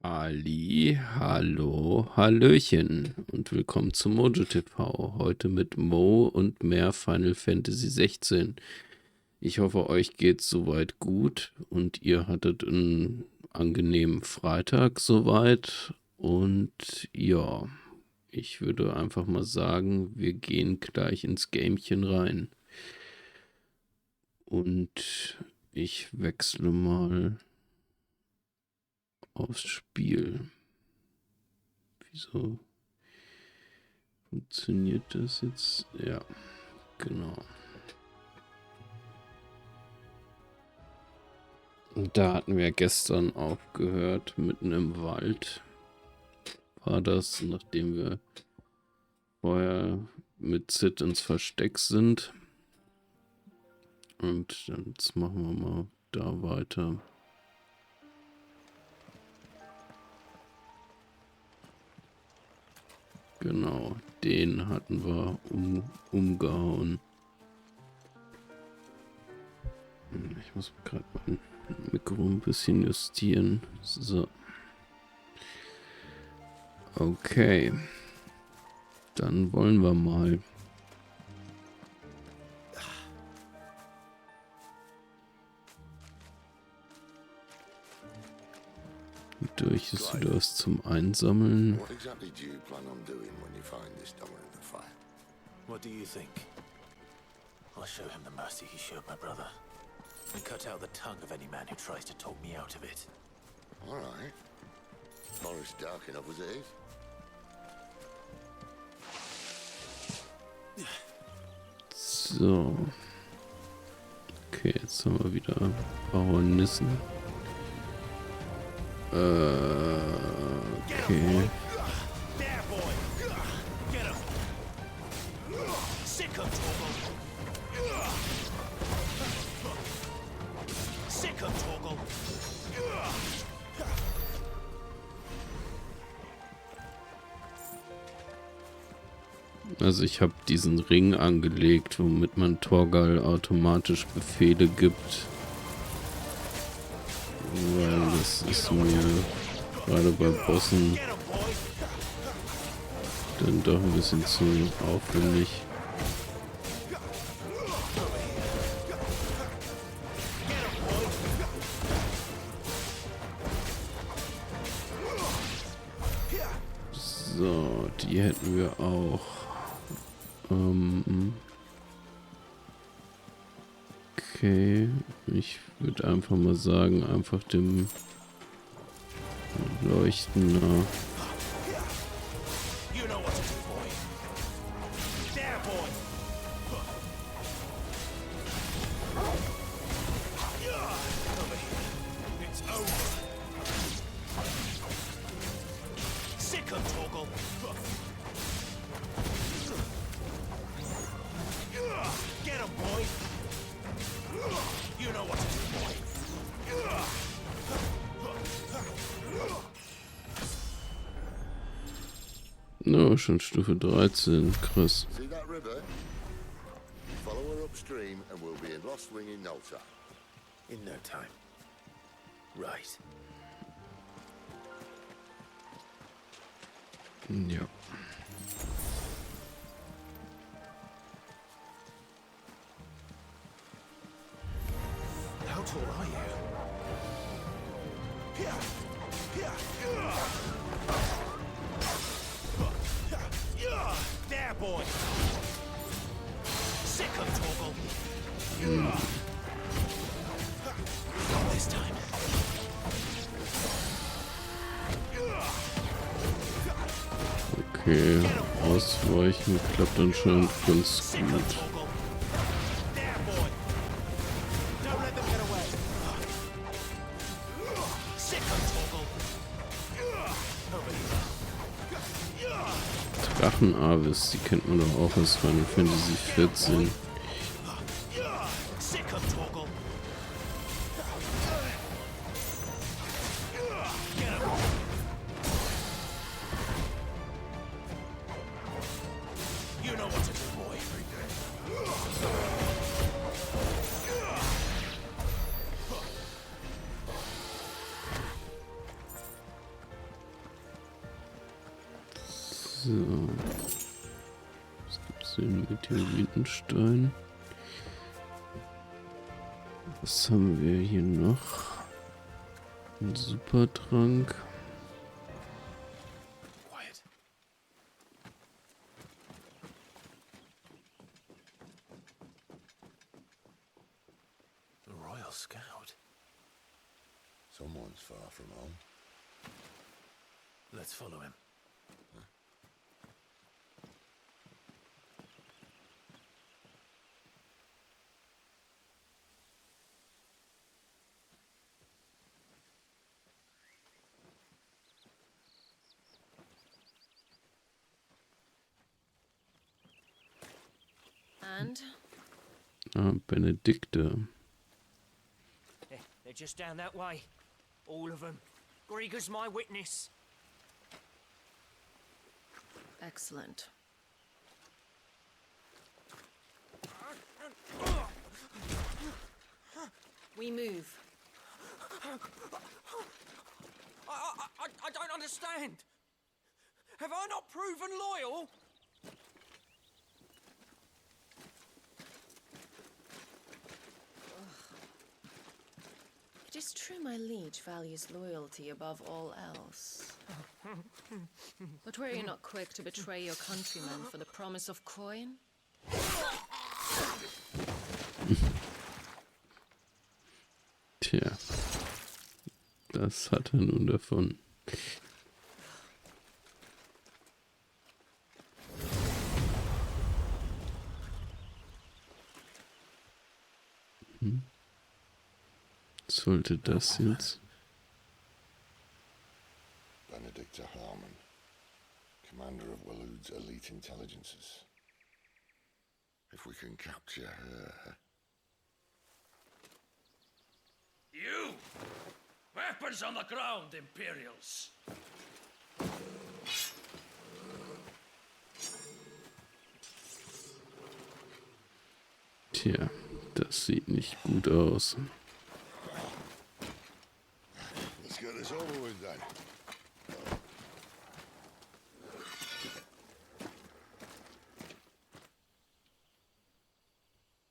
Hallo, Hallöchen und willkommen zum Mojo TV. Heute mit Mo und mehr Final Fantasy 16. Ich hoffe, euch geht's soweit gut und ihr hattet einen angenehmen Freitag soweit. Und ja, ich würde einfach mal sagen, wir gehen gleich ins Gamechen rein. Und ich wechsle mal aufs Spiel. Wieso funktioniert das jetzt? Ja, genau. Und da hatten wir gestern aufgehört, mitten im Wald. War das, nachdem wir vorher mit Sid ins Versteck sind. Und jetzt machen wir mal da weiter. Genau, den hatten wir umgehauen. Ich muss gerade mein Mikro ein bisschen justieren. So. Okay. Dann wollen wir mal. Durch ist wieder was zum Einsammeln. What exactly do you plan on doing when you find this dominant the fire? What do you think? I'll show him the mercy he showed my brother. And cut out the tongue of any man who tries to talk me out of it. All right. Forest dark enough as it is. So. Okay, jetzt haben wir wieder Bauernissen. Okay. Also ich habe diesen Ring angelegt, womit man Torgal automatisch Befehle gibt. Weil das ist mir gerade bei Bossen dann doch ein bisschen zu aufwendig. So, die hätten wir auch. Okay, ich würde einfach mal sagen, einfach dem Leuchten nach. No, schon Stufe 13, krass. See that river? Follow her upstream and we'll be in Lost Wing in no time. In no time. Right. Ja. How tall are you? There, boy. Sick of Torgal. Not this time. Okay, ausweichen klappt anscheinend ganz gut. Drachenavis, die kennt man doch auch aus Final Fantasy 14. So. Was gibt's denn? Meteoritenstein. Was haben wir hier noch? Ein Supertrank. Quiet. A Royal Scout. Someone's far from home. Let's follow him. And Ah, Benedikte. They're just down that way. All of them. Grieger's my witness. excellent. We move. I don't understand. Have I not proven loyal? It is true my liege values loyalty above all else. But were you not quick to betray your countrymen for the promise of coin? Tja, das hat er nun davon. Sollte das jetzt? Benedicta Harmon, commander of Walood's elite intelligences. If we can capture her... You! Weapons on the ground, Imperials! Tja, das sieht nicht gut aus. Let's get this over with then.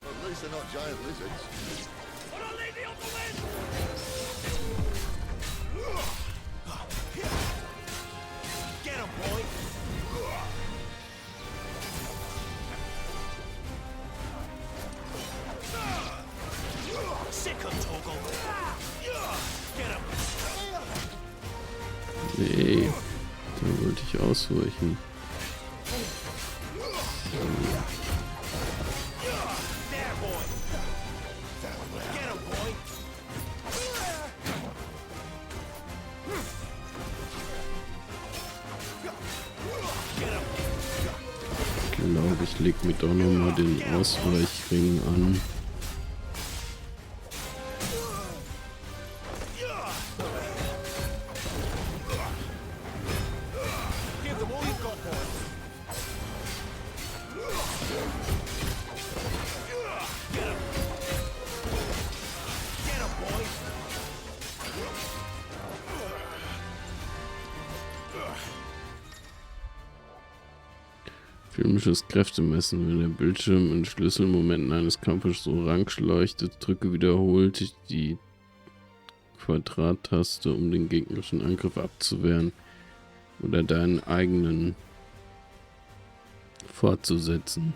At least they're not giant lizards. For a lady of the wind! Get him, boy! Sick of Toggle! Get him! Nee, da wollte ich ausweichen. There, boy! Get him, boy! Get him! Ich glaube, ich leg mir doch nochmal den Ausweichring an. Give them all you've got, boy! Get him! Get him, boy! Filmisches Kräftemessen. Wenn der Bildschirm in Schlüsselmomenten eines Kampfes so orange leuchtet, drücke wiederholt die Quadrattaste, um den gegnerischen Angriff abzuwehren oder deinen eigenen fortzusetzen.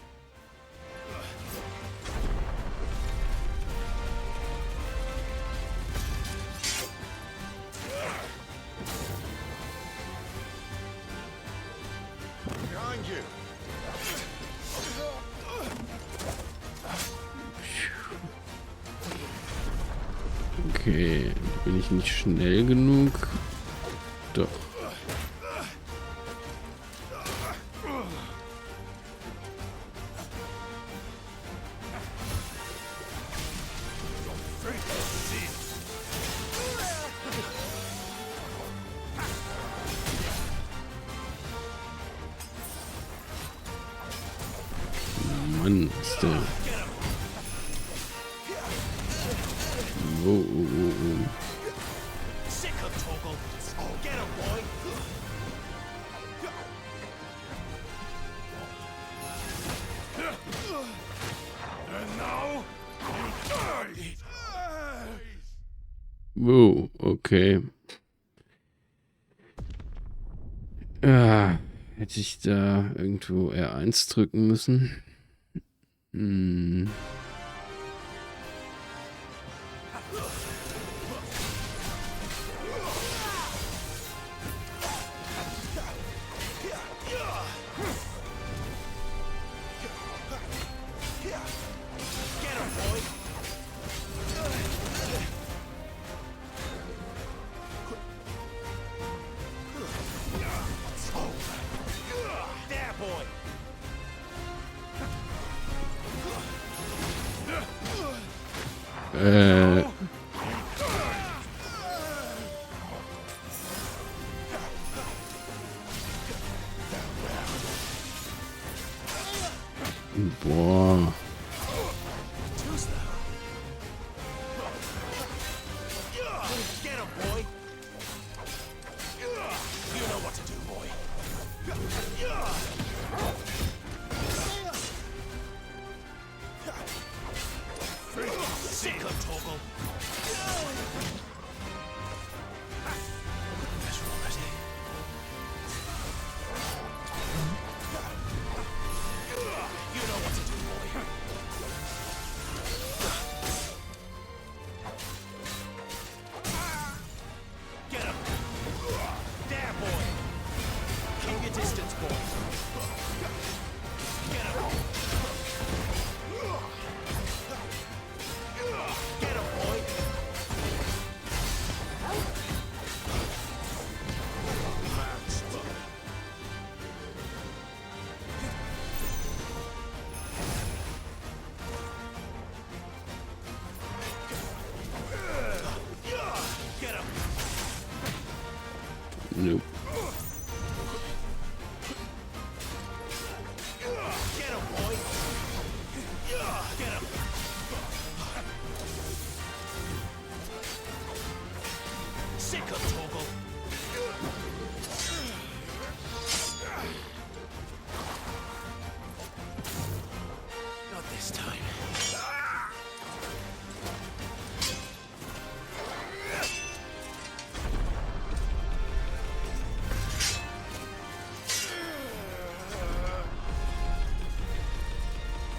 Behind you! Okay, bin ich nicht schnell genug? Doch. Mann, ist der... Oh. Sick of Toggle! Get him, boy! Oh, okay. Hätte ich da irgendwo R1 drücken müssen? Hm. Boah. Nope. Not this time.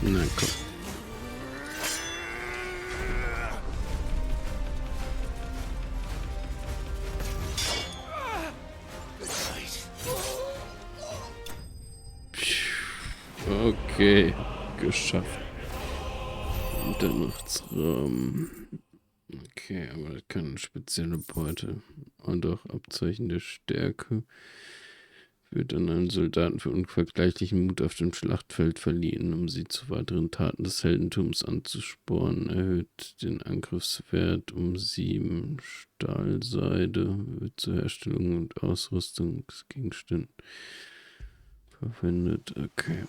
Na komm. Okay, geschafft. Und dann macht's Okay, aber das kann eine spezielle Beute. Und auch Abzeichen der Stärke wird an einen Soldaten für unvergleichlichen Mut auf dem Schlachtfeld verliehen, um sie zu weiteren Taten des Heldentums anzuspornen. Erhöht den Angriffswert um 7. Stahlseide wird zur Herstellung und Ausrüstungsgegenständen verwendet. Okay.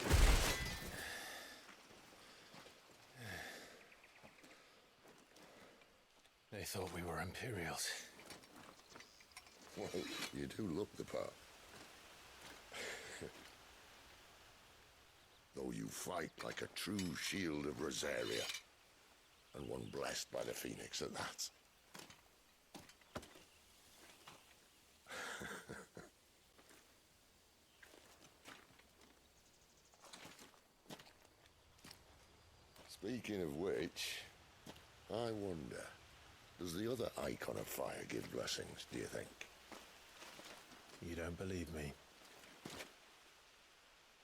They thought we were Imperials. Well, you do look the part. Though you fight like a true shield of Rosaria, and one blessed by the Phoenix at that. Speaking of which, I wonder, does the other icon of fire give blessings, do you think? You don't believe me?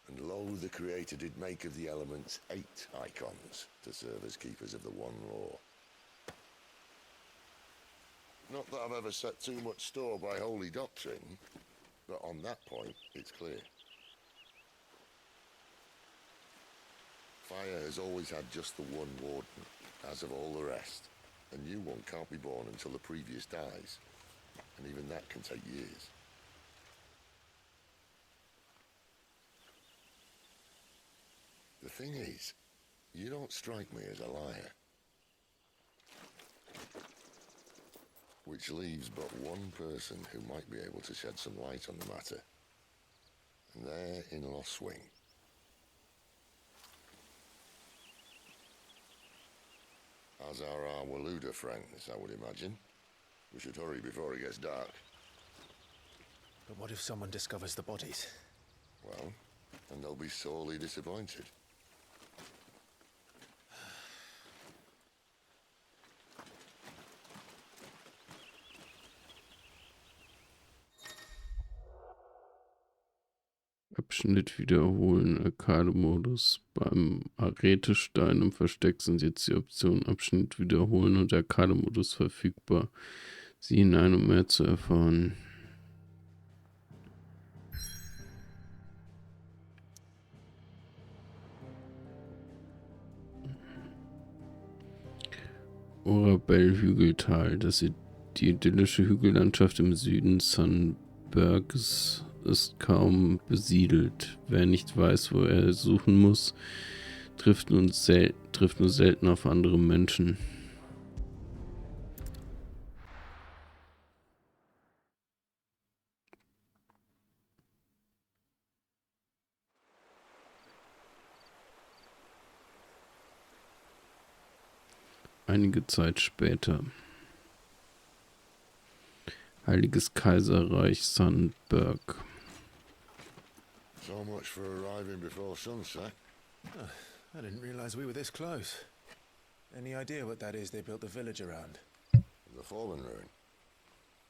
And lo, the Creator did make of the elements 8 icons to serve as keepers of the one law. Not that I've ever set too much store by holy doctrine, but on that point, it's clear. Fire has always had just the one warden, as of all the rest. A new one can't be born until the previous dies, and even that can take years. The thing is, you don't strike me as a liar. Which leaves but one person who might be able to shed some light on the matter. And they're in Lost Wing. As are our Waluda friends, I would imagine. We should hurry before it gets dark. But what if someone discovers the bodies? Well, then they'll be sorely disappointed. Abschnitt wiederholen, Arcade-Modus. Beim Arete-Stein im Versteck sind jetzt die Optionen Abschnitt wiederholen und Arcade-Modus verfügbar. Sieh hinein, um mehr zu erfahren. Orabell-Hügeltal. Das ist die idyllische Hügellandschaft im Süden Sunbergs ist kaum besiedelt. Wer nicht weiß, wo er suchen muss, trifft nur selten auf andere Menschen. Einige Zeit später. Heiliges Kaiserreich Sandberg. So much for arriving before sunset. I didn't realize we were this close. Any idea what that is they built the village around? The fallen ruin.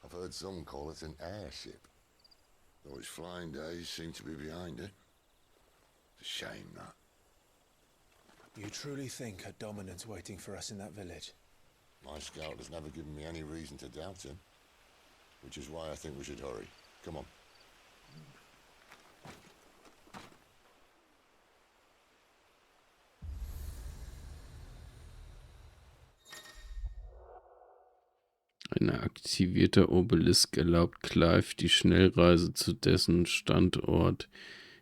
I've heard some call it an airship. Though its flying days seem to be behind it. It's a shame, that. You truly think a dominant's waiting for us in that village? My scout has never given me any reason to doubt him. Which is why I think we should hurry. Come on. Ein aktivierter Obelisk erlaubt Clive die Schnellreise zu dessen Standort.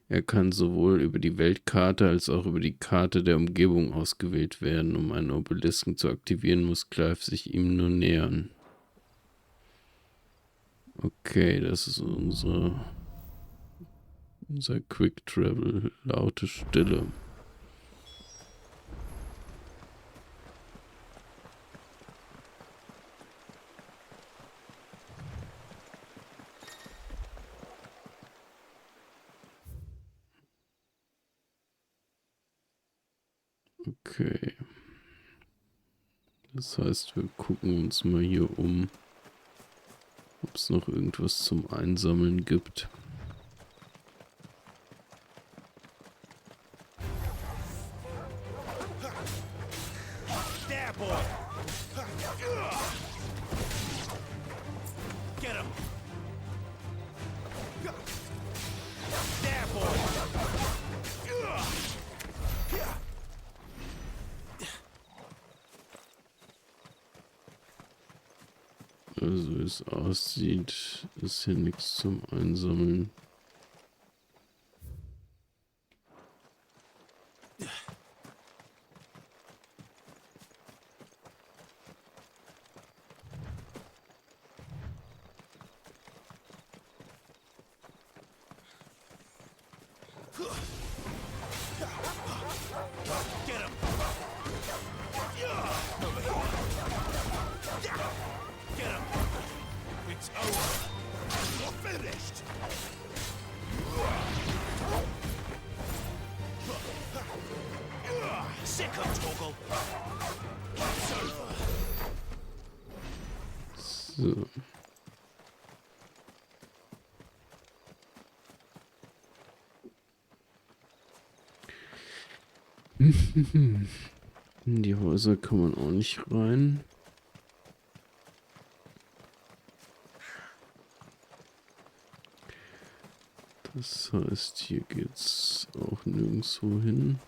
Er kann sowohl über die Weltkarte als auch über die Karte der Umgebung ausgewählt werden. Um einen Obelisken zu aktivieren, muss Clive sich ihm nur nähern. Okay, das ist unser Quick Travel, laute Stille. Okay. Das heißt, wir gucken uns mal hier um, ob es noch irgendwas zum Einsammeln gibt. There, boy! Get him! There, boy! Also wie es aussieht, ist hier nichts zum Einsammeln. Get him! Get him! It's over! You're finished! Sick of Toggle! It's over! So. In die Häuser kann man auch nicht rein. Das heißt, hier geht's auch nirgendwo hin.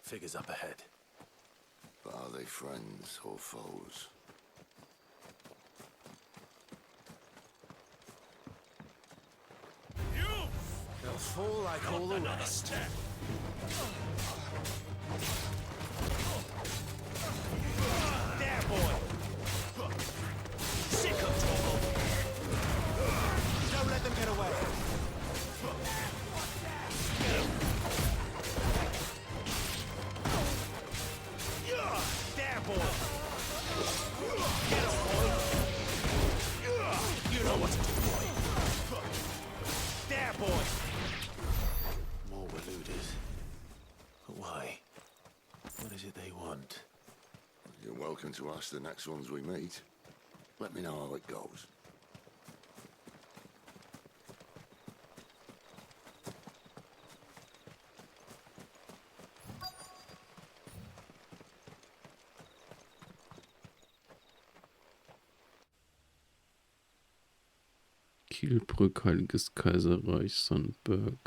Figures up ahead. But are they friends or foes? They'll fall like all the rest. There, boy! Sick of Toggle! Don't let them get away. boy! Get him, boy! You know what to do, boy! There, boy! More were looted. But why? What is it they want? You're welcome to ask the next ones we meet. Let me know how it goes. Kielbrück, Heiliges Kaiserreich, Sandberg.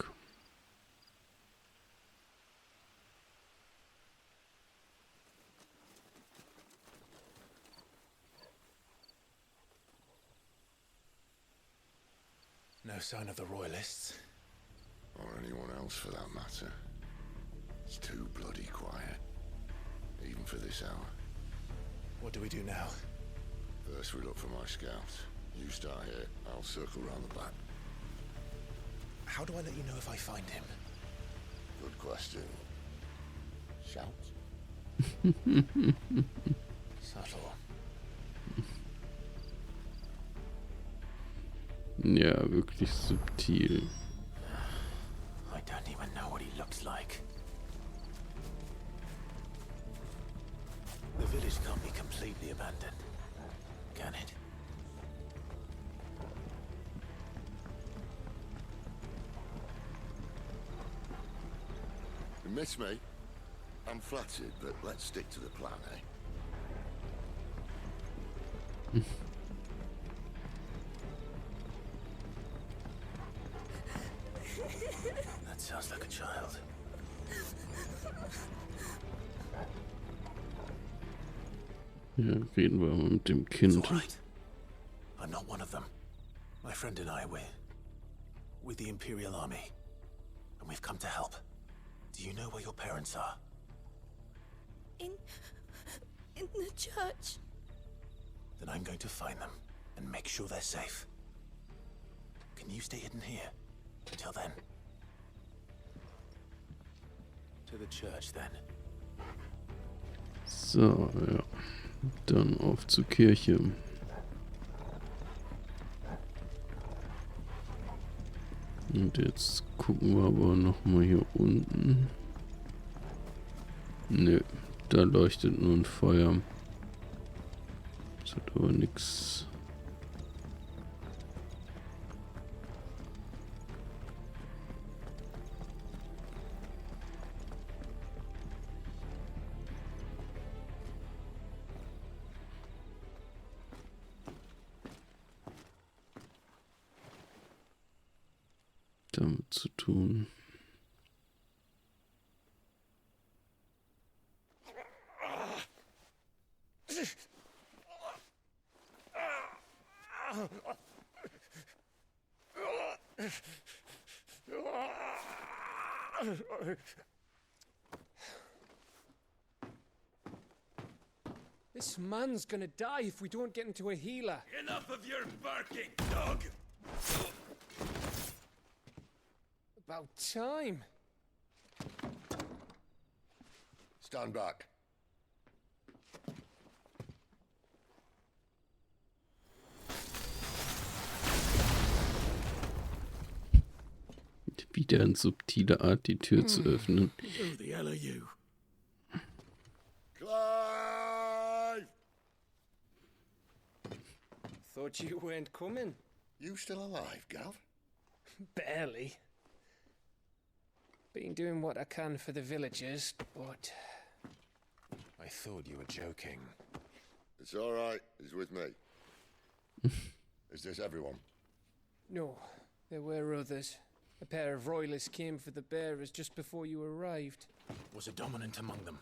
No sign of the royalists. Or anyone else for that matter. It's too bloody quiet. Even for this hour. What do we do now? First we look for my scouts. You start here, I'll circle round the back. How do I let you know if I find him? Good question. Shout? Subtle. Ja, wirklich subtil. I don't even know what he looks like. The village can't be completely abandoned, can it? You miss me? I'm flattered, but let's stick to the plan, eh? That sounds like a child. Ja, reden wir mal mit dem It's Kind. all right. I'm not one of them. My friend and I, we're with the Imperial Army. And we've come to help. Do you know where your parents are? In the church. Then I'm going to find them and make sure they're safe. Can you stay hidden here until then? To the church, then. So, ja. Dann auf zur Kirche. Und jetzt gucken wir aber nochmal hier unten. Nö, da leuchtet nur ein Feuer. Das hat aber nichts. Damit zu tun. This man's gonna die if we don't get into a healer. Enough of your barking, dog! About time. Stand back. Wieder eine subtile Art, die Tür zu öffnen. Who the hell are you? Clive! Thought you weren't coming. You still alive, Gav? Barely. Been doing what I can for the villagers, but I thought you were joking. It's all right. He's with me. Is this everyone? no, there were others. A pair of royalists came for the bearers just before you arrived. Was a dominant among them?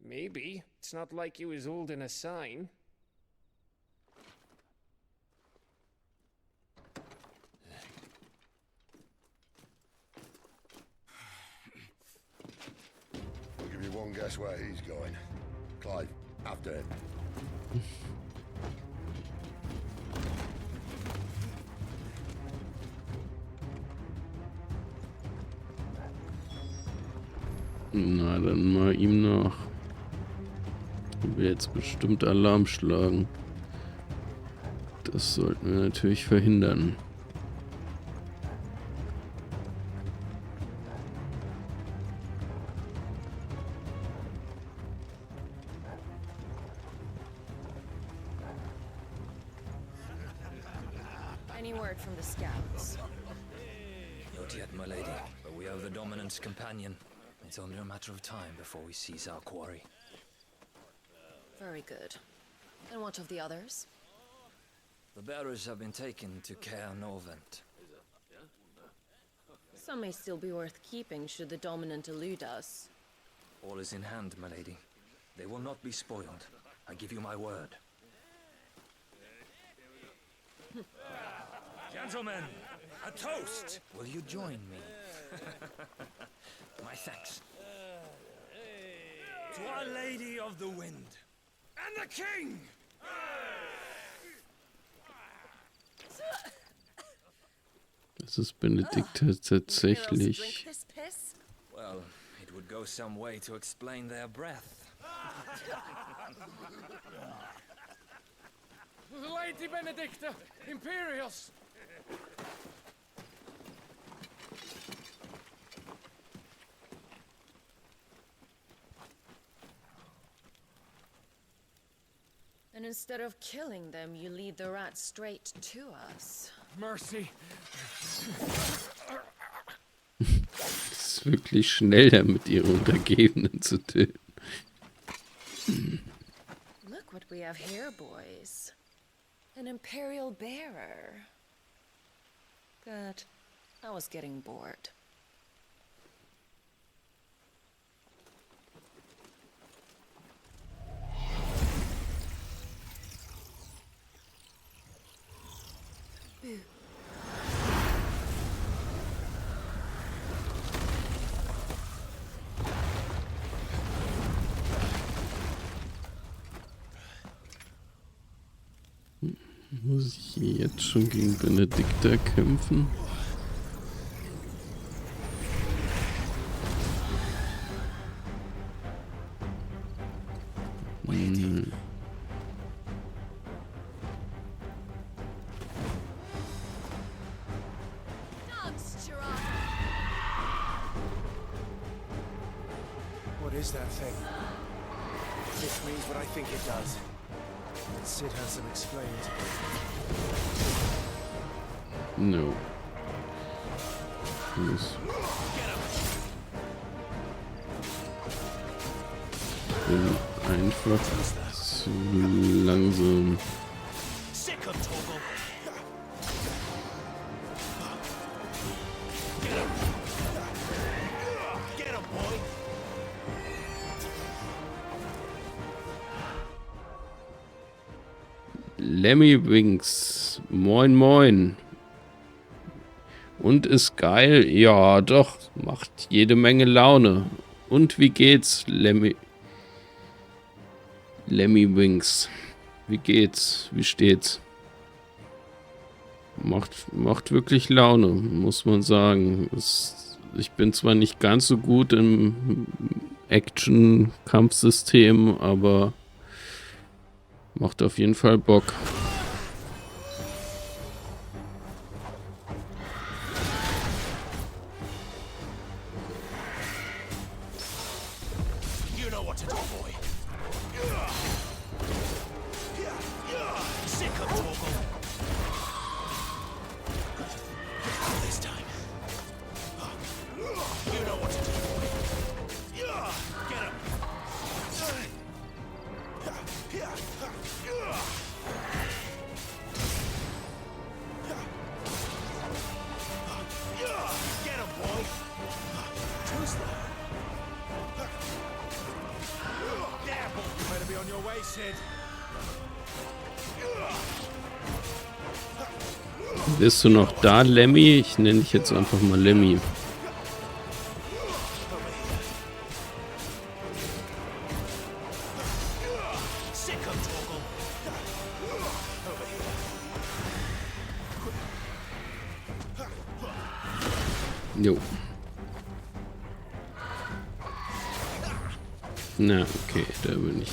Maybe. It's not like he was holding a sign. I'll give you one guess where he's going. Clive, after him. Na, dann mal ihm nach. Er will jetzt bestimmt Alarm schlagen. Das sollten wir natürlich verhindern. Any word from the scouts? Not yet, my lady, but we have the dominant's companion. It's only a matter of time before we seize our quarry. Very good. And what of the others? The bearers have been taken to GER Novent. Some may still be worth keeping should the dominant elude us. All is in hand, my lady. They will not be spoiled. I give you my word. Gentlemen, a toast! Will you join me? My thanks. To Our Lady of the Wind and the King! Das ist Benedikt tatsächlich. This piss? Well, it would go some way to explain their breath. Lady Benedicta, Imperials! And instead of killing them, you lead the rats straight to us. Mercy. Es ist wirklich schnell, damit ihre Untergebenen zu töten. Look what we have here, boys. An imperial bearer. Good. I was getting bored. Muss ich hier jetzt schon gegen Benedikta kämpfen? What is that thing? This means what I think it does. Sid has some explaining to do. No. Ich bin einfach zu langsam. Sick of Toggle. Get him, boy. Lemmy Wings. Moin moin. Und ist geil? Ja, doch. Macht jede Menge Laune. Und wie geht's, Lemmy Wings? Wie geht's? Wie steht's? Macht wirklich Laune, muss man sagen. Ich bin zwar nicht ganz so gut im Action-Kampfsystem, aber macht auf jeden Fall Bock. You know what to do, boy. Sick of Toggle. This time. You know what to do, boy. Get him. Get him, boy. Too slow. There, boy. You better be on your way, Sid. Bist du noch da, Lemmy? Ich nenne dich jetzt einfach mal Lemmy. Sick of Toggle. Over here. Jo. Na, okay, da bin ich.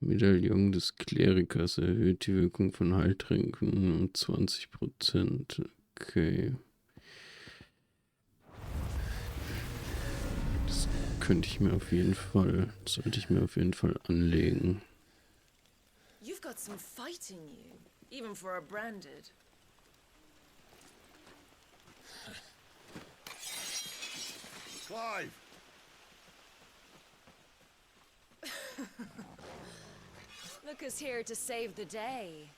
Medaillon des Klerikers erhöht die Wirkung von Heiltränken um 20%. Okay. Das könnte ich mir auf jeden Fall, sollte ich mir auf jeden Fall anlegen. You've got some fight in you, even for a branded. Clive! Look who's here to save the day.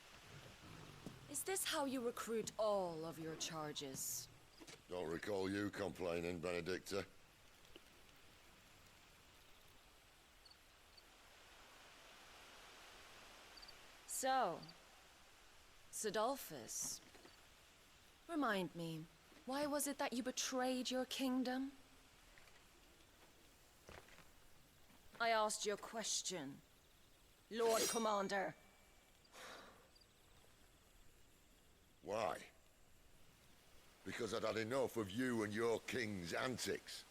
Is this how you recruit all of your charges? Don't recall you complaining, Benedicta. So, Sidolphus, remind me, why was it that you betrayed your kingdom? I asked you a question, Lord Commander. Why? Because I'd had enough of you and your king's antics.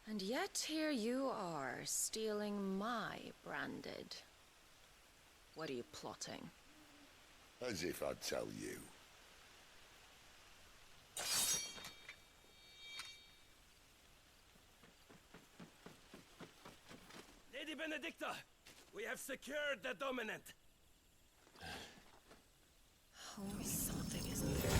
And yet here you are, stealing my branded. What are you plotting? As if I'd tell you. Lady Benedicta, we have secured the dominant. Always something, isn't there?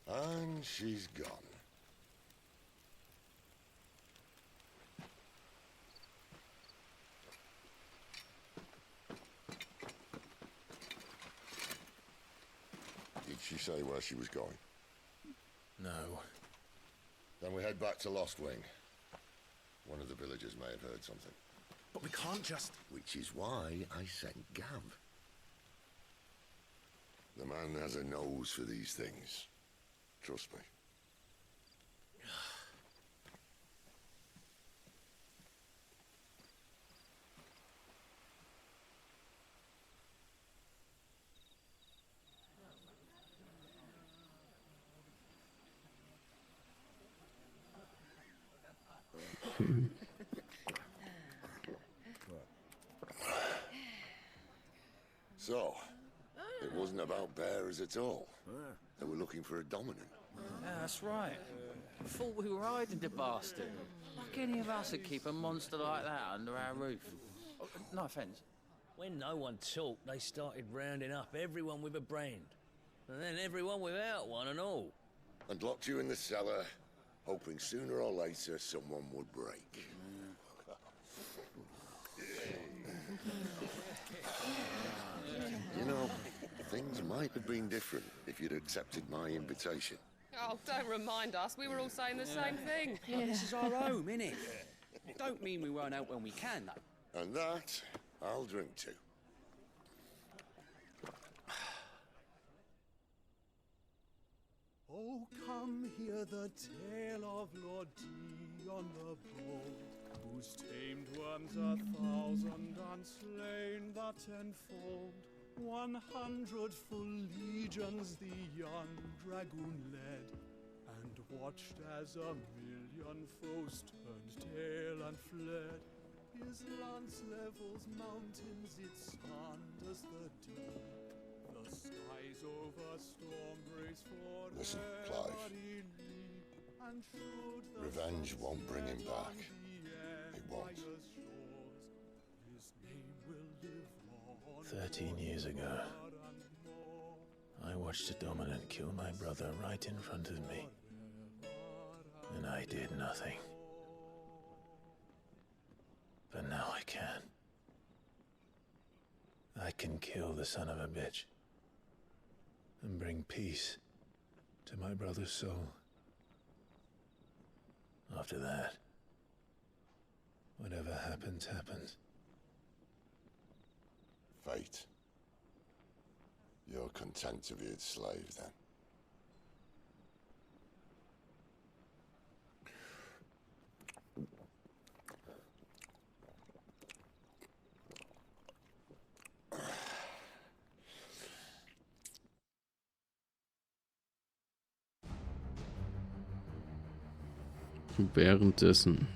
And she's gone. Did she say where she was going? No. Then we head back to Lost Wing. One of the villagers may have heard something. But we can't just... Which is why I sent Gav. The man has a nose for these things. Trust me. So, it wasn't about bearers at all. They were looking for a dominant. Yeah, that's right. Thought we were hiding the bastard. Like any of us would keep a monster like that under our roof. Oh, no offence. When no one talked, they started rounding up everyone with a brand. And then everyone without one and all. And locked you in the cellar, hoping sooner or later someone would break. You know, things might have been different if you'd accepted my invitation. Oh, don't remind us. We were all saying the same thing. This is our home, innit? Don't mean we won't out when we can, though. And that, I'll drink to. Oh, come hear the tale of Lord Dion the Bold, whose tamed worms 1,000 unslain the tenfold. 100 full legions the young dragoon led, and watched as 1,000,000 foes turned tail and fled. His lance levels mountains, it sanders the deep. The skies over storm brace for Listen, Clive. and showed the Revenge won't bring him back. It won't. His name will live on 13 years ago, I watched a dominant kill my brother right in front of me. And I did nothing. But now I can. I can kill the son of a bitch and bring peace to my brother's soul. After that, whatever happens, happens. Fate. You're content to be its slave, then? Währenddessen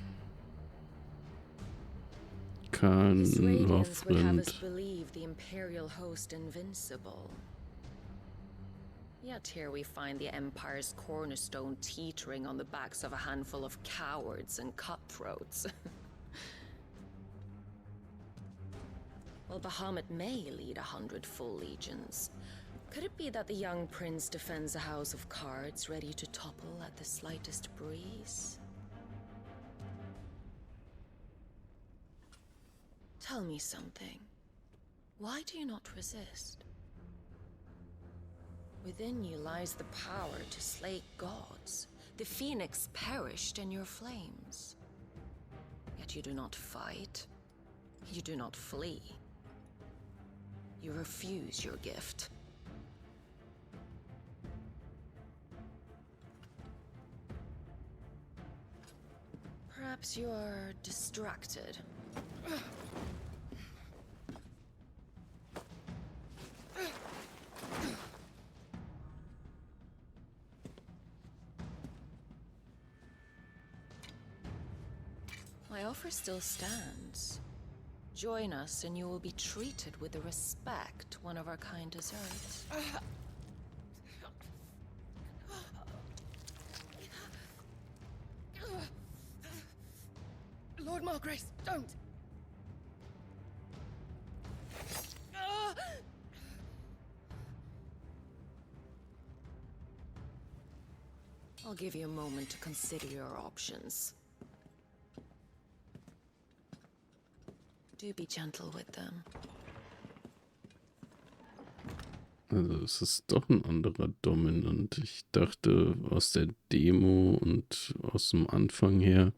His radiance would have us Northrend. believe the Imperial host invincible. Yet here we find the Empire's cornerstone teetering on the backs of a handful of cowards and cutthroats. Well, Bahamut may lead 100 full legions. Could it be that the young prince defends a house of cards ready to topple at the slightest breeze? Tell me something. Why do you not resist? Within you lies the power to slay gods. The phoenix perished in your flames. Yet you do not fight. You do not flee. You refuse your gift. Perhaps you are distracted. My offer still stands. Join us and you will be treated with the respect one of our kind deserves. Lord Margrace, don't! I'll give you a moment to consider your options. Do be gentle with them. Also es ist doch ein anderer Dominant. Ich dachte aus der Demo und aus dem Anfang her,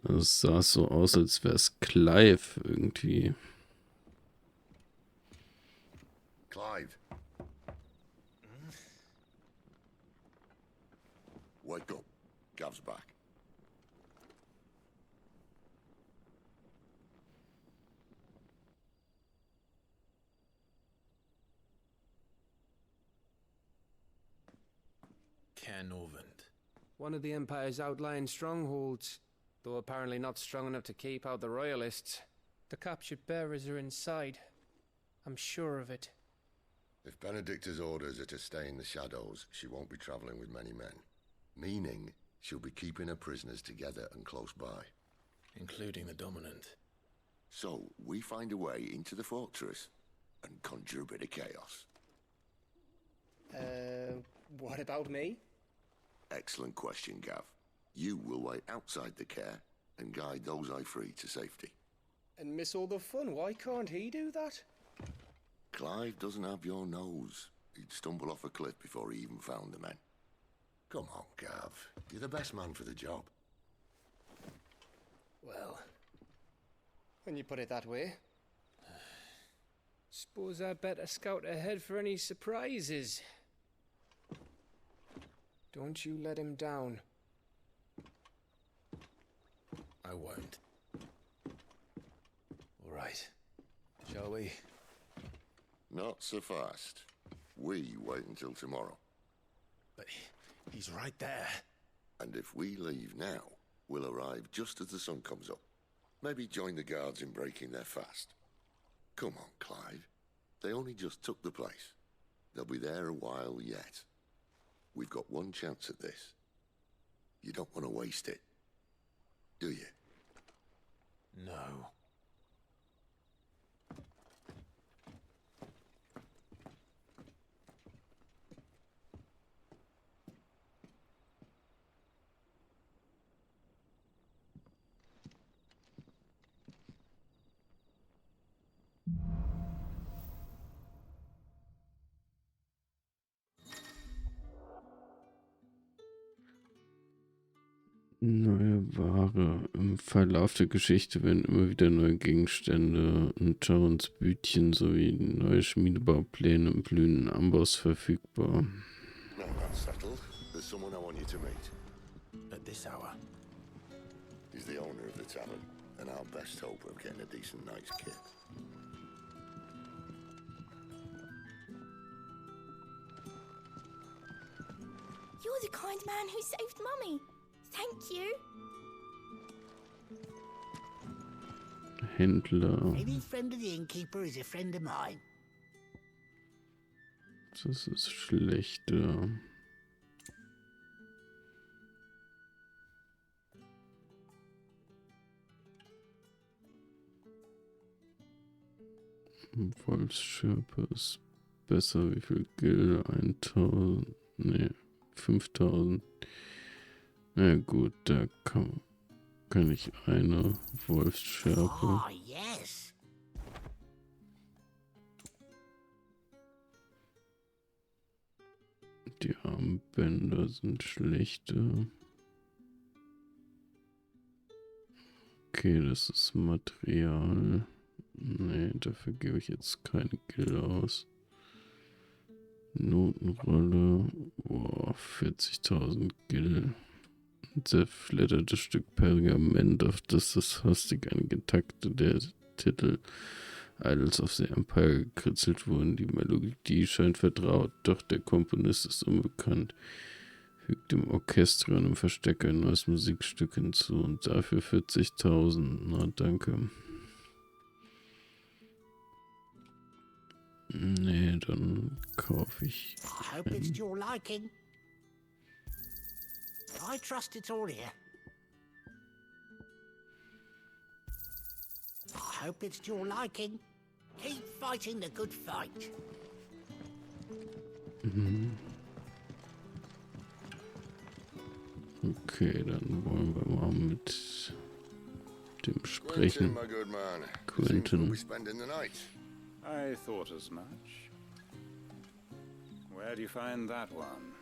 es sah so aus, als wäre es Clive irgendwie. Clive. Wake up. Gav's back. One of the Empire's outlying strongholds, though apparently not strong enough to keep out the Royalists. The captured bearers are inside. I'm sure of it. If Benedicta's orders are to stay in the shadows, she won't be traveling with many men. Meaning, she'll be keeping her prisoners together and close by. Including the Dominant. So, we find a way into the fortress and conjure a bit of chaos. What about me? Excellent question, Gav. You will wait outside the care and guide those I free to safety. And miss all the fun. Why can't he do that? Clive doesn't have your nose. He'd stumble off a cliff before he even found the men. Come on, Gav. You're the best man for the job. Well, when you put it that way. Suppose I'd better scout ahead for any surprises. Don't you let him down. I won't. All right. Shall we? Not so fast. We wait until tomorrow. But he's right there. And if we leave now, we'll arrive just as the sun comes up. Maybe join the guards in breaking their fast. Come on, Clive. They only just took the place. They'll be there a while yet. We've got one chance at this. You don't want to waste it, do you? No. Neue Ware. Im Verlauf der Geschichte werden immer wieder neue Gegenstände und Tarons Bütchen sowie neue Schmiedebaupläne und blühenden Amboss verfügbar. Now that's settled. There's someone I want you to meet. At this hour? He's the owner of the tavern, and our best hope of getting a decent night's kit. You're the kind man who saved Mummy. Thank you. Händler. Any friend of the innkeeper is a friend of mine. Das ist schlechter. Wolfsschirpe ist besser. Wie viel Gilde? 1000. Ne, 5000. Na gut, da kann ich eine Wolfsschärpe. Oh, yes. Die Armbänder sind schlechter. Okay, das ist Material. Nee, dafür gebe ich jetzt keine Gilde aus. Notenrolle. Boah, 40.000 Gil. Ein zerfleddertes Stück Pergament, auf das das hastig eingetakte der Titel Idols of the Empire gekritzelt wurden. Die Melodie scheint vertraut, doch der Komponist ist unbekannt. Fügt dem Orchester und im Versteck ein neues Musikstück hinzu und dafür 40.000. Na, danke. Nee, dann kaufe ich. I hope it's to your liking. I trust it's all here. I hope it's to your liking. Keep fighting the good fight. Okay, dann wollen wir mal mit dem sprechen. my good man. Quentin. We'll be spending the night. I thought as much. Where do you find that one?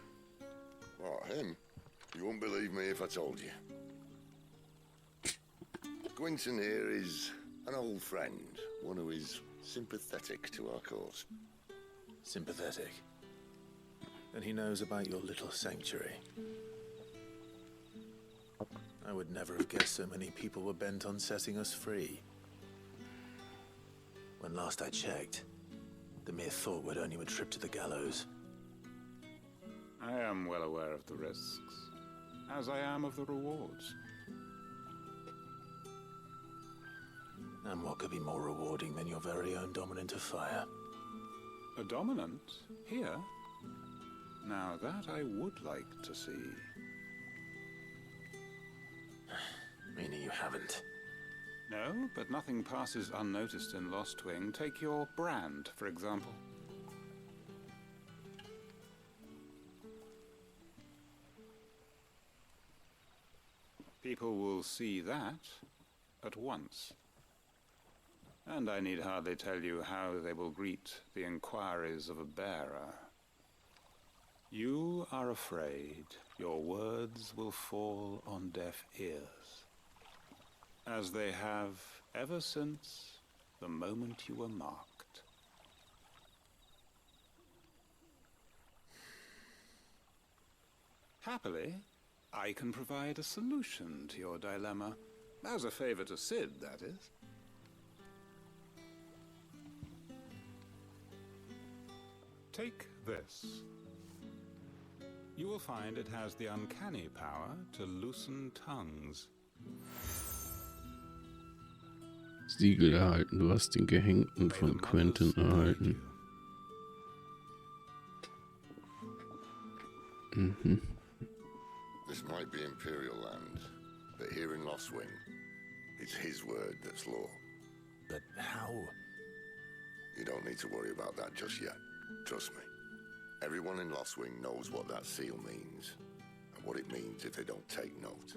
What, him? You wouldn't believe me if I told you. Quentin here is an old friend, one who is sympathetic to our cause. Sympathetic. And he knows about your little sanctuary. I would never have guessed so many people were bent on setting us free. When last I checked, the mere thought would earn you a trip to the gallows. I am well aware of the risks, as I am of the rewards. And what could be more rewarding than your very own dominant of fire? A dominant? Here? Now that I would like to see. Meaning you haven't. No, but nothing passes unnoticed in Lost Wing. Take your brand, for example. People will see that at once. And I need hardly tell you how they will greet the inquiries of a bearer. You are afraid your words will fall on deaf ears, as they have ever since the moment you were marked. Happily, I can provide a solution to your dilemma, as a favor to Sid, that is. Take this. You will find it has the uncanny power to loosen tongues. Siegel erhalten. Du hast den Gehängten von Quentin erhalten. This might be Imperial land, but here in Lost Wing, it's his word that's law. But how? You don't need to worry about that just yet. Trust me. Everyone in Lost Wing knows what that seal means, and what it means if they don't take note.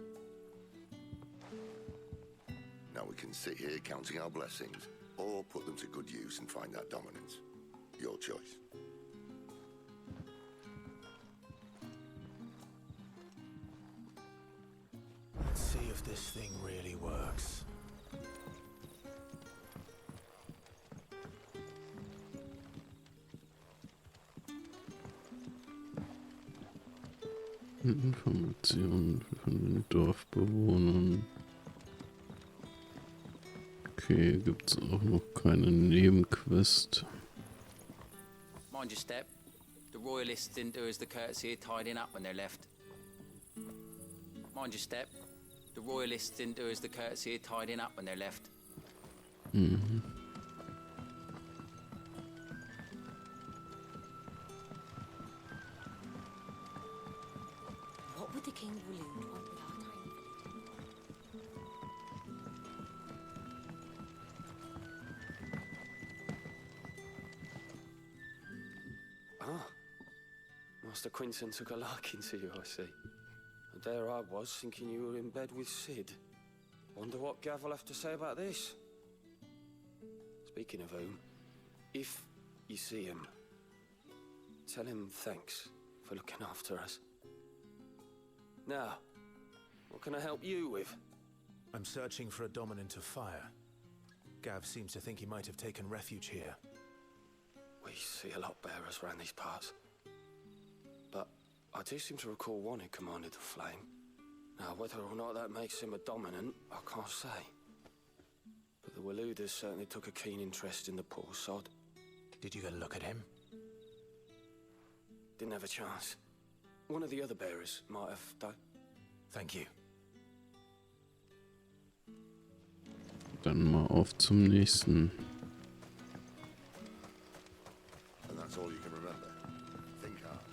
Now we can sit here counting our blessings, or put them to good use and find that dominance. Your choice. this thing really works. Informationen von den Dorfbewohnern. Okay, gibt's auch noch keine Nebenquest. Mind your step. The royalists didn't do us the courtesy of tidying up when they left. Mind your step. The royalists didn't do us the courtesy of tidying up when they left. Mhm. What would the King of Waloon want with our tiny village? Ah, Master Quinton took a liking to you, I see. And there I was, thinking you were in bed with Sid. Wonder what Gav will have to say about this. Speaking of whom, if you see him, tell him thanks for looking after us. Now, what can I help you with? I'm searching for a dominant of fire. Gav seems to think he might have taken refuge here. We see a lot bearers around these parts. But I do seem to recall one who commanded the flame. Now, whether or not that makes him a dominant, I can't say. But the Waluders certainly took a keen interest in the poor sod. Did you get a look at him? Didn't have a chance. One of the other bearers might have done. Thank you. Dann mal auf zum nächsten. And that's all you can remember. Think hard.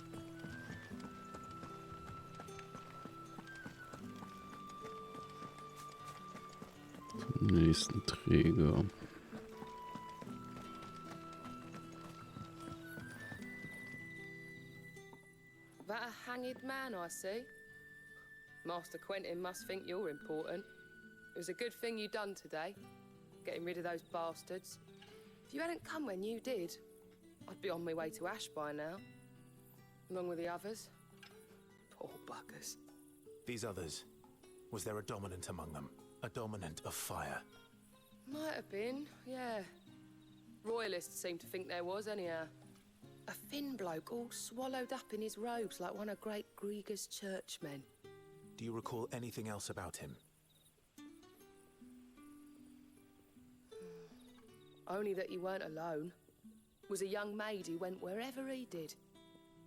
Zum nächsten Träger. That a hanged man, I see. Master Quentin must think you're important. It was a good thing you done today, getting rid of those bastards. If you hadn't come when you did, I'd be on my way to Ash by now, along with the others. Poor buggers. These others, was there a dominant among them? A dominant of fire? Might have been, yeah. Royalists seem to think there was, anyhow. A thin bloke all swallowed up in his robes like one of Great Gregor's churchmen. Do you recall anything else about him? Only that he weren't alone. Was a young maid who went wherever he did,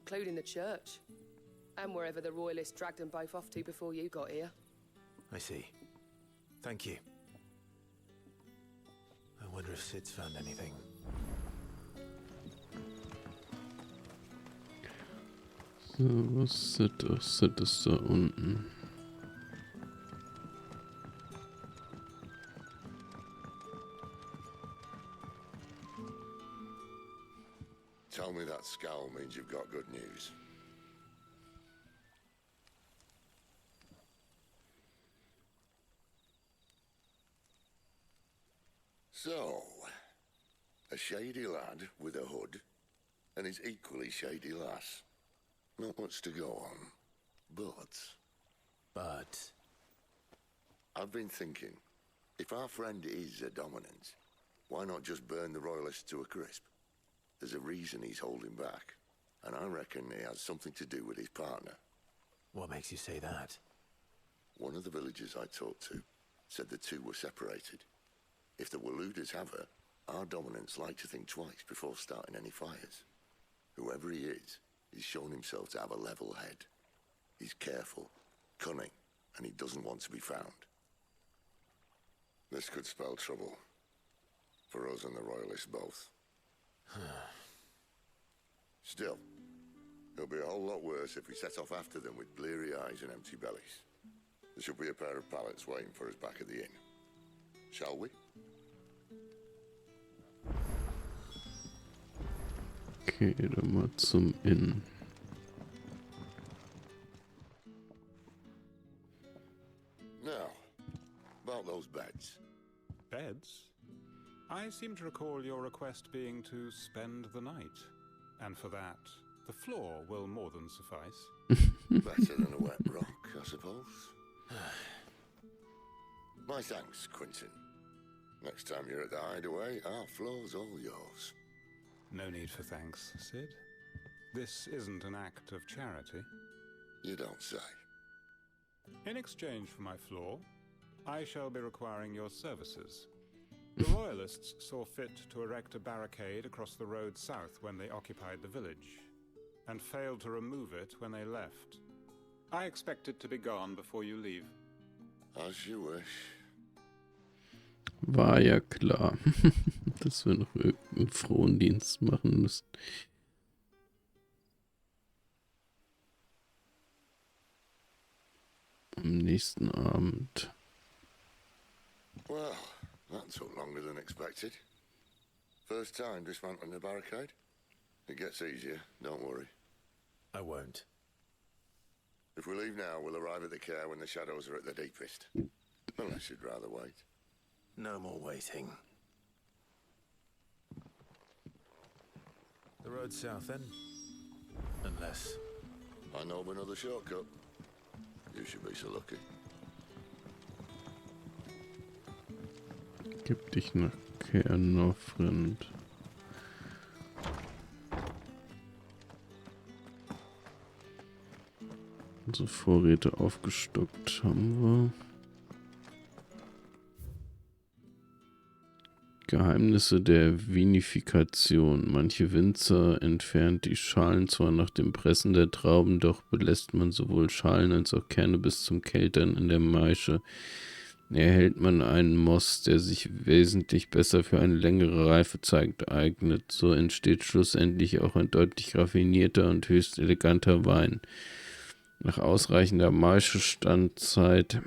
including the church, and wherever the royalists dragged them both off to before you got here. I see. Thank you. I wonder if Sid's found anything. So, was Sid ist da unten. Tell me that scowl means you've got good news. So, a shady lad with a hood, and his equally shady lass. Not much to go on, but... I've been thinking, if our friend is a dominant, why not just burn the royalists to a crisp? There's a reason he's holding back, and I reckon he has something to do with his partner. What makes you say that? One of the villagers I talked to said the two were separated. If the Waluders have her, our dominants like to think twice before starting any fires. Whoever he is, he's shown himself to have a level head. He's careful, cunning, and he doesn't want to be found. This could spell trouble. For us and the Royalists both. Still, it'll be a whole lot worse if we set off after them with bleary eyes and empty bellies. There should be a pair of pallets waiting for us back at the inn. Shall we? Okay, dann mal zum Inn. Now, about those beds. Beds? I seem to recall your request being to spend the night. And for that, the floor will more than suffice. Better than a wet rock, I suppose. My thanks, Quentin. Next time you're at the hideaway, our floor's all yours. No need for thanks, Sid. This isn't an act of charity. You don't say. In exchange for my floor, I shall be requiring your services. The Royalists saw fit to erect a barricade across the road south when they occupied the village, and failed to remove it when they left. I expect it to be gone before you leave. As you wish. War ja klar, dass wir noch irgendeinen Frondienst machen müssen. Am nächsten Abend. Well, that took longer than expected. First time dismantling the barricade? It gets easier, don't worry. I won't. If we leave now, we'll arrive at the GER when the shadows are at their deepest. Unless you'd rather wait. No more waiting. The road south then? Unless... I know of another shortcut. You should be so lucky. Gib dich nach GER Northrend. Unsere Vorräte aufgestockt haben wir. Geheimnisse der Vinifikation. Manche Winzer entfernt die Schalen zwar nach dem Pressen der Trauben, doch belässt man sowohl Schalen als auch Kerne bis zum Keltern in der Maische. Erhält man einen Most, der sich wesentlich besser für eine längere Reifezeit eignet. So entsteht schlussendlich auch ein deutlich raffinierter und höchst eleganter Wein. Nach ausreichender Maischestandzeit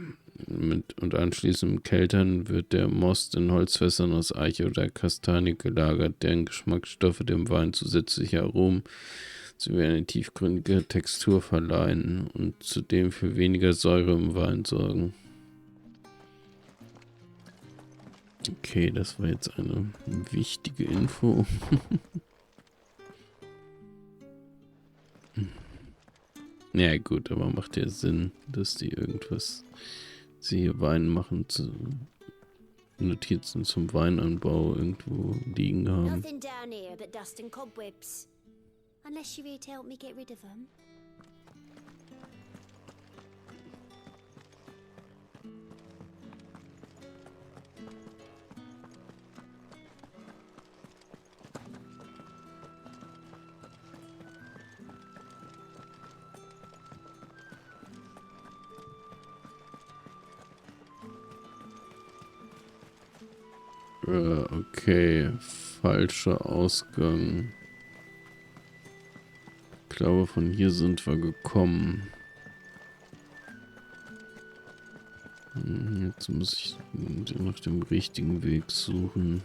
und anschließendem Keltern wird der Most in Holzfässern aus Eiche oder Kastanie gelagert, deren Geschmacksstoffe dem Wein zusätzliche Aromen sowie eine tiefgründige Textur verleihen und zudem für weniger Säure im Wein sorgen. Okay, das war jetzt eine wichtige Info. Ja gut, aber macht ja Sinn, dass die irgendwas, sie hier Wein machen, Notizen zum Weinanbau irgendwo liegen haben. Nothing down here but dust and cobwebs. Unless you're here to help me get rid of them. Okay, falscher Ausgang. Ich glaube, von hier sind wir gekommen. Jetzt muss ich nach dem richtigen Weg suchen.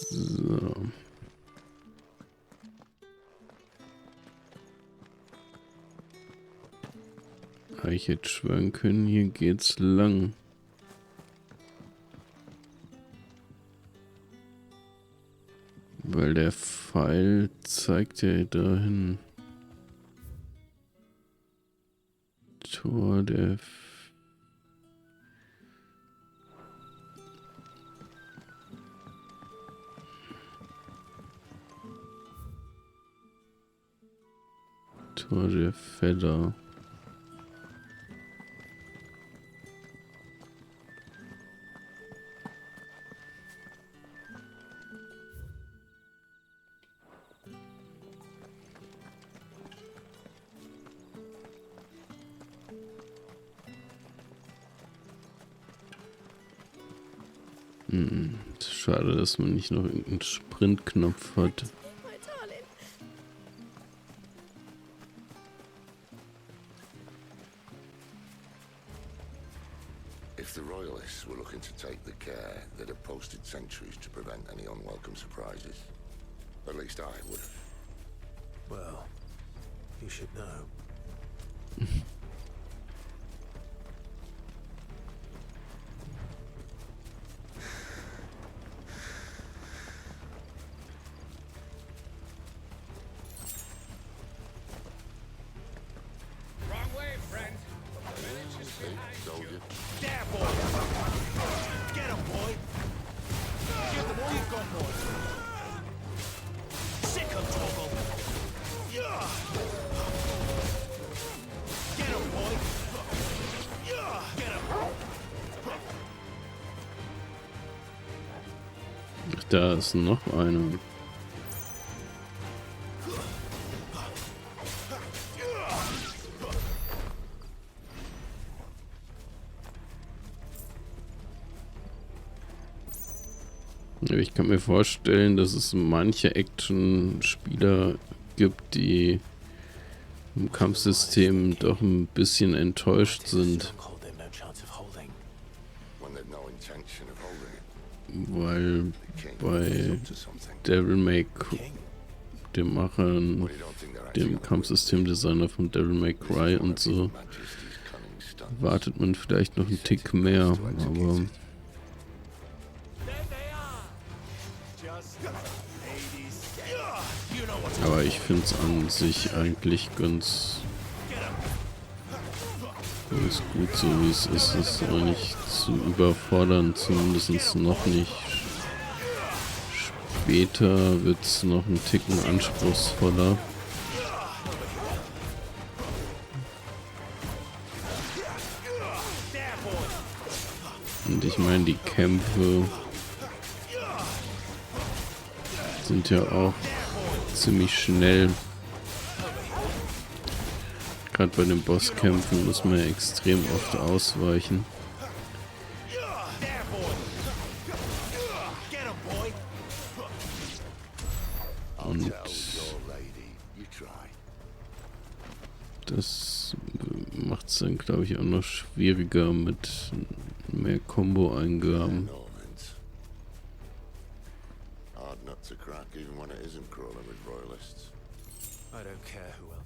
So. Ich hätte schwören können, hier geht's lang. Weil der Pfeil zeigt ja dahin. Tor der Feder. Schade, dass man nicht noch irgendeinen Sprintknopf hat. If the Royalists were looking to take the care, they'd have posted sentries to prevent any unwelcome surprises. At least I would have. Well, you should know. Wrong way, friend. The village is behind you. There, boy! Get him, boy! Give them all you've got, boy! Sick of trouble! Yeah! Get him, boy! Yeah! Get him! Da ist noch einer. Ich kann mir vorstellen, dass es manche Action-Spieler gibt, die im Kampfsystem doch ein bisschen enttäuscht sind. Weil bei Devil May Cry, dem Machern, dem Kampfsystemdesigner von Devil May Cry und so, wartet man vielleicht noch einen Tick mehr, aber ich finde es an sich eigentlich ganz gut, so wie es ist. Es ist aber nicht zu überfordern, zumindest noch nicht. Später wird es noch einen Ticken anspruchsvoller. Und ich meine, die Kämpfe sind ja auch ziemlich schnell. Gerade bei den Bosskämpfen muss man ja extrem oft ausweichen. Und das macht es dann, glaube ich, auch noch schwieriger mit mehr Combo-Eingaben. I don't care who else.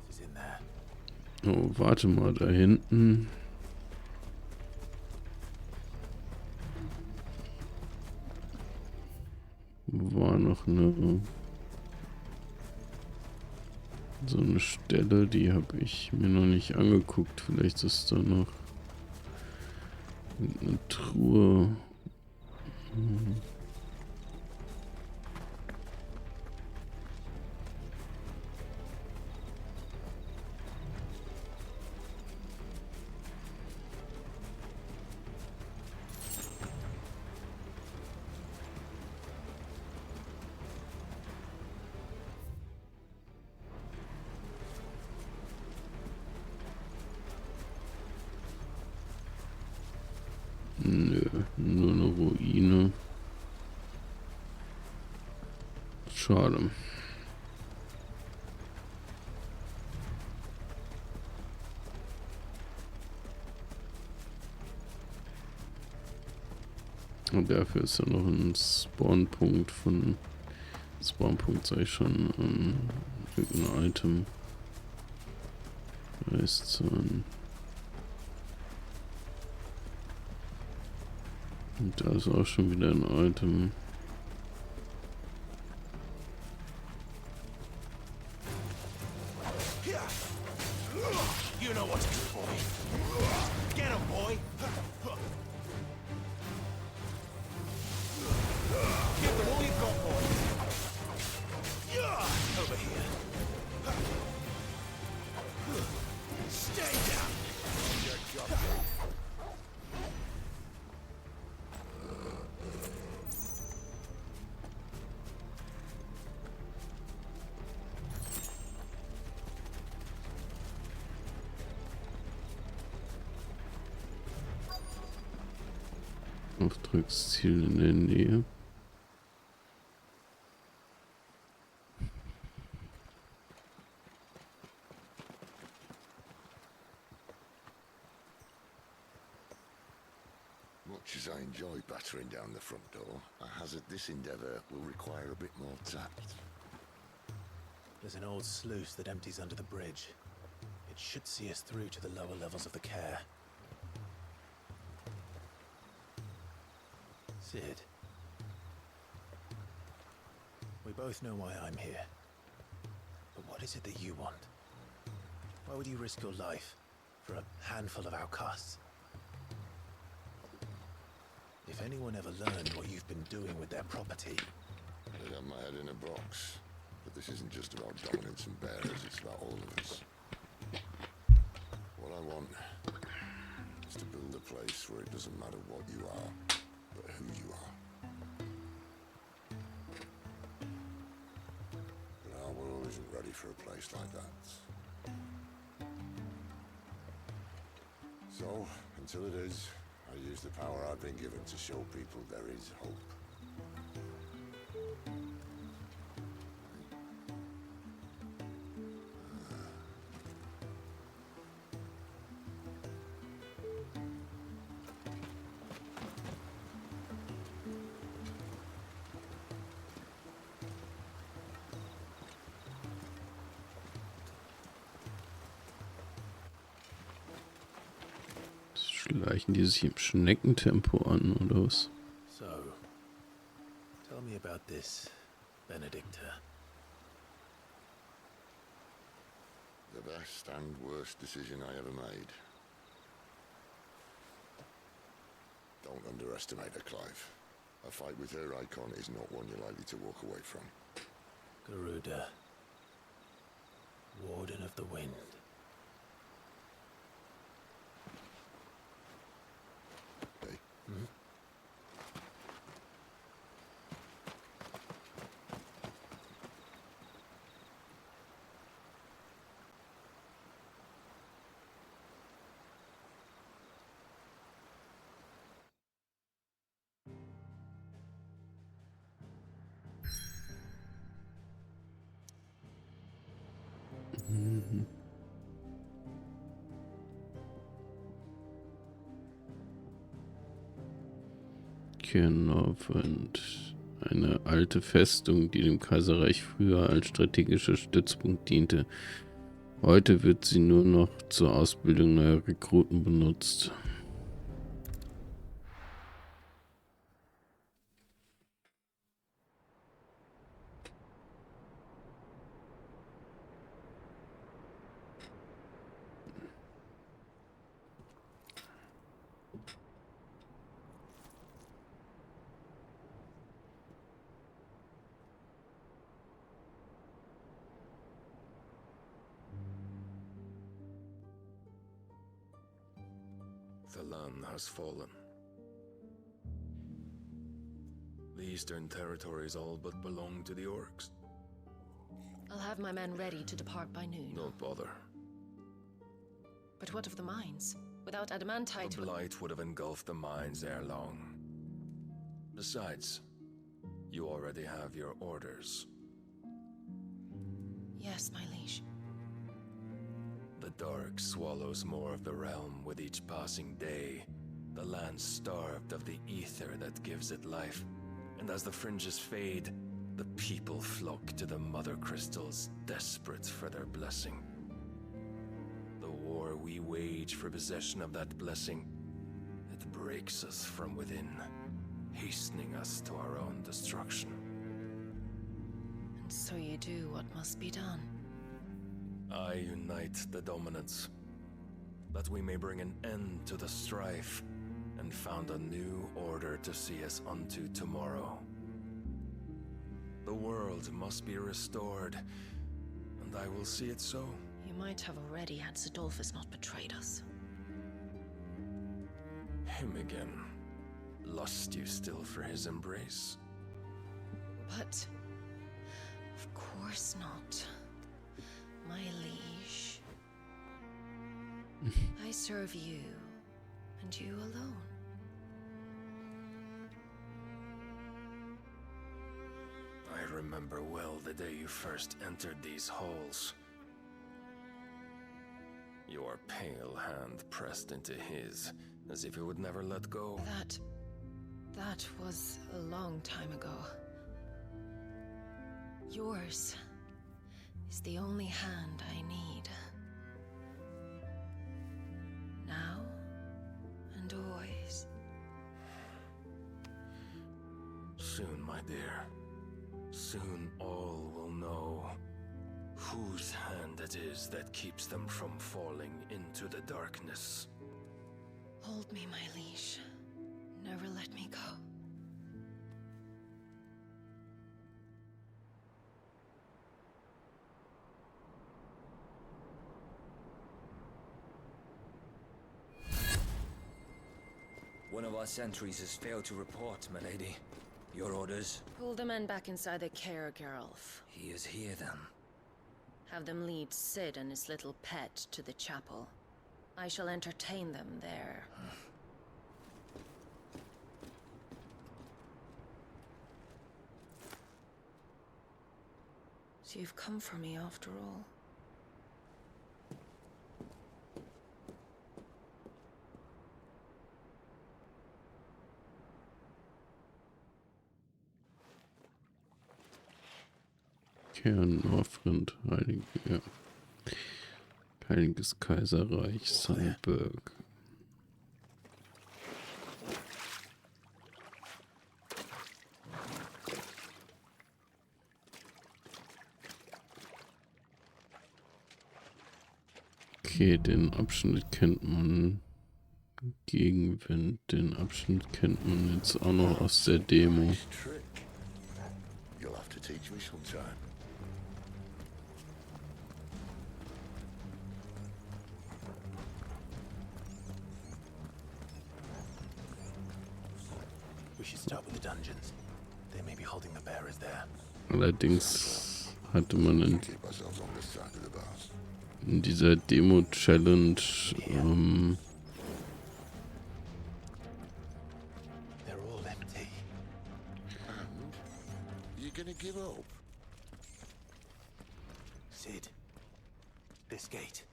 Is in there. Oh, warte mal, da hinten. War noch so eine Stelle, die habe ich mir noch nicht angeguckt. Vielleicht ist da noch eine Truhe. Nö, nur eine Ruine. Schade. Und dafür ist ja noch ein Spawnpunkt sag ich schon, irgendein Item. Eiszahn. Und da ist auch schon wieder ein Item. You know what to do, boy. Get him, boy. Give them all you've got, boy. Over here. Stay down. Auftragsziel in der Nähe. much as I enjoy battering down the front door, I hazard this endeavour will require a bit more tact. There's an old sluice that empties under the bridge. It should see us through to the lower levels of the GER. Sid. We both know why I'm here. But what is it that you want? Why would you risk your life for a handful of outcasts? If anyone ever learned what you've been doing with their property... I'd have my head in a box. But this isn't just about dominance and bearers, it's about all of us. What I want is to build a place where it doesn't matter what you are, but who you are. But our world isn't ready for a place like that. So, until it is, I use the power I've been given to show people there is hope. Schleichen die sich im Schneckentempo an, oder was? So, tell me about this, Benedicta. The best and worst decision I ever made. Don't underestimate her, Clive. A fight with her icon is not one you're likely to walk away from. Garuda, Warden of the Wind. Hey. Hmm? Genau, und eine alte Festung, die dem Kaiserreich früher als strategischer Stützpunkt diente. Heute wird sie nur noch zur Ausbildung neuer Rekruten benutzt. The Lan has fallen. The eastern territories all but belong to the orcs. I'll have my men ready to depart by noon. Don't bother. But what of the mines? Without adamantite... The blight would have engulfed the mines ere long. Besides, you already have your orders. Yes, my liege. The dark swallows more of the realm with each passing day. The land starved of the ether that gives it life. And as the fringes fade, the people flock to the mother crystals, desperate for their blessing. The war we wage for possession of that blessing, it breaks us from within, hastening us to our own destruction. And so you do what must be done. I unite the dominants, that we may bring an end to the strife, and found a new order to see us unto tomorrow. The world must be restored, and I will see it so. You might have already had Sidolphus not betrayed us. Him again. Lust you still for his embrace? But... of course not. My liege. I serve you, and you alone. I remember well the day you first entered these halls. Your pale hand pressed into his, as if it would never let go. That That was a long time ago. Yours is the only hand I need. Now and always. Soon, my dear. Soon all will know whose hand it is that keeps them from falling into the darkness. Hold me, my liege. Never let me go. One of our sentries has failed to report, milady. Your orders? Pull the men back inside the GER, Geralf. He is here, then. Have them lead Sid and his little pet to the chapel. I shall entertain them there. So you've come for me after all. Northrend, Heiliges Kaiserreich, Sunburg. Okay, den Abschnitt kennt man. Gegenwind, den Abschnitt kennt man jetzt auch noch aus der Demo. You'll have to teach me sometime. We should start with the dungeons. They may be holding the bearers there. Allerdings hatte man in dieser Demo-Challenge They're all empty. And you're gonna give up? Sid, this gate.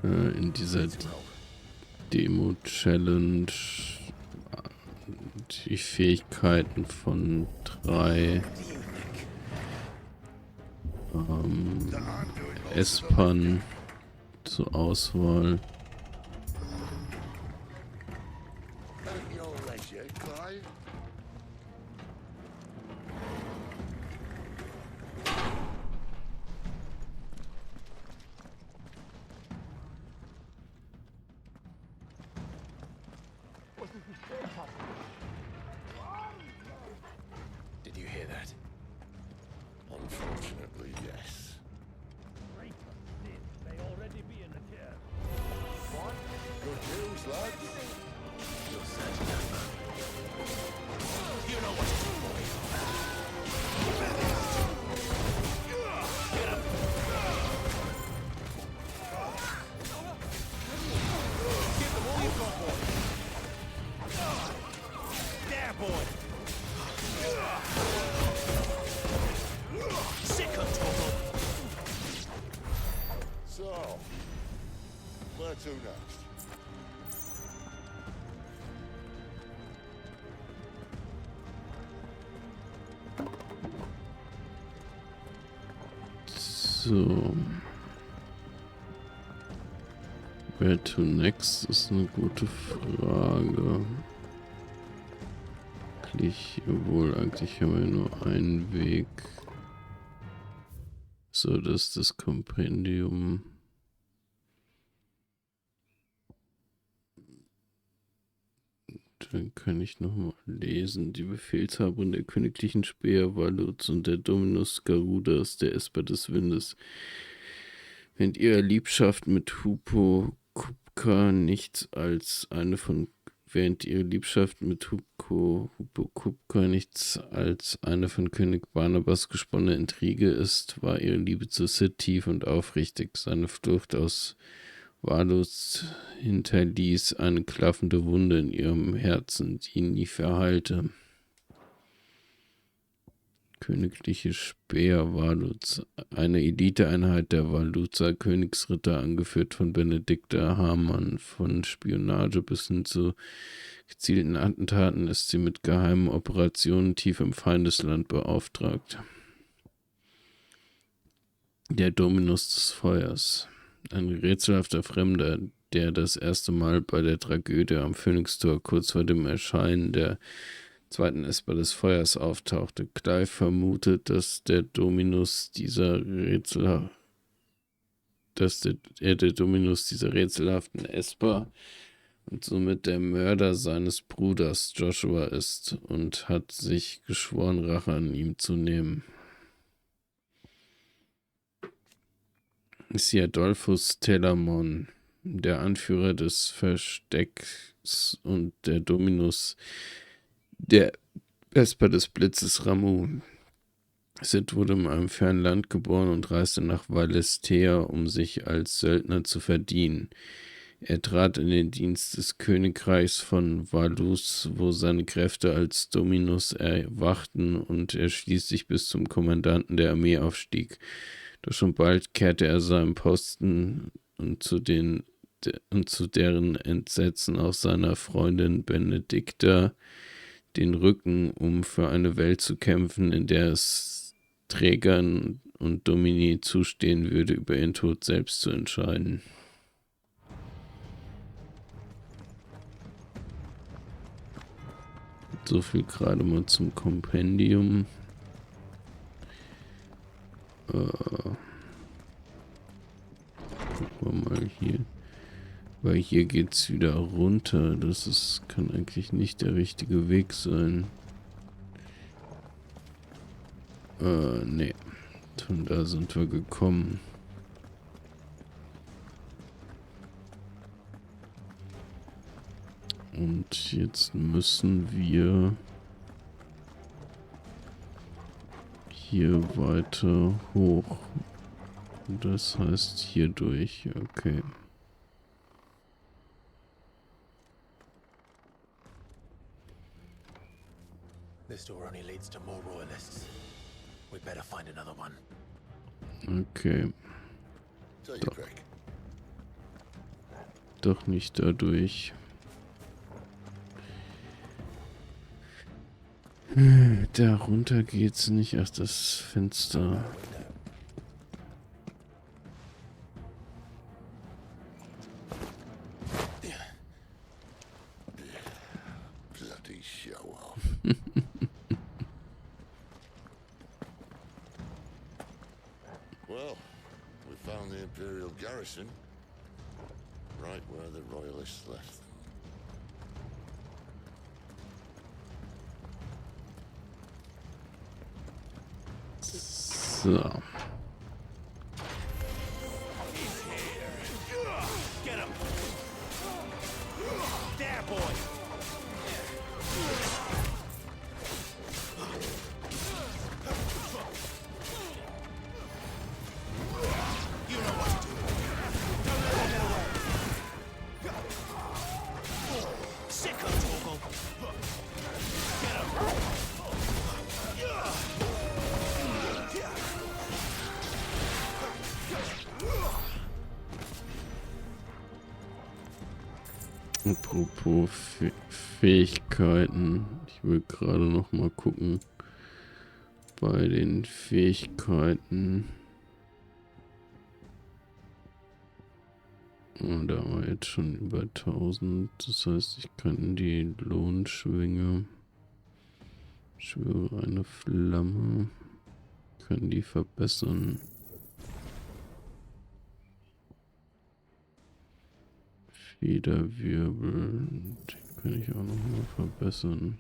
In dieser Demo-Challenge die Fähigkeiten von 3 Espern zur Auswahl. Did you hear that? Unfortunately, yes. May already be in the GER. What? Good news, lads. You're certain of that. You know what to do, boy. Get up. Give them all you've got, boy. There, boy. Sick of trouble. So, where to next? So. Where to next ist eine gute Frage. Eigentlich haben wir nur einen Weg. So, das ist das Kompendium. Dann kann ich nochmal lesen. Die Befehlshaberin der königlichen Speer Valuts und der Dominus Garudas, der Esper des Windes, während ihrer Liebschaft mit Hupo Kupka nichts als eine von König Barnabas gesponnene Intrige ist, war ihre Liebe zu Sid tief und aufrichtig. Seine Flucht aus Valus hinterließ eine klaffende Wunde in ihrem Herzen, die nie verheilte. Königliche Speer Valuz. Eine Eliteeinheit der Valuzer Königsritter, angeführt von Benedikta Hamann. Von Spionage bis hin zu gezielten Attentaten ist sie mit geheimen Operationen tief im Feindesland beauftragt. Der Dominus des Feuers. Ein rätselhafter Fremder, der das erste Mal bei der Tragödie am Phönixtor kurz vor dem Erscheinen der zweiten Esper des Feuers auftauchte. Clive vermutet, dass der Dominus dieser rätselhaften Esper und somit der Mörder seines Bruders Joshua ist und hat sich geschworen, Rache an ihm zu nehmen. Adolphus Telamon, der Anführer des Verstecks und der Dominus der Esper des Blitzes Ramu. Sid wurde in einem fernen Land geboren und reiste nach Valisthea, um sich als Söldner zu verdienen. Er trat in den Dienst des Königreichs von Valus, wo seine Kräfte als Dominus erwachten und er schließlich bis zum Kommandanten der Armee aufstieg. Doch schon bald kehrte er seinem Posten und zu deren Entsetzen auch seiner Freundin Benedikta den Rücken, um für eine Welt zu kämpfen, in der es Trägern und Domini zustehen würde, über ihren Tod selbst zu entscheiden. So viel gerade mal zum Kompendium. Gucken wir mal hier. Weil hier geht's wieder runter. Kann eigentlich nicht der richtige Weg sein. Nee. Von da sind wir gekommen. Und jetzt müssen wir hier weiter hoch. Das heißt hier durch. Okay. This door only leads to more royalists. We better find another one. Okay. Doch nicht dadurch. Da runter geht's nicht. Ach, das Fenster. Bloody show off. Well, we found the Imperial garrison, right where the Royalists left them. So. Get him! There, boy! You know what to do. Don't let him get away. Sicko, Torgal. Get him! Apropos Fähigkeiten. Ich will gerade noch mal gucken. Bei den Fähigkeiten. Oh, da haben wir jetzt schon über 1000. Das heißt, ich kann die Lohnschwinge. Schwöre eine Flamme. Kann die verbessern. Federwirbel, den kann ich auch noch mal verbessern.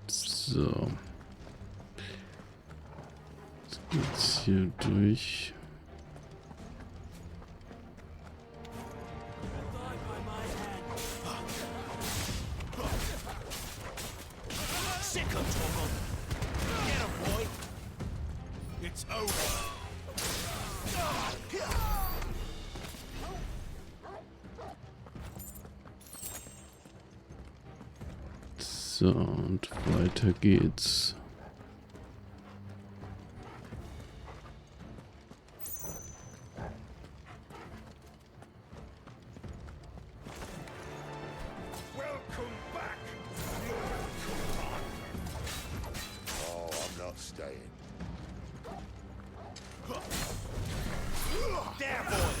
So. Jetzt geht's hier durch. Sicko, Torgal. Get him, boy. It's over. So, und weiter geht's. Welcome back. Oh, I'm not staying. There, boy.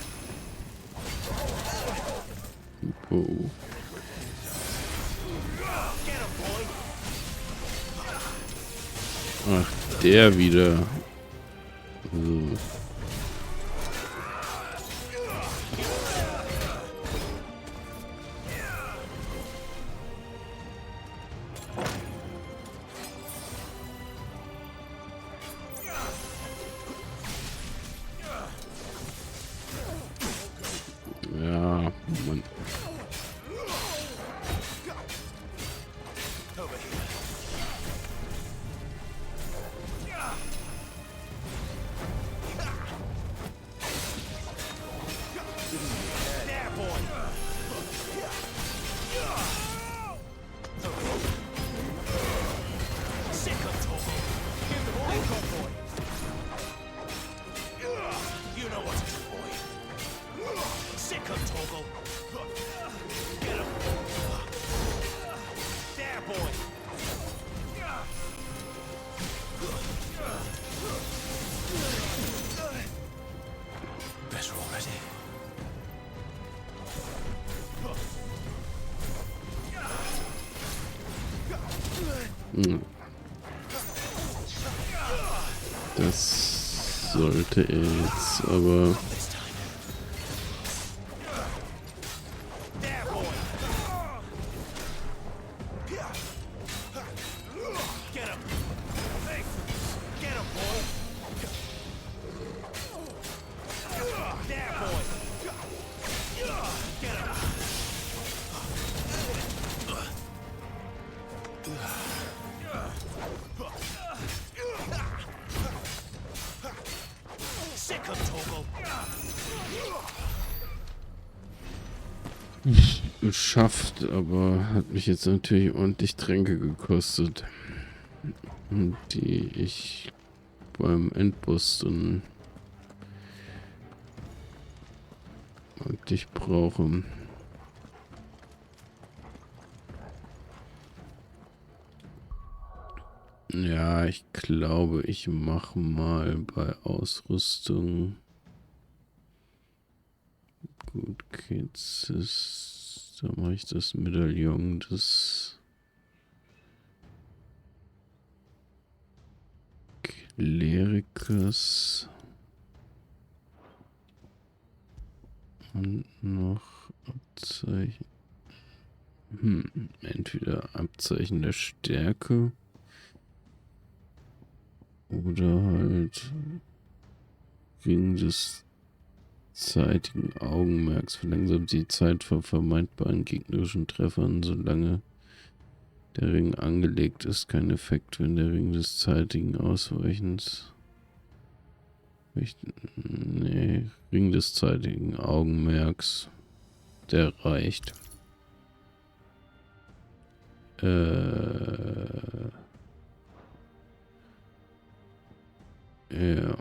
Oh. Ach, der wieder. So. Ja, Mann. Das sollte er jetzt aber... geschafft, aber hat mich jetzt natürlich ordentlich Tränke gekostet, die ich beim Endboss dann ordentlich brauche. Ja, ich glaube, ich mache mal bei Ausrüstung. Gut, geht's. Da mache ich das Medaillon des Klerikers. Und noch Abzeichen. Entweder Abzeichen der Stärke. Oder halt Ring des zeitigen Augenmerks. Verlangsamt die Zeit vor vermeidbaren gegnerischen Treffern, solange der Ring angelegt ist. Kein Effekt, wenn der Ring des zeitigen Ausweichens... Nee, Ring des zeitigen Augenmerks. Der reicht. Ja.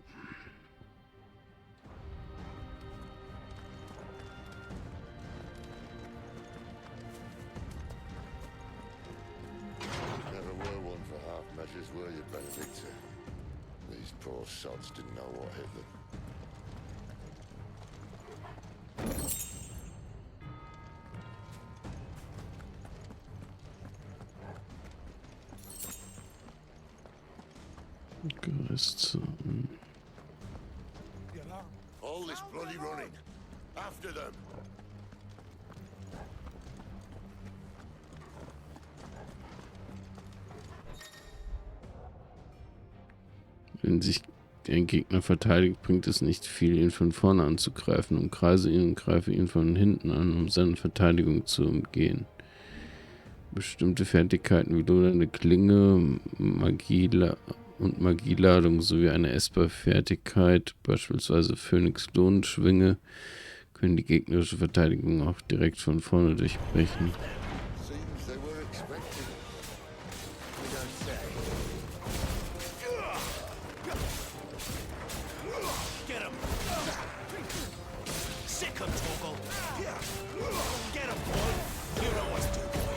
Were you, Benedicta? These poor sods didn't know what hit them. All this bloody running. After them. Wenn sich der Gegner verteidigt, bringt es nicht viel, ihn von vorne anzugreifen. Umkreise ihn und greife ihn von hinten an, um seine Verteidigung zu umgehen. Bestimmte Fertigkeiten wie lodernde Klinge, Magie, und Magieladung sowie eine essbare Fertigkeit, beispielsweise Phönix-Lohnschwinge, können die gegnerische Verteidigung auch direkt von vorne durchbrechen. Seems they were expecting it. We don't say. Get him! Sick him, Torgal! Get him, boy! You know what to do, boy!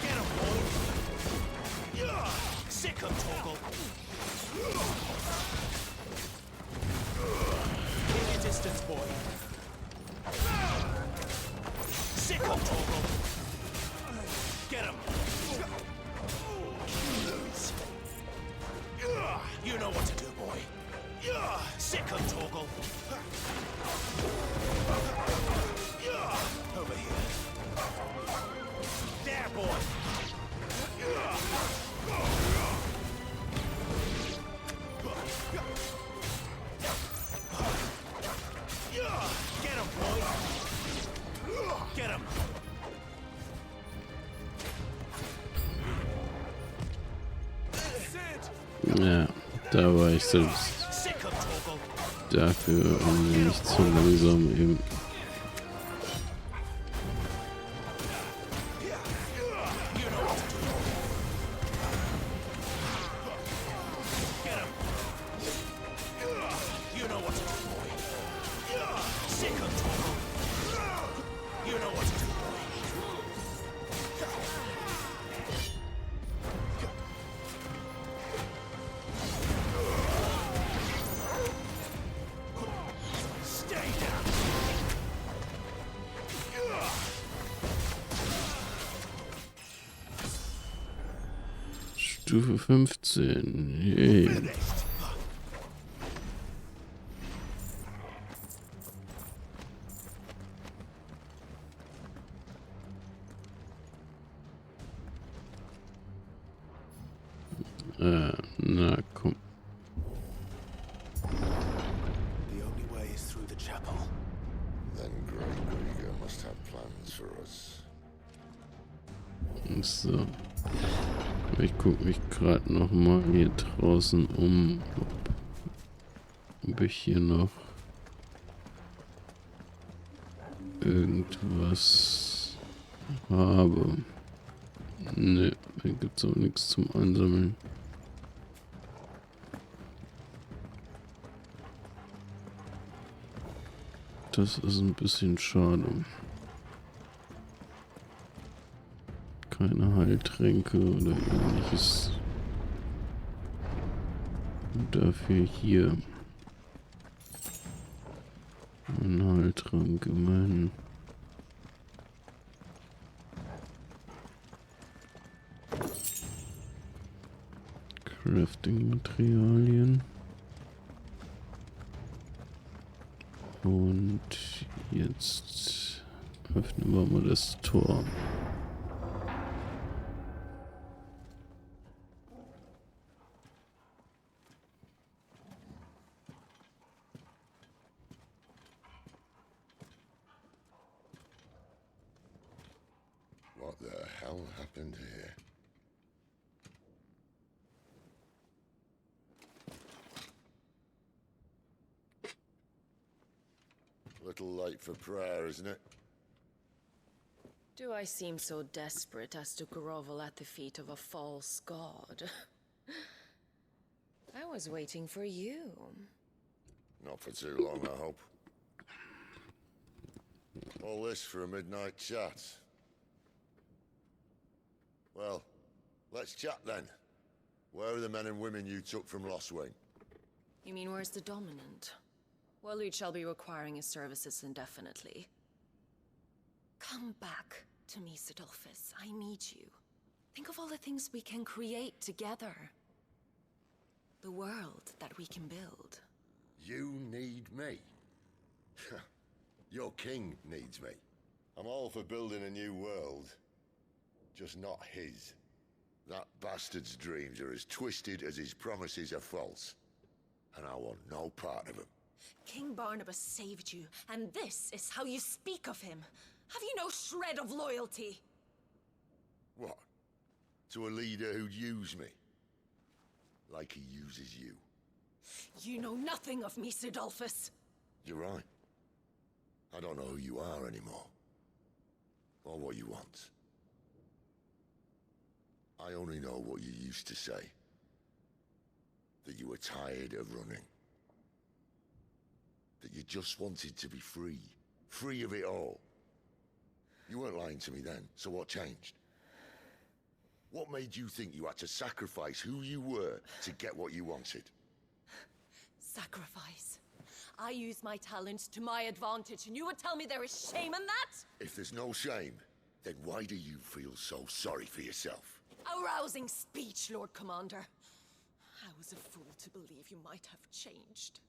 Get him, boy! Sick him, Torgal! Keep your distance, boy! Sick him, Torgal! Get him! You know what to do, boy. Sick him, Torgal. Over here. There, boy. Get him, boy. Get him. Ja, da war ich selbst dafür nicht zu langsam eben. Stufe 15. Yay. Na komm. The only way is through the chapel. Then Great Krieger must have plans for us. So. Ich gucke mich gerade noch mal hier draußen um, ob ich hier noch irgendwas habe. Ne, hier gibt es auch nichts zum Einsammeln. Das ist ein bisschen schade. Keine Heiltränke oder ähnliches. Und dafür hier ein Heiltrank immerhin. Crafting-Materialien. Und jetzt öffnen wir mal das Tor. What the hell happened here? Little late for prayer, isn't it? Do I seem so desperate as to grovel at the feet of a false god? I was waiting for you. Not for too long, I hope. All this for a midnight chat. Well, let's chat then. Where are the men and women you took from Lostwing? You mean where's the dominant? Well, you shall be requiring his services indefinitely. Come back to me, Sidolphus. I need you. Think of all the things we can create together. The world that we can build. You need me? Your king needs me. I'm all for building a new world. Just not his. That bastard's dreams are as twisted as his promises are false. And I want no part of them. King Barnabas saved you, and this is how you speak of him. Have you no shred of loyalty? What? To a leader who'd use me? Like he uses you. You know nothing of me, Sidolphus. You're right. I don't know who you are anymore. Or what you want. I only know what you used to say. That you were tired of running. That you just wanted to be free. Free of it all. You weren't lying to me then, so what changed? What made you think you had to sacrifice who you were to get what you wanted? Sacrifice. I use my talents to my advantage, and you would tell me there is shame in that? If there's no shame, then why do you feel so sorry for yourself? A rousing speech, Lord Commander. I was a fool to believe you might have changed.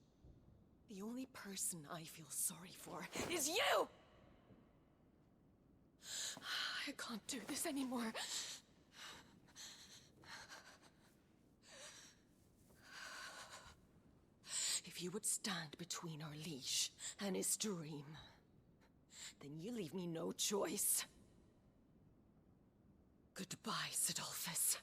The only person I feel sorry for is you! I can't do this anymore. If you would stand between our liege and his dream, then you leave me no choice. Goodbye, Sidolphus.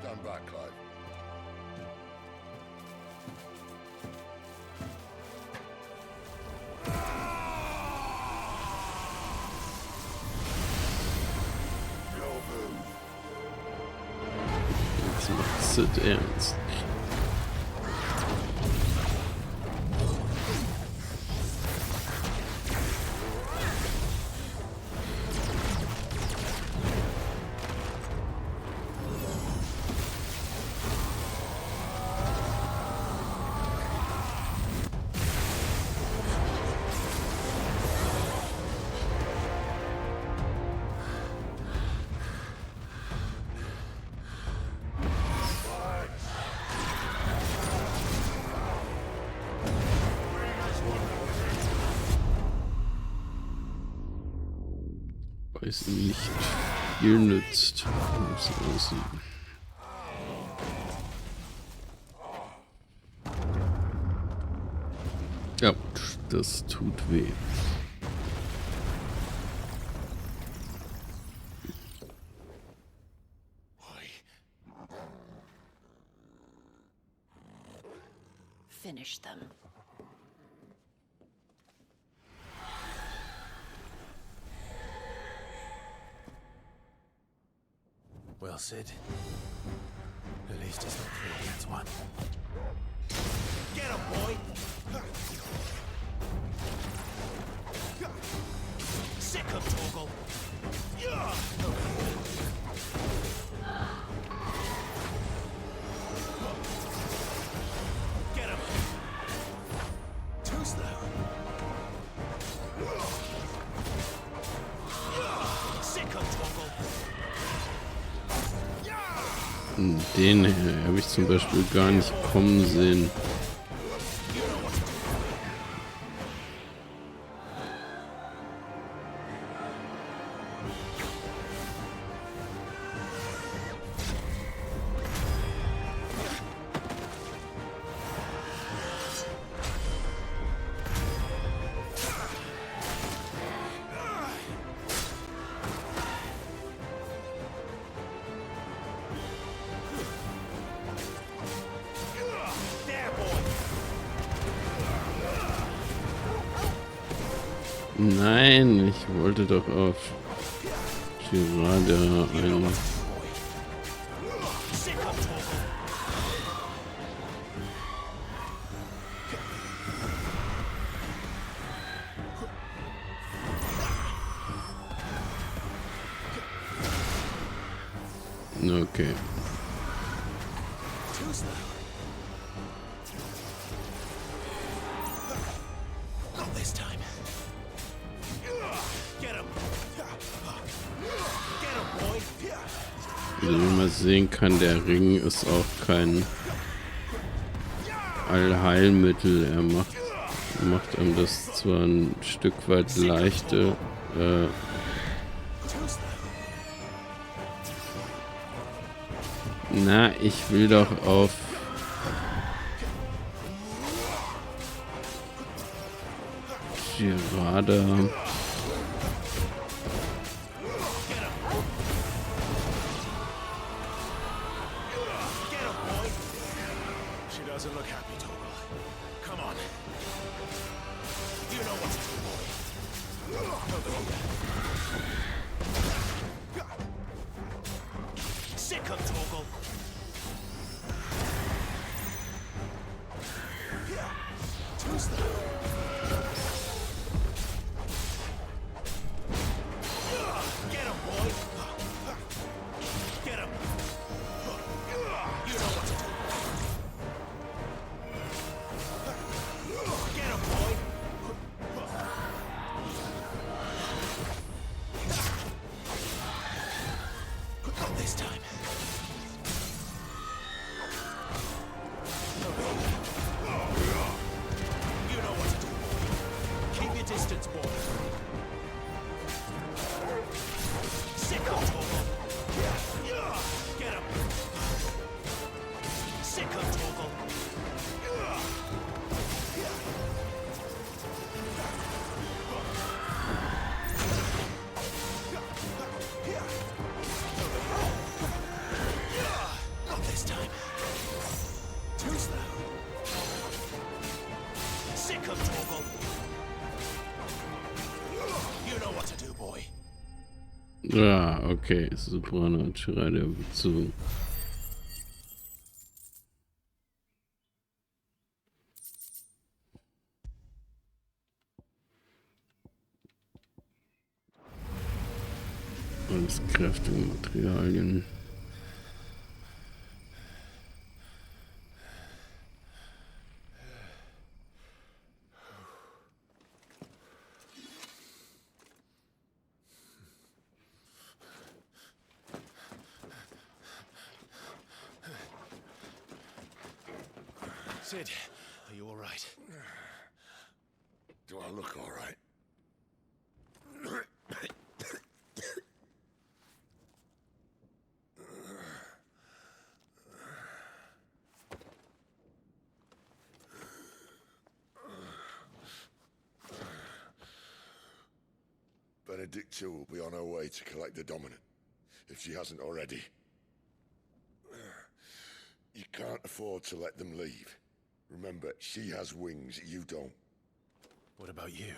Stand back, Clive. Jetzt macht's es ernst. Weil es ihm nicht viel nützt. Ja, das tut weh. Finish them. Well, Sid. At least it's not 3 against 1. Get him, boy! Sick of Torgal! Get him! Too slow. Sick of Torgal! Den habe ich zum Beispiel gar nicht kommen sehen. Nein, ich wollte doch auf gerade ein... Okay. Not this time. Get him! Get him, boy! Also wie man sehen kann, der Ring ist auch kein Allheilmittel. Er macht einem das zwar ein Stück weit leichter, Na, ich will doch auf... Gerade... She doesn't look happy, Toggle. Come on. You know what to do, boy. Sick of Toggle. Too slow. Get him, boy. Get him. You know what to do. Get him, boy. Not this time. You know what to do, boy. Keep your distance, boy. Sick of Toggle. Get him. Sick of Toggle. Not this time. Too slow. Sick of Toggle. You know what to do, boy. Ah, okay. Soprano und Schreiner bezogen. Alles kräftige Materialien. Sid, are you all right? Do I look all right? Benedicta will be on her way to collect the dominant, if she hasn't already. You can't afford to let them leave. Remember, she has wings, you don't. What about you?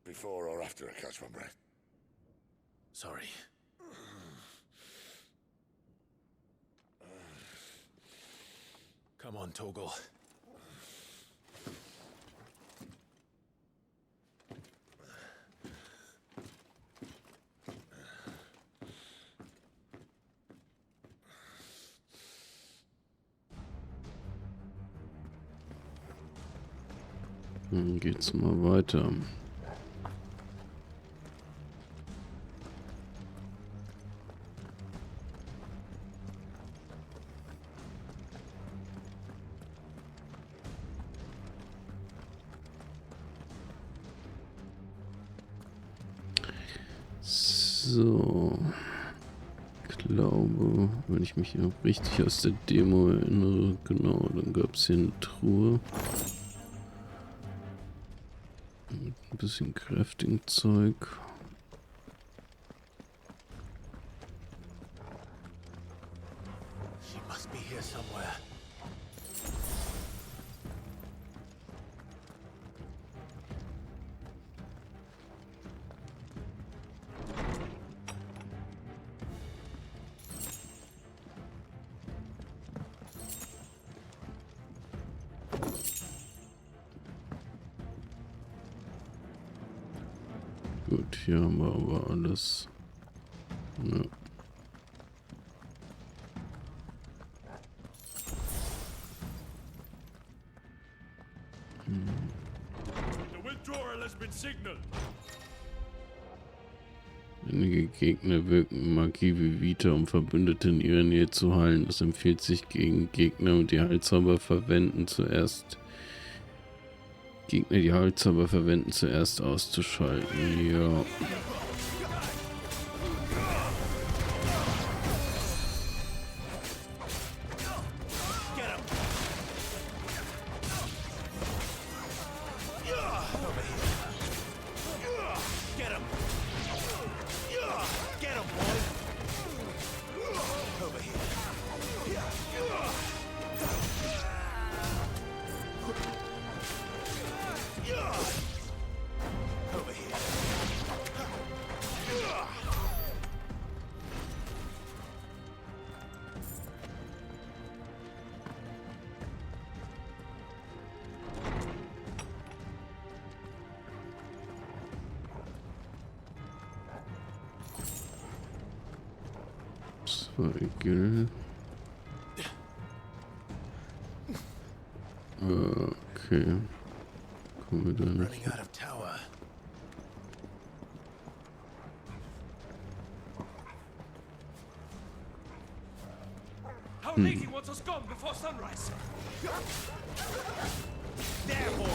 Before or after I catch my breath? Sorry. Come on, Toggle. Dann geht's mal weiter. So, ich glaube, wenn ich mich noch richtig aus der Demo erinnere, genau, dann gab es hier eine Truhe. Mit ein bisschen kräftigem Zeug. She must be here somewhere. Gut, hier haben wir aber alles. Ja. The withdrawal has been signaled. Einige Gegner wirken Magie wie Weiter, um Verbündete in ihrer Nähe zu heilen. Das empfiehlt sich gegen Gegner, die Heilzauber verwenden, zuerst auszuschalten. Ja. Feigl. Okay. Kommen wir da nicht. Our lady wants us gone before sunrise. There, boy.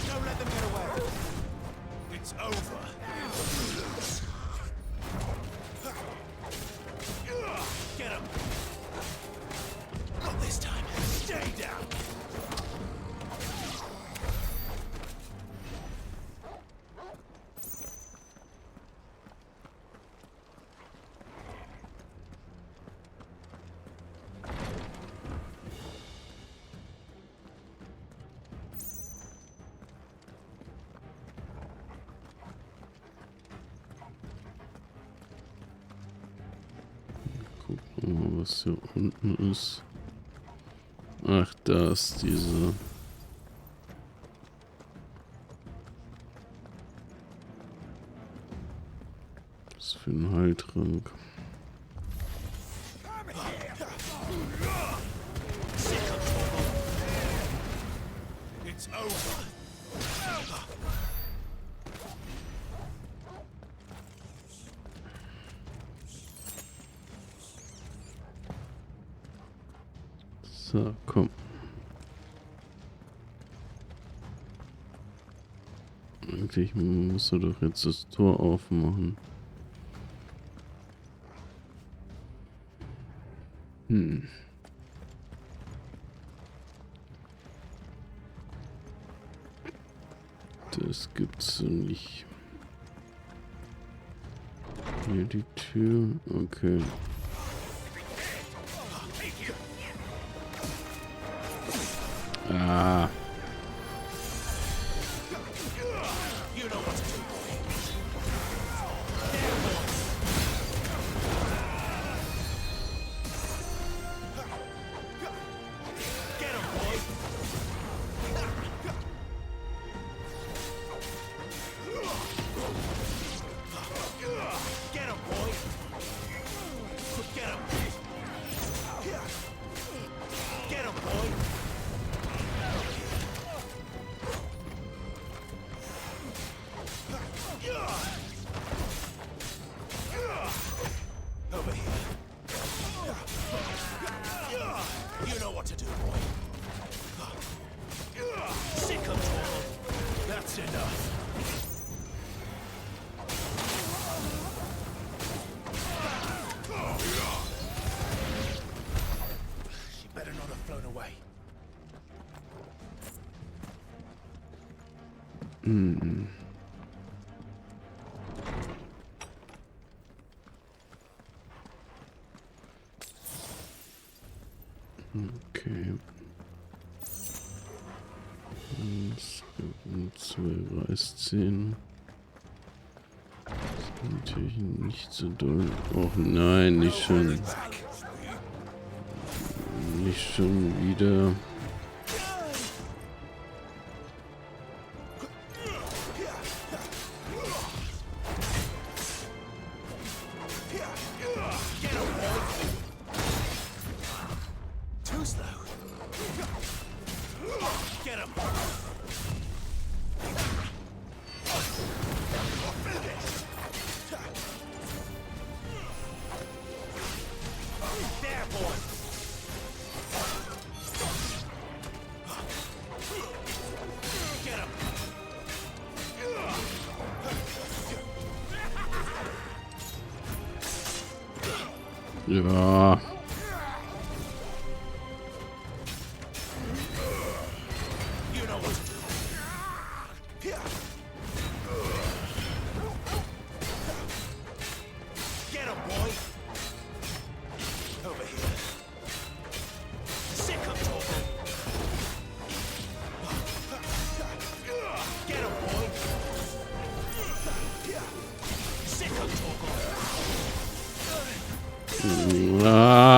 Don't let them get away. It's over. Get him. Not this time. Stay down. Gucken wir mal, was hier unten ist. Ach, da ist diese. Was für ein Heiltrank. It's over. So, komm. Eigentlich muss er doch jetzt das Tor aufmachen. Das gibt's so nicht. Hier die Tür. Okay. Ah. You know what to do, boy. Sit control. That's enough. She better not have flown away. Okay. Es gibt 2 Reißzähne. Das ist natürlich nicht so doll. Oh nein, nicht schon. Nicht schon wieder. Ja. Ah.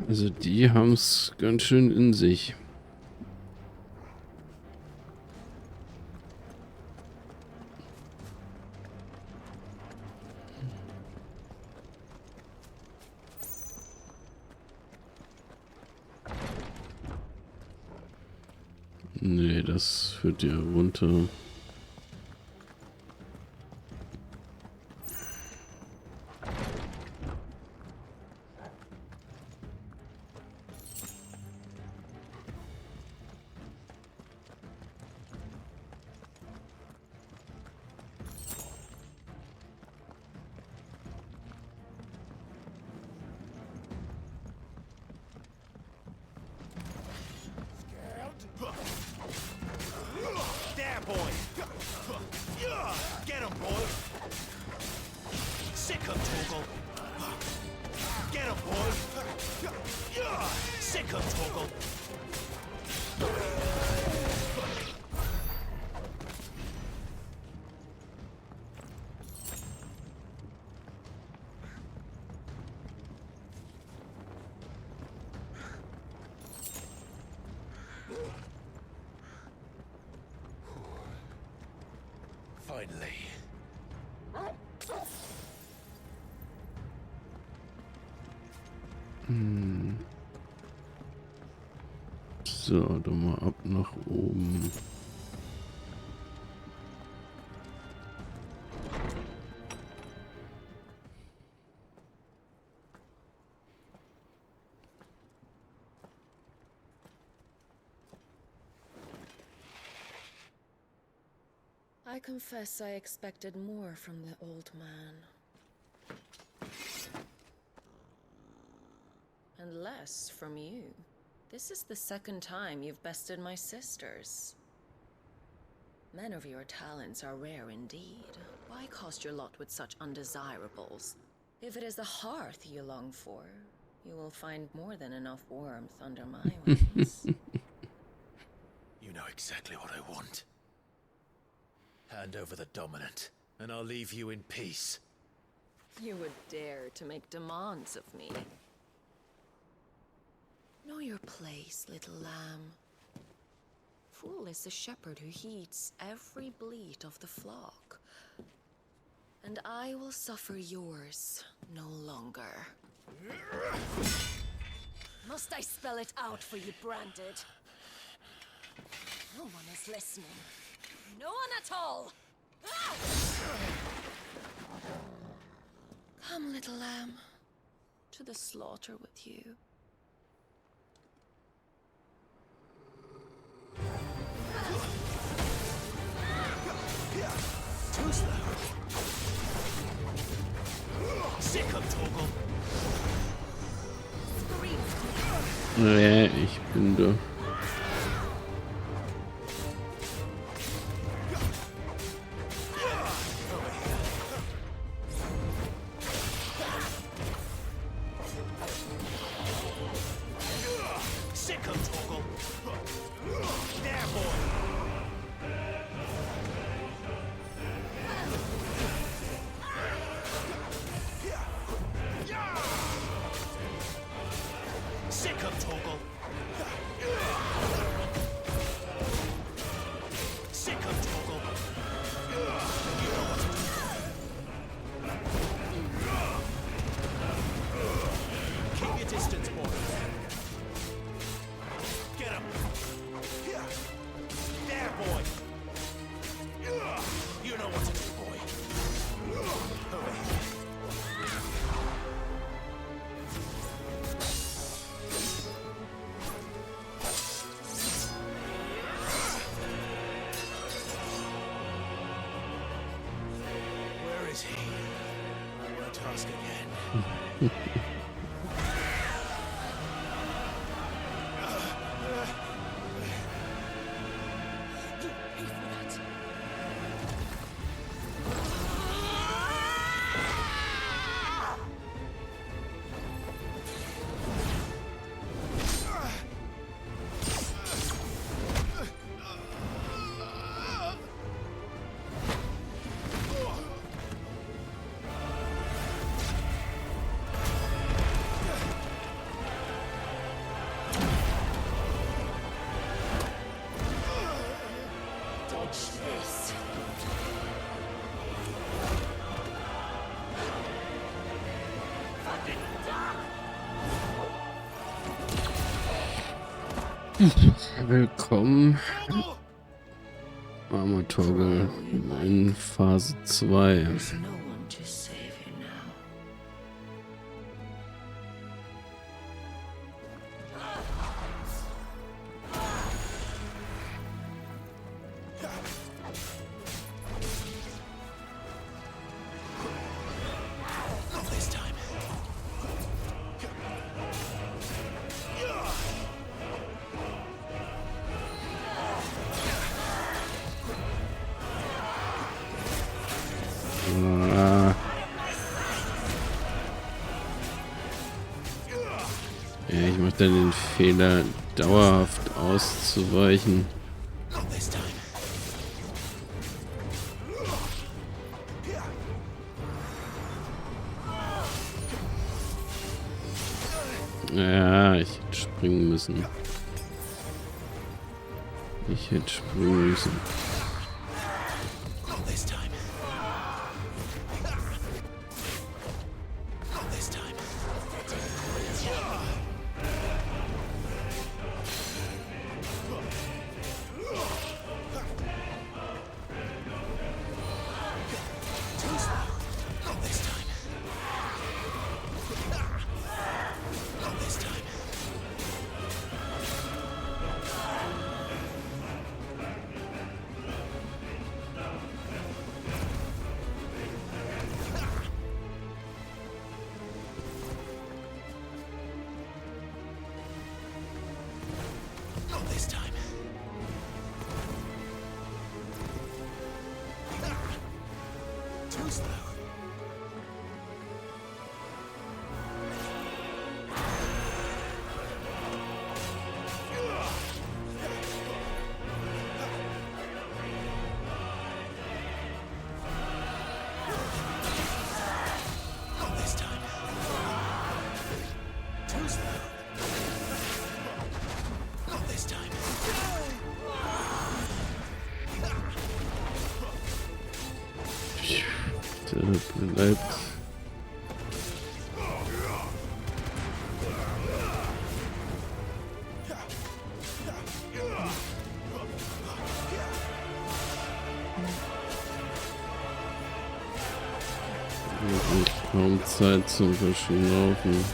Also die haben es ganz schön in sich. Nee, das führt ja runter. There, boy! Get him, boy! Sick him, Torgal! Get him, boy! Sick him, Torgal! Finally. So, dann mal ab nach oben. I confess I expected more from the old man. And less from you. This is the second time you've bested my sisters. Men of your talents are rare indeed. Why cast your lot with such undesirables? If it is the hearth you long for, you will find more than enough warmth under my wings. You know exactly what I want. Hand over the dominant, and I'll leave you in peace. You would dare to make demands of me. Know your place, little lamb. Fool is the shepherd who heeds every bleat of the flock. And I will suffer yours no longer. Must I spell it out for you, Branded? No one is listening. No one at all! Ah! Come, little lamb, to the slaughter with you. Sick him, Torgal! Ja, ich bin da. Willkommen, Armer Toggle, in Phase 2. Ja, ich mache dann den Fehler, dauerhaft auszuweichen. Ja, ich hätte springen müssen. Ich hätte springen müssen. Bleibt. Kaum Zeit zum Verschnaufen.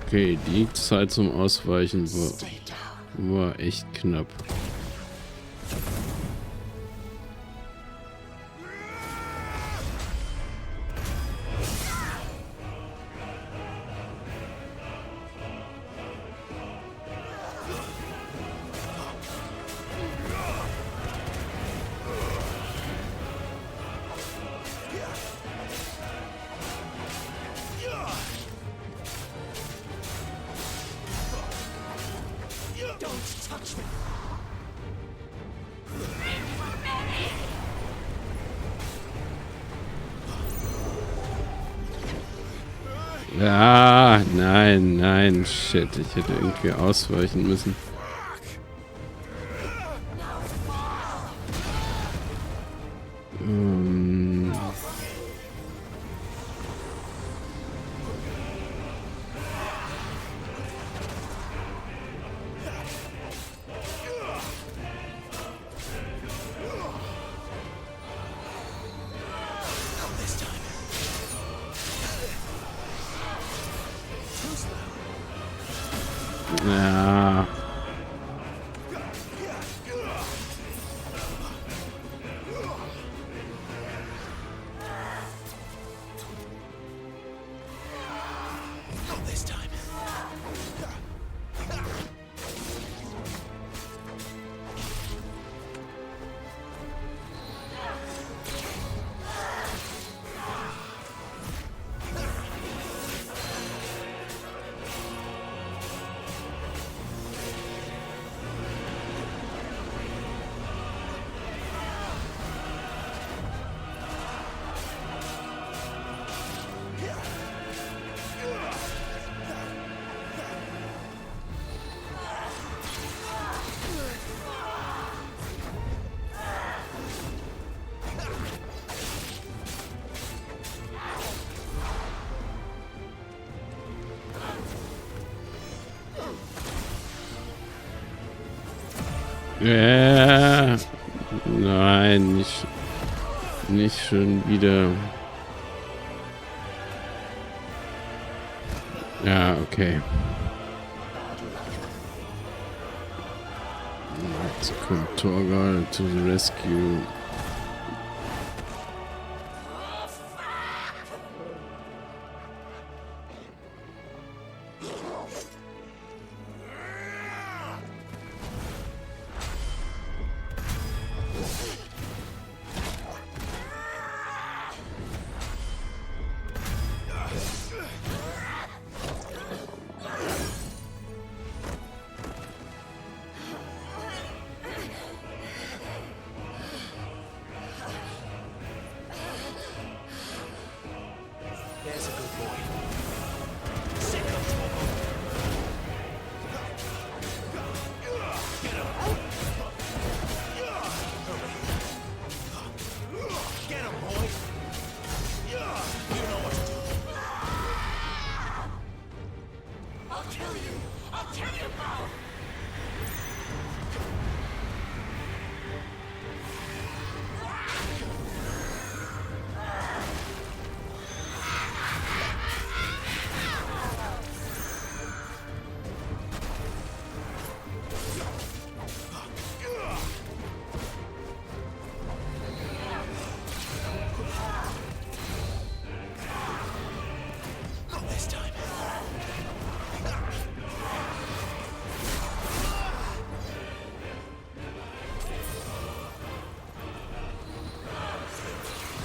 Okay, die Zeit zum Ausweichen war echt knapp. Ah, nein, nein, shit, ich hätte irgendwie ausweichen müssen. Ja. Nein, nicht schon wieder. Ja, okay. Jetzt kommt Torgal to the rescue. There's a good boy. Sick of trouble. Get him. Get him, boy. You know what to do. I'll kill you. I'll kill you both. Not this time.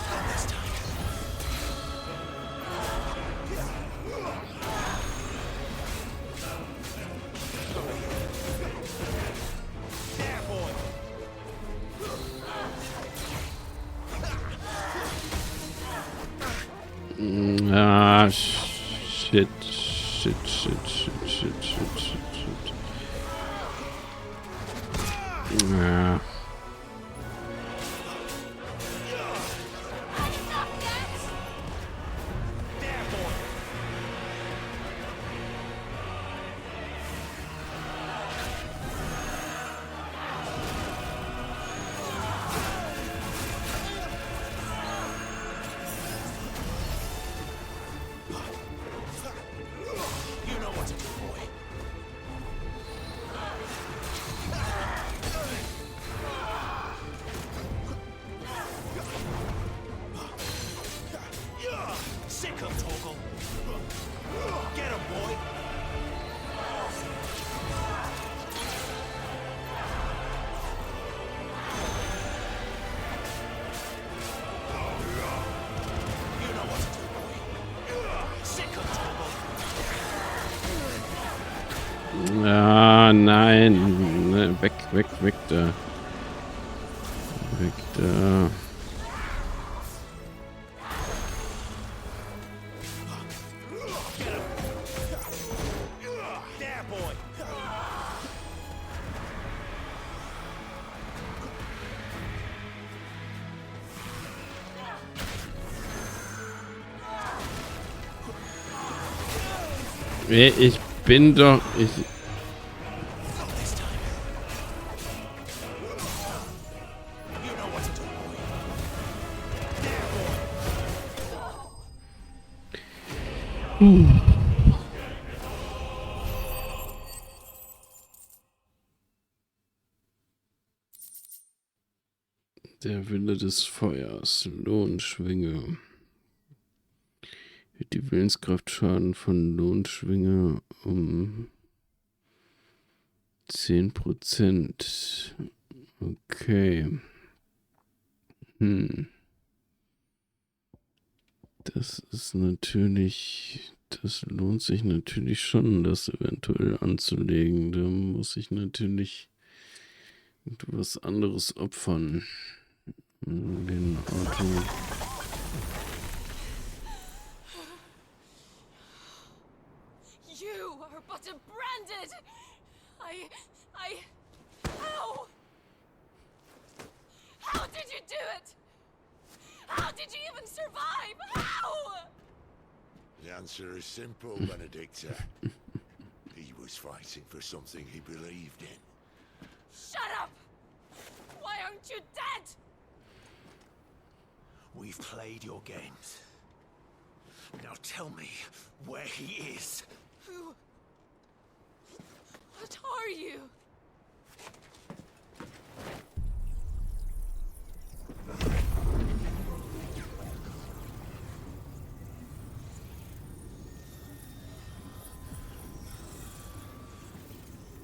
Not this time. There, boy. Ah, shit. Ah. There, boy. You know what to do, boy. Sick of Torgal. Get him, boy. You know what to do, boy. Sick of Torgal. Ah, nein. Weg da. Weg da. Get him. There, boy. Ich bin doch... Not this time. You know what to do, boy. There, boy. Der Wille des Feuers. Lohnschwinge. Die Willenskraftschaden von Lohnschwinge um 10%. Okay. Das ist natürlich... Das lohnt sich natürlich schon, das eventuell anzulegen. Da muss ich natürlich etwas anderes opfern. Den Auto. You are but a branded. How? How did you do it? How did you even survive? How? The answer is simple, Benedicta. He was fighting for something he believed in. Shut up! want you dead! We've played your games. Now tell me where he is. Who? What are you?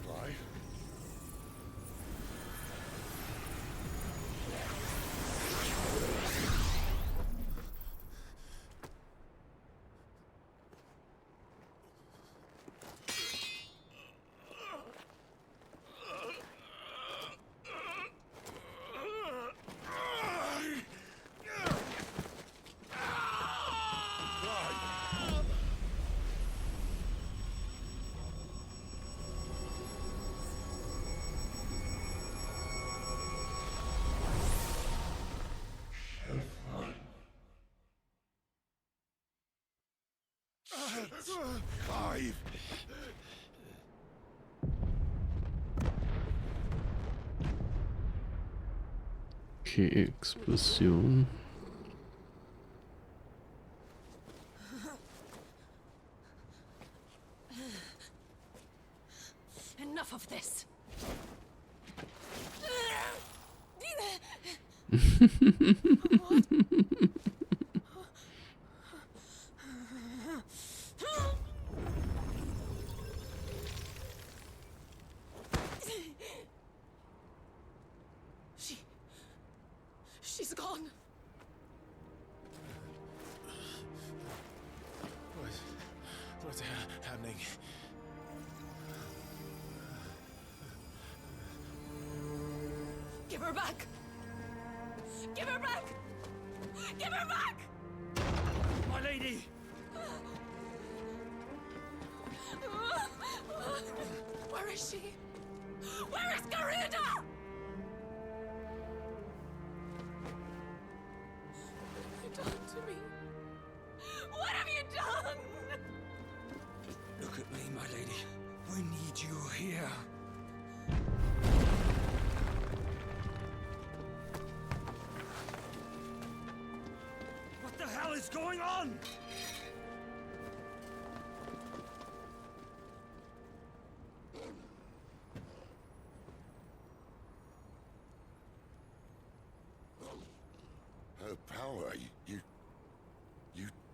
Clive? Clive! Okay, Explosion. Enough of this. She's gone. What's happening? Give her back! Give her back! Give her back! My lady! Where is she? Where is Garuda? What have you done to me? What have you done? Look at me, my lady. We need you here. What the hell is going on? Her power, you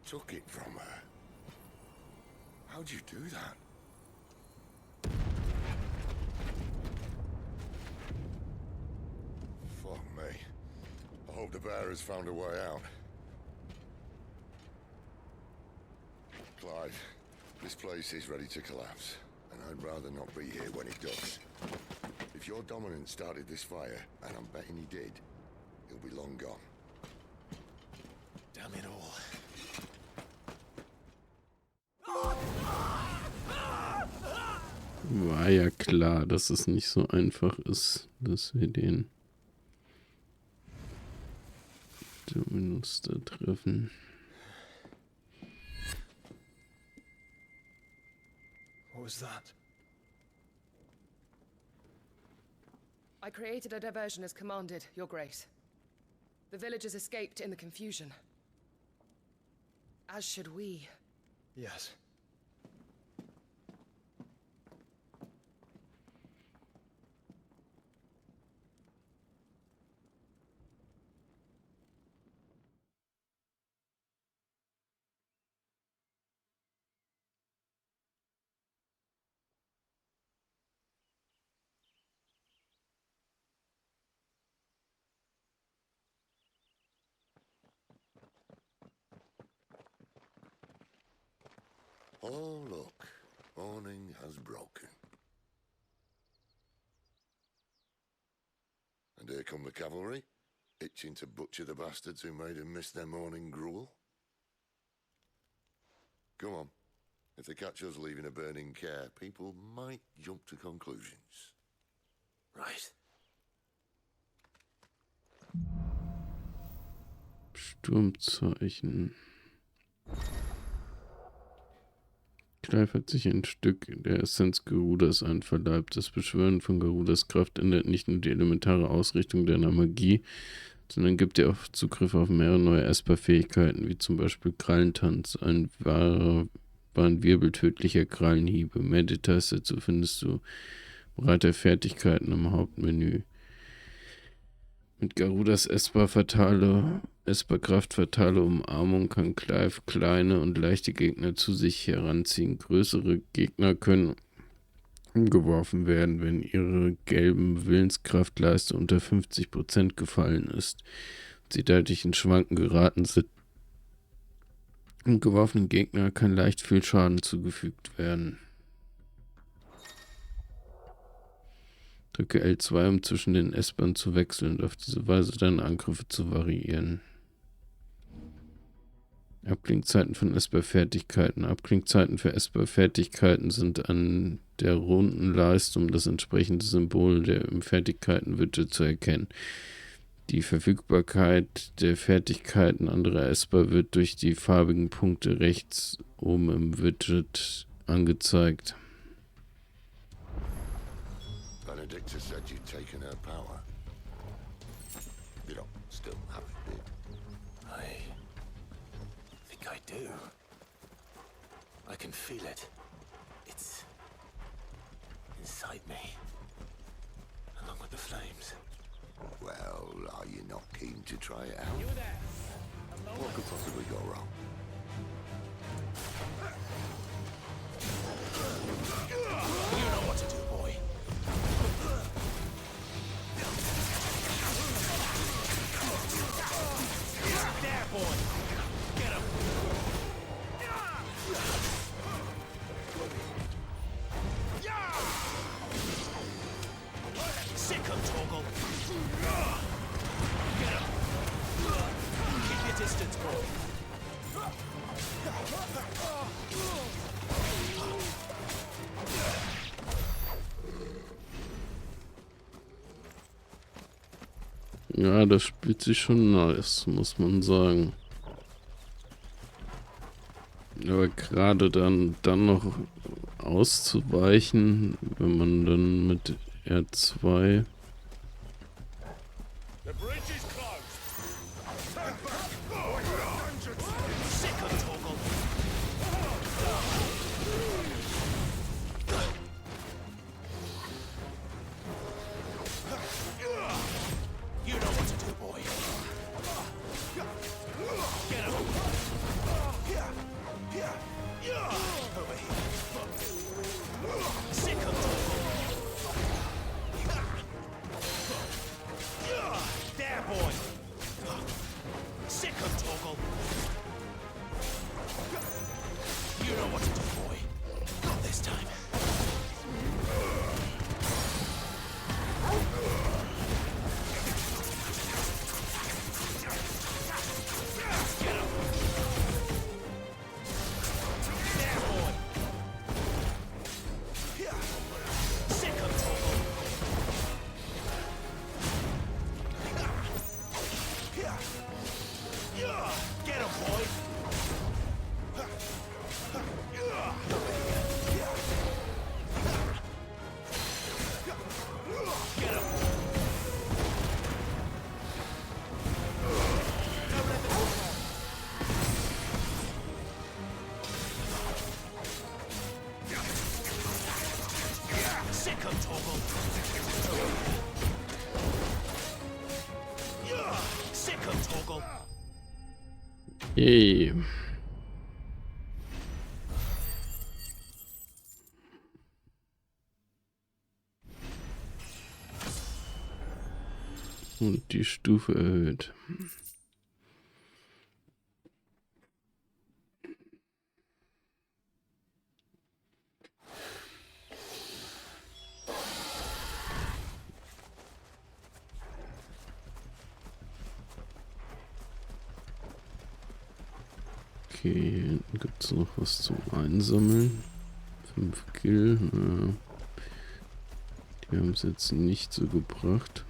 took it from her. How'd you do that? Fuck me. I hope the bearers found a way out. Clive, this place is ready to collapse, and I'd rather not be here when it does. If your dominant started this fire, and I'm betting he did, he'll be long gone. Damn it all. War ja klar, dass es nicht so einfach ist, dass wir den Dominus da treffen. What was that? I created a diversion as commanded, Your Grace. The villagers escaped in the confusion. As should we. Yes. Oh, look. Morning has broken. And here come the cavalry, itching to butcher the bastards who made them miss their morning gruel. Come on. If they catch us leaving a burning care, people might jump to conclusions. Right. Sturmzeichen. Clive hat sich ein Stück der Essenz Garudas einverleibt. Das Beschwören von Garudas Kraft ändert nicht nur die elementare Ausrichtung deiner Magie, sondern gibt dir auch Zugriff auf mehrere neue Esper-Fähigkeiten, wie zum Beispiel Krallentanz, ein wahren Wirbel tödlicher Krallenhiebe. Mehr Details dazu findest du breite Fertigkeiten im Hauptmenü. Mit Garudas Esper-Kraft fatale Umarmung kann Clive kleine und leichte Gegner zu sich heranziehen. Größere Gegner können umgeworfen werden, wenn ihre gelben Willenskraftleiste unter 50% gefallen ist. Sie dadurch in Schwanken geraten sind. Dem geworfenen Gegner kann leicht viel Schaden zugefügt werden. Drücke L2, um zwischen den Espern zu wechseln und auf diese Weise deine Angriffe zu variieren. Abklingzeiten von Esper-Fertigkeiten. Abklingzeiten für Esper-Fertigkeiten sind an der runden Leiste, um das entsprechende Symbol der im Fertigkeiten-Widget zu erkennen. Die Verfügbarkeit der Fertigkeiten anderer Esper wird durch die farbigen Punkte rechts oben im Widget angezeigt. Benedicta said you'd taken her power. You don't still have it, do you? I think I do. I can feel it. It's inside me, along with the flames. Well, are you not keen to try it out? What could possibly go wrong? You know what to do, boy. There, boy. Get him. Sick him, Toggle. Get him. Keep your distance, boy. Ja, das spielt sich schon nice, muss man sagen. Aber gerade dann noch auszuweichen, wenn man dann mit R2 The bridge is closed. Turn back. Sick him, Toggle. You know what to do, boy. Get him. Over here. Sick him, there, boy. Sick him, Toggle. You know what to do, boy. Not this time. Get him. There, boy. Sick him, Toggle. Get him, boy. Get him. Sick him, Toggle. Sick him, Toggle. Yay. Und die Stufe erhöht. Okay, hier hinten gibt es noch was zum Einsammeln. 5 Kill. Ja. Die haben es jetzt nicht so gebracht.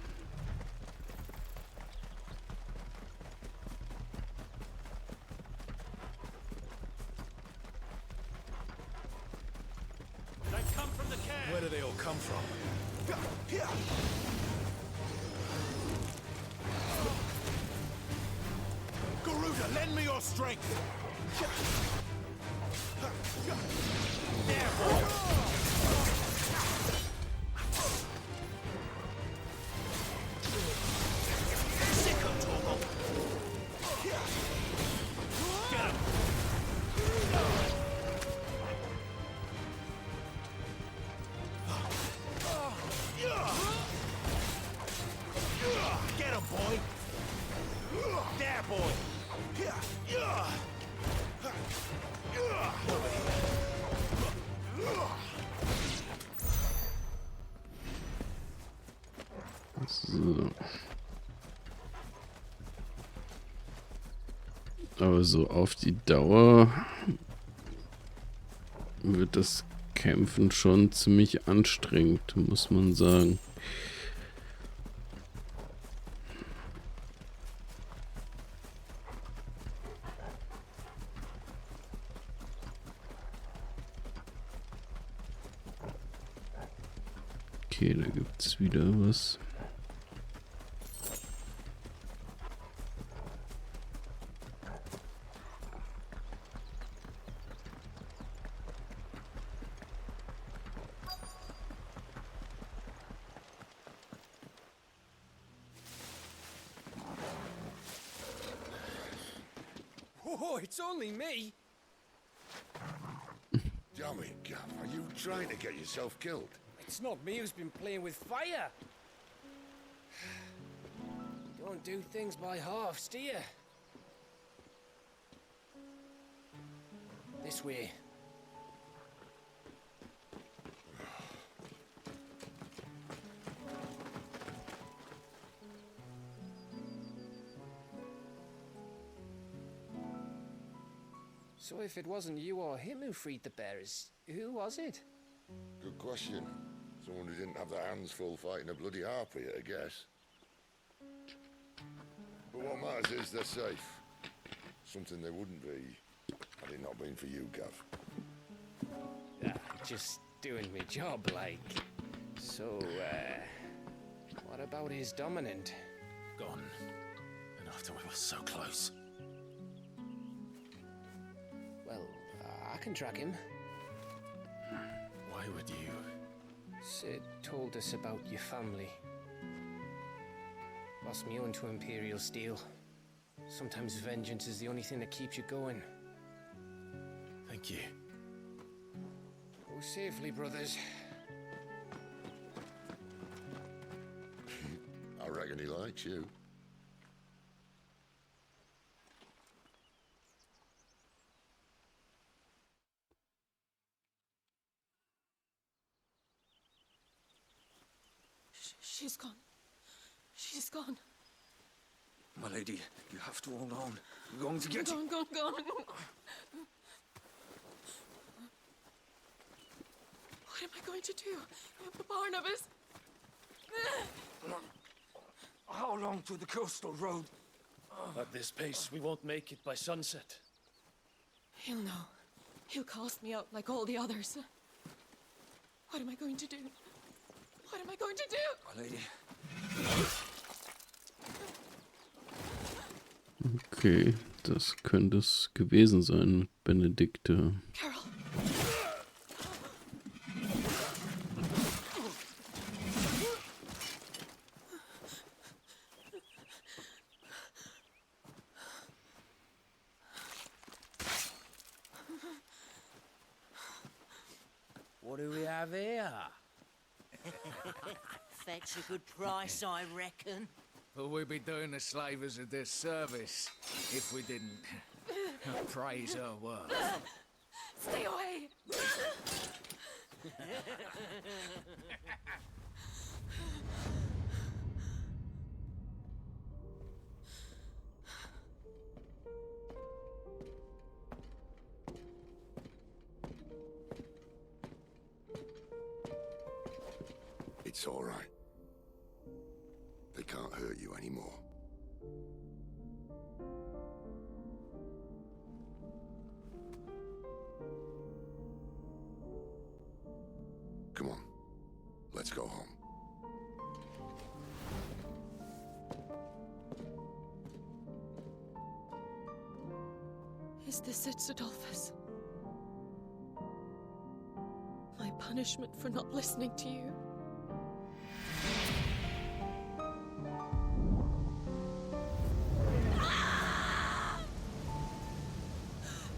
Where do they all come from? Garuda, lend me your strength! There, boy! Sick of Torgal! Get him! Get him, boy! There, boy! So. Aber so auf die Dauer wird das Kämpfen schon ziemlich anstrengend, muss man sagen. Okay, da gibt es wieder was. Oh, it's only me. Damn it, Gav. Are you trying to get yourself killed? It's not me who's been playing with fire. Don't do things by halves, do you? This way. So if it wasn't you or him who freed the bearers, who was it? Good question. Someone who didn't have their hands full fighting a bloody harpy, I guess. But what matters is they're safe. Something they wouldn't be had it not been for you, Gav. Just doing my job, like. So, what about his dominant? Gone. And after we were so close. Well, I can track him. Why would you? Sid told us about your family. Lost me own to Imperial Steel. Sometimes vengeance is the only thing that keeps you going. Thank you. Go safely, brothers. I reckon he likes you. She's gone. She's gone. My lady, you have to hold on. We're going to get you. Gone. What am I going to do? Barnabas? How long to the coastal road? At this pace, we won't make it by sunset. He'll know. He'll cast me out like all the others. What am I going to do? What am I going to do? My lady. Okay, das könnte es gewesen sein mit Benedikte. Carol. What do we have here? Fetch a good price, I reckon. Well, we'd be doing the slavers a disservice if we didn't praise her work. Stay away! It's all right. They can't hurt you anymore. Come on, Is this it, Adolphus? My punishment for not listening to you?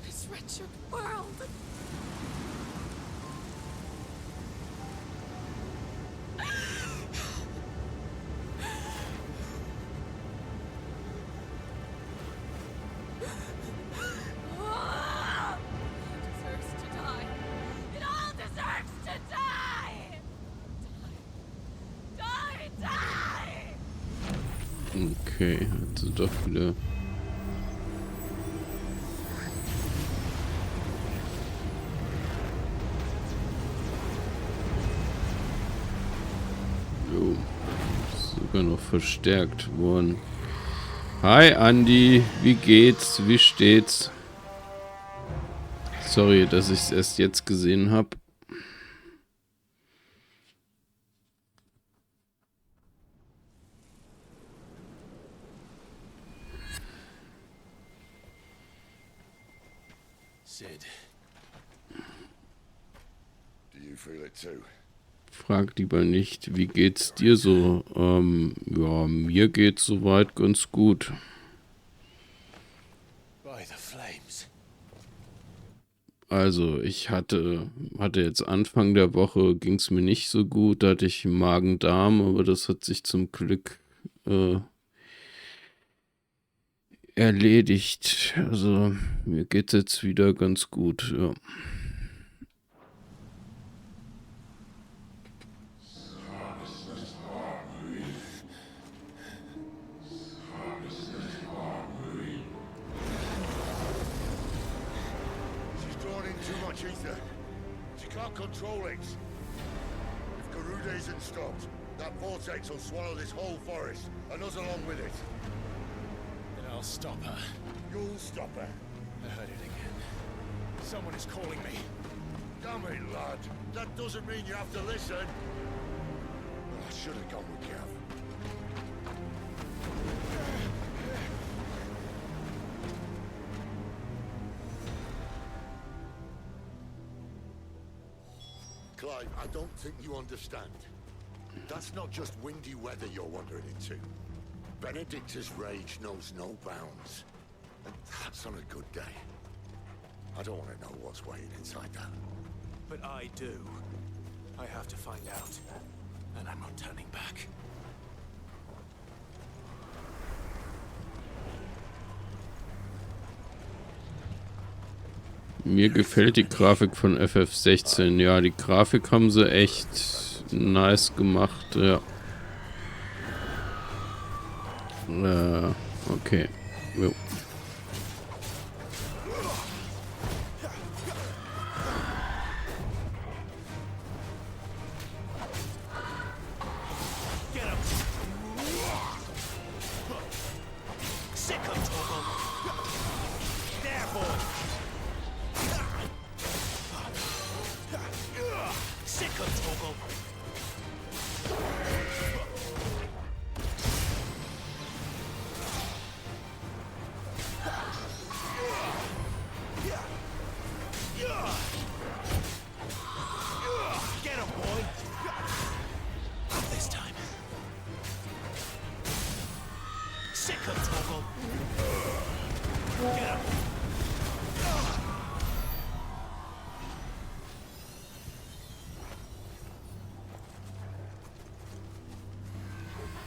This wretched world! Okay, also doch wieder. Jo, ist sogar noch verstärkt worden. Hi Andi, wie geht's? Wie steht's? Sorry, dass ich es erst jetzt gesehen habe. Sid. Do you feel it too? Frag lieber nicht, wie geht's dir so? Ja, mir geht's soweit ganz gut. By the flames. Also, ich hatte jetzt Anfang der Woche, ging es mir nicht so gut, da hatte ich Magen-Darm, aber das hat sich zum Glück erledigt. Also, mir geht's jetzt wieder ganz gut, ja. Ether. She can't control it. If Garuda isn't stopped, that vortex will swallow this whole forest, and us along with it. Then I'll stop her. You'll stop her. I heard it again. Someone is calling me. Damn it, lad. That doesn't mean you have to listen. Oh, I should have gone with Gav. Clive, I don't think you understand. That's not just windy weather you're wandering into. Benedicta's rage knows no bounds. And that's on a good day. I don't want to know what's waiting inside that. But I do. I have to find out. And I'm not turning back. Mir gefällt die Grafik von FF16. Ja, die Grafik haben sie echt nice gemacht. Ja. Okay. Jo.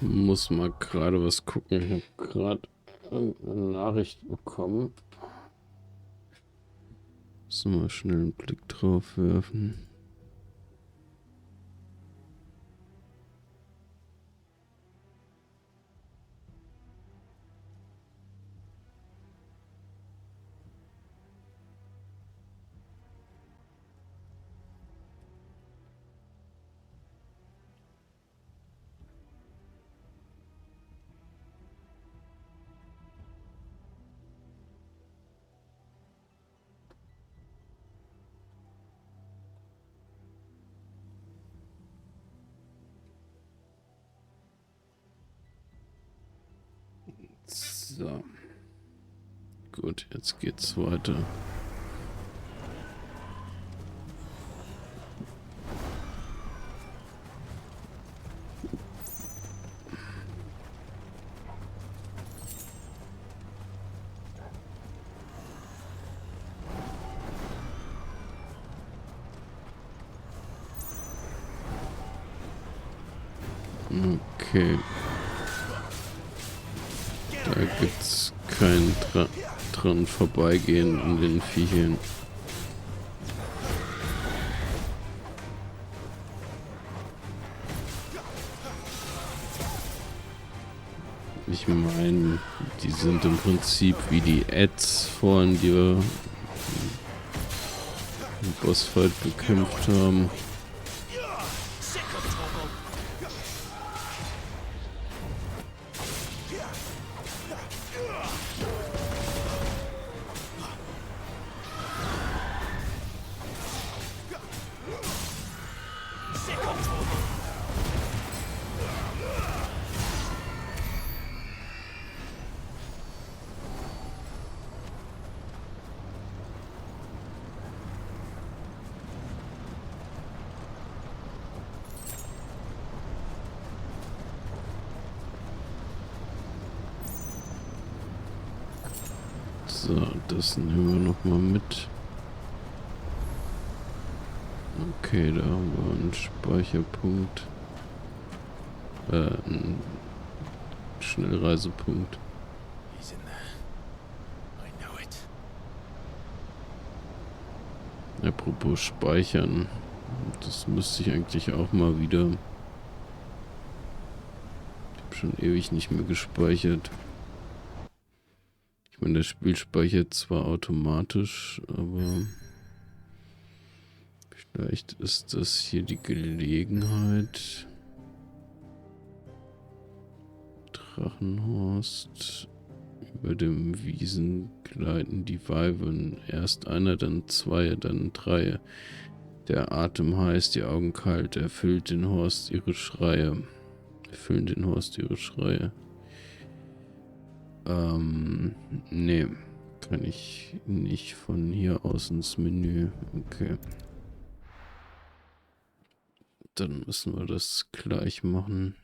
Muss mal gerade was gucken. Ich habe gerade eine Nachricht bekommen. Muss mal schnell einen Blick drauf werfen. So. Gut, jetzt geht's weiter. Okay. Da gibt's kein dran vorbeigehen an den Viechern. Ich meine, die sind im Prinzip wie die Ads vorhin, die wir im Bossfight bekämpft haben. So, das nehmen wir noch mal mit. Okay, da haben wir einen Speicherpunkt. Einen Schnellreisepunkt. Apropos Speichern. Das müsste ich eigentlich auch mal wieder. Ich habe schon ewig nicht mehr gespeichert. Ich meine, das Spiel speichert zwar automatisch, aber vielleicht ist das hier die Gelegenheit. Drachenhorst. Über dem Wiesen gleiten die Weibern. Erst einer, dann zwei, dann drei. Der Atem heiß, die Augen kalt. Erfüllen den Horst ihre Schreie. Nee, kann ich nicht von hier aus ins Menü. Okay. Dann müssen wir das gleich machen.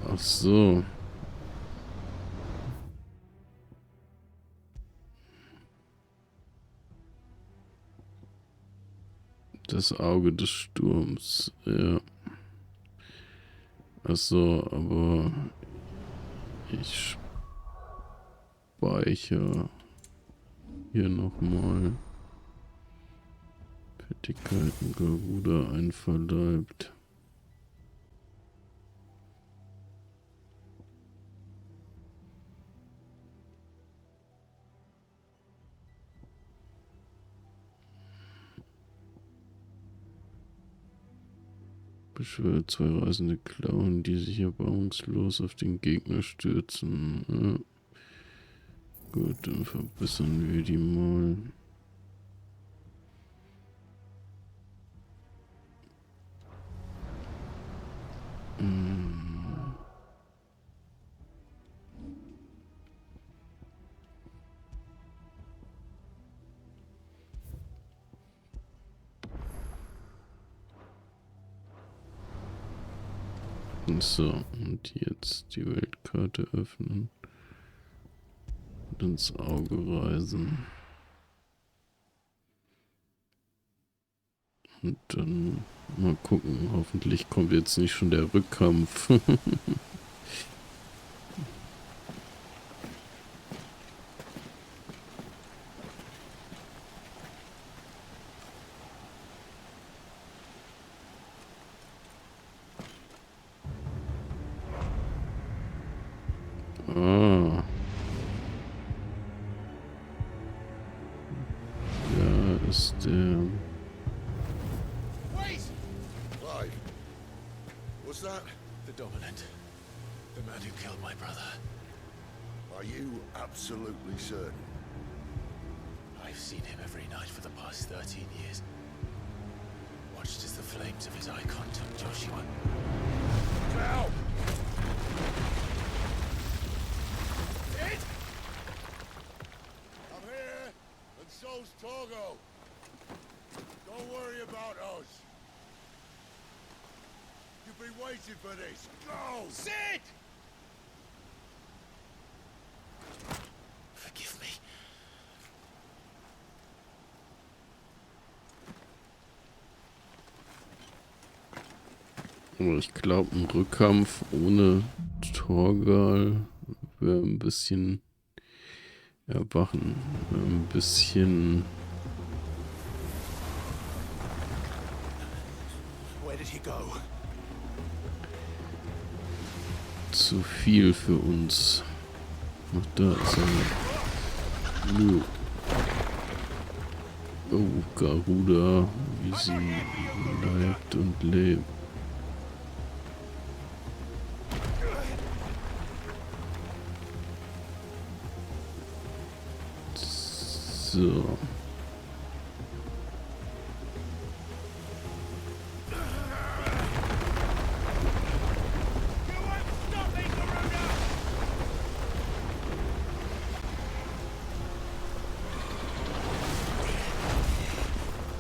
Ach so. Das Auge des Sturms, ja. Ach so, aber ich speichere hier nochmal. Fertigkeiten, Garuda einverleibt. Beschwört zwei reißende Klauen, die sich erbarmungslos auf den Gegner stürzen. Ja. Gut, dann verbessern wir die mal. So, und jetzt die Weltkarte öffnen und ins Auge reisen. Und dann mal gucken, hoffentlich kommt jetzt nicht schon der Rückkampf. Ah. Da ist der... Wait! Clive, what's that? The dominant. The man who killed my brother. Are you absolutely certain? I've seen him every night for the past 13 years. Watched as the flames of his icon took Joshua. Now! It? I'm here, and so's Torgo. Don't worry about us. You've been waiting for this. Go! Sid! Forgive me. Aber ich glaube, ein Rückkampf ohne Torgal wäre ein bisschen erwachen. Ein bisschen Where did he go? zu viel für uns. Ach, da ist er. Nö. Oh, Garuda, wie sie leibt und lebt. So.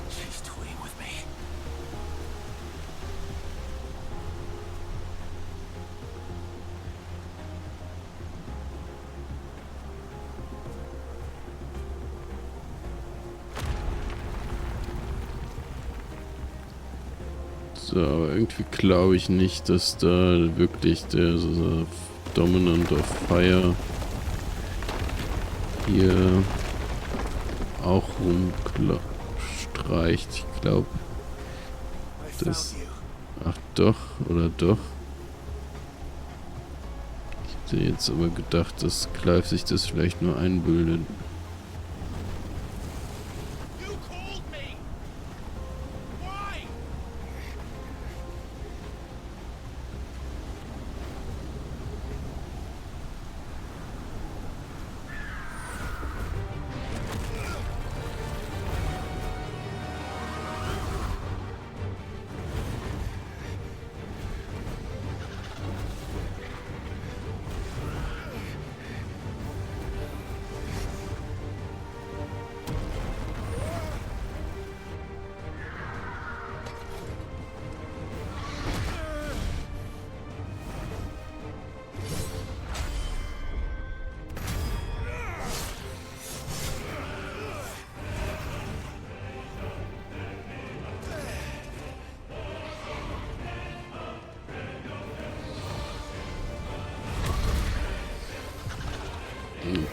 She's toying with me. So, aber irgendwie glaube ich nicht, dass da wirklich der so Dominant of Fire hier auch rumstreicht. Ich glaube, das... Ach doch, oder doch? Ich hätte jetzt aber gedacht, dass Clive sich das vielleicht nur einbildet.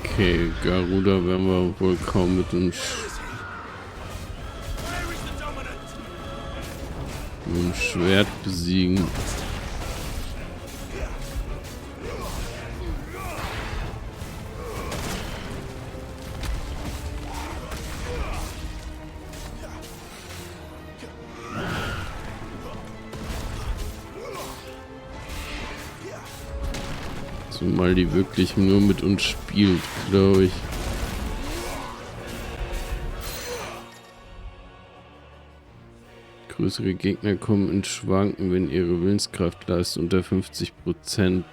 Okay, Garuda werden wir wohl kaum mit dem Schwert besiegen. Zumal die wirklich nur mit uns spielt, glaube ich. Größere Gegner kommen ins Schwanken, wenn ihre Willenskraftleiste unter 50%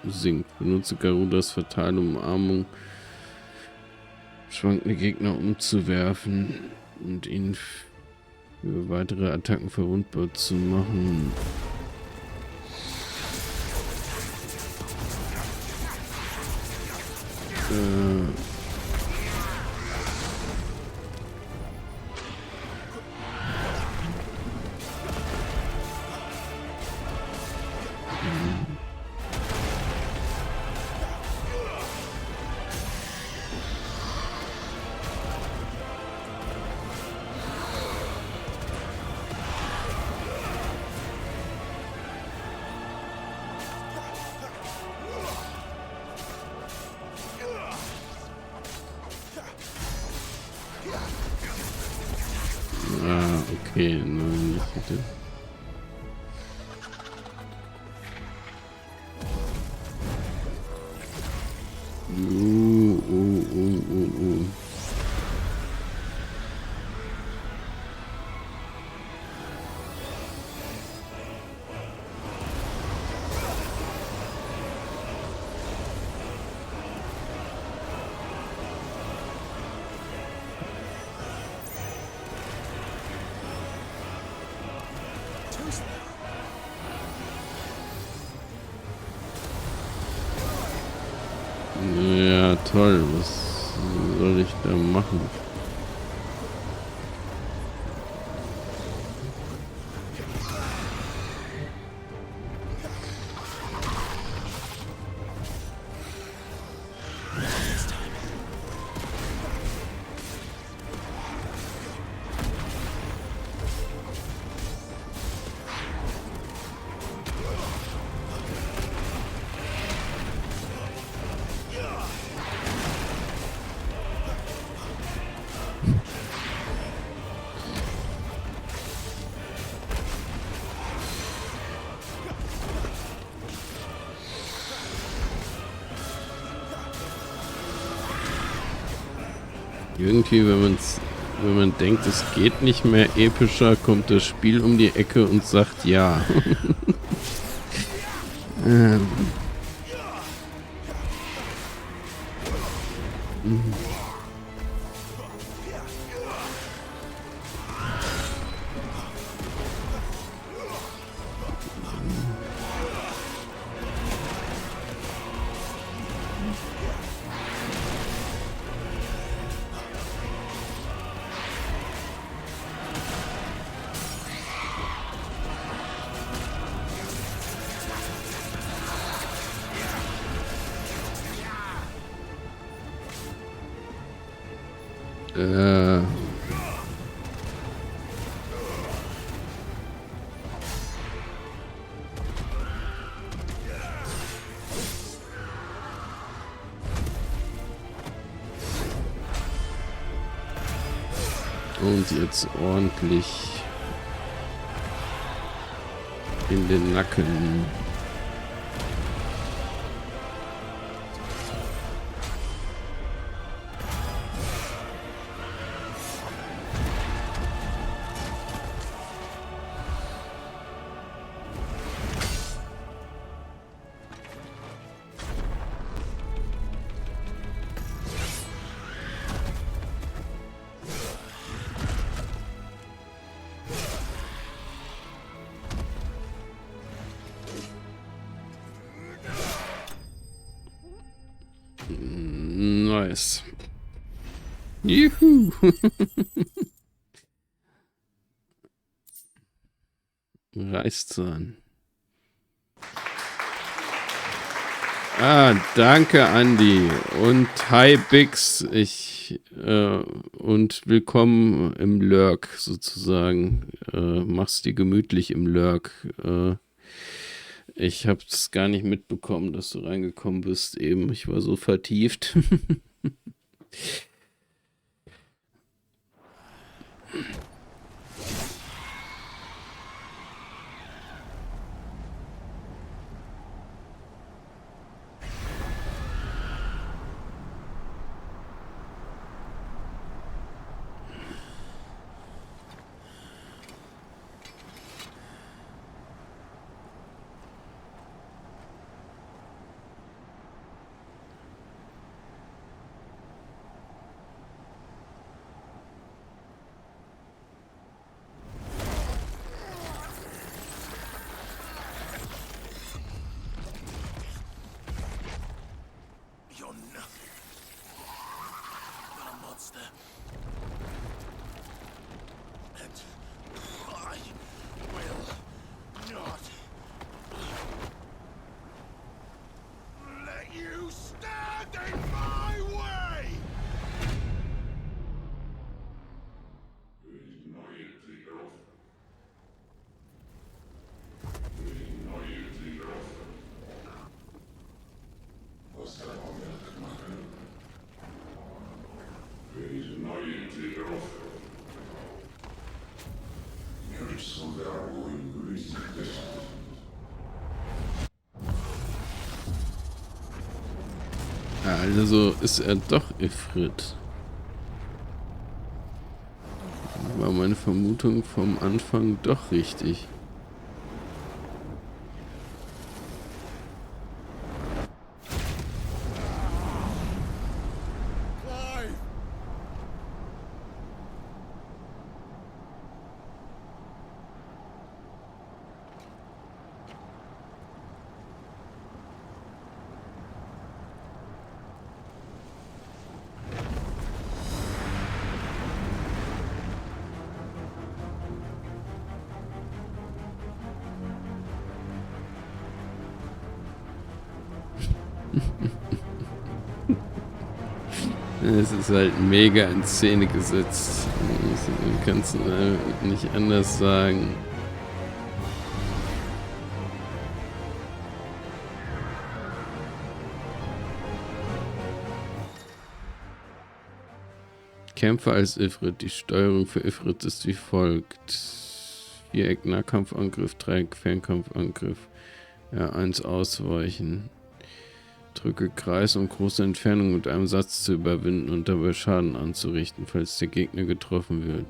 sinkt. Benutze Garudas fatale Umarmung, schwankende Gegner umzuwerfen und ihn für weitere Attacken verwundbar zu machen. Okay, nein, ich hätte... Ja, toll. Was soll ich da machen? Irgendwie, wenn man denkt, es geht nicht mehr epischer, kommt das Spiel um die Ecke und sagt ja. Und jetzt ordentlich in den Nacken. Nice. Juhu. Reißzahn. Ah, danke Andi und hi Bix. Und willkommen im Lurk sozusagen. Mach's dir gemütlich im Lurk. Ich hab's gar nicht mitbekommen, dass du reingekommen bist eben. Ich war so vertieft. Also ist er doch Ifrit. War meine Vermutung vom Anfang doch richtig. Es ist halt mega in Szene gesetzt. Man kann es nicht anders sagen. Kämpfe als Ifrit. Die Steuerung für Ifrit ist wie folgt. Viereck Nahkampfangriff, Dreieck Fernkampfangriff. R1 ausweichen. Drücke Kreis, um große Entfernung mit einem Satz zu überwinden und dabei Schaden anzurichten, falls der Gegner getroffen wird.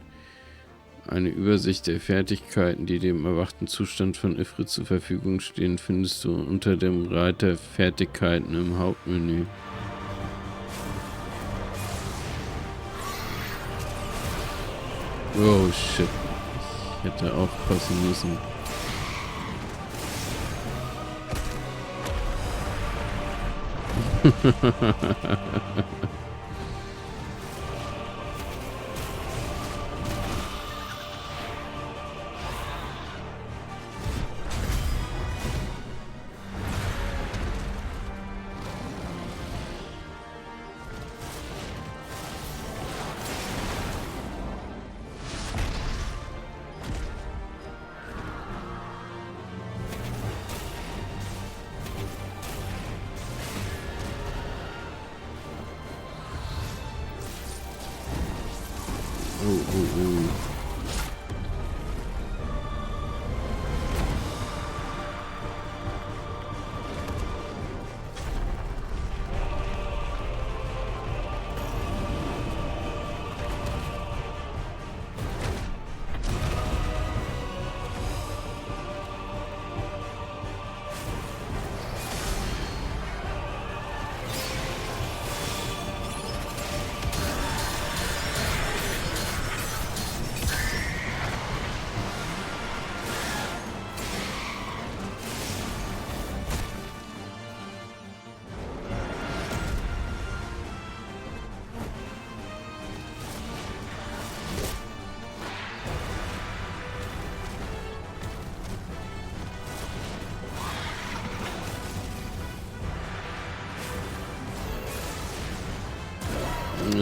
Eine Übersicht der Fertigkeiten, die dem erwachten Zustand von Ifrit zur Verfügung stehen, findest du unter dem Reiter Fertigkeiten im Hauptmenü. Oh shit. Ich hätte aufpassen müssen.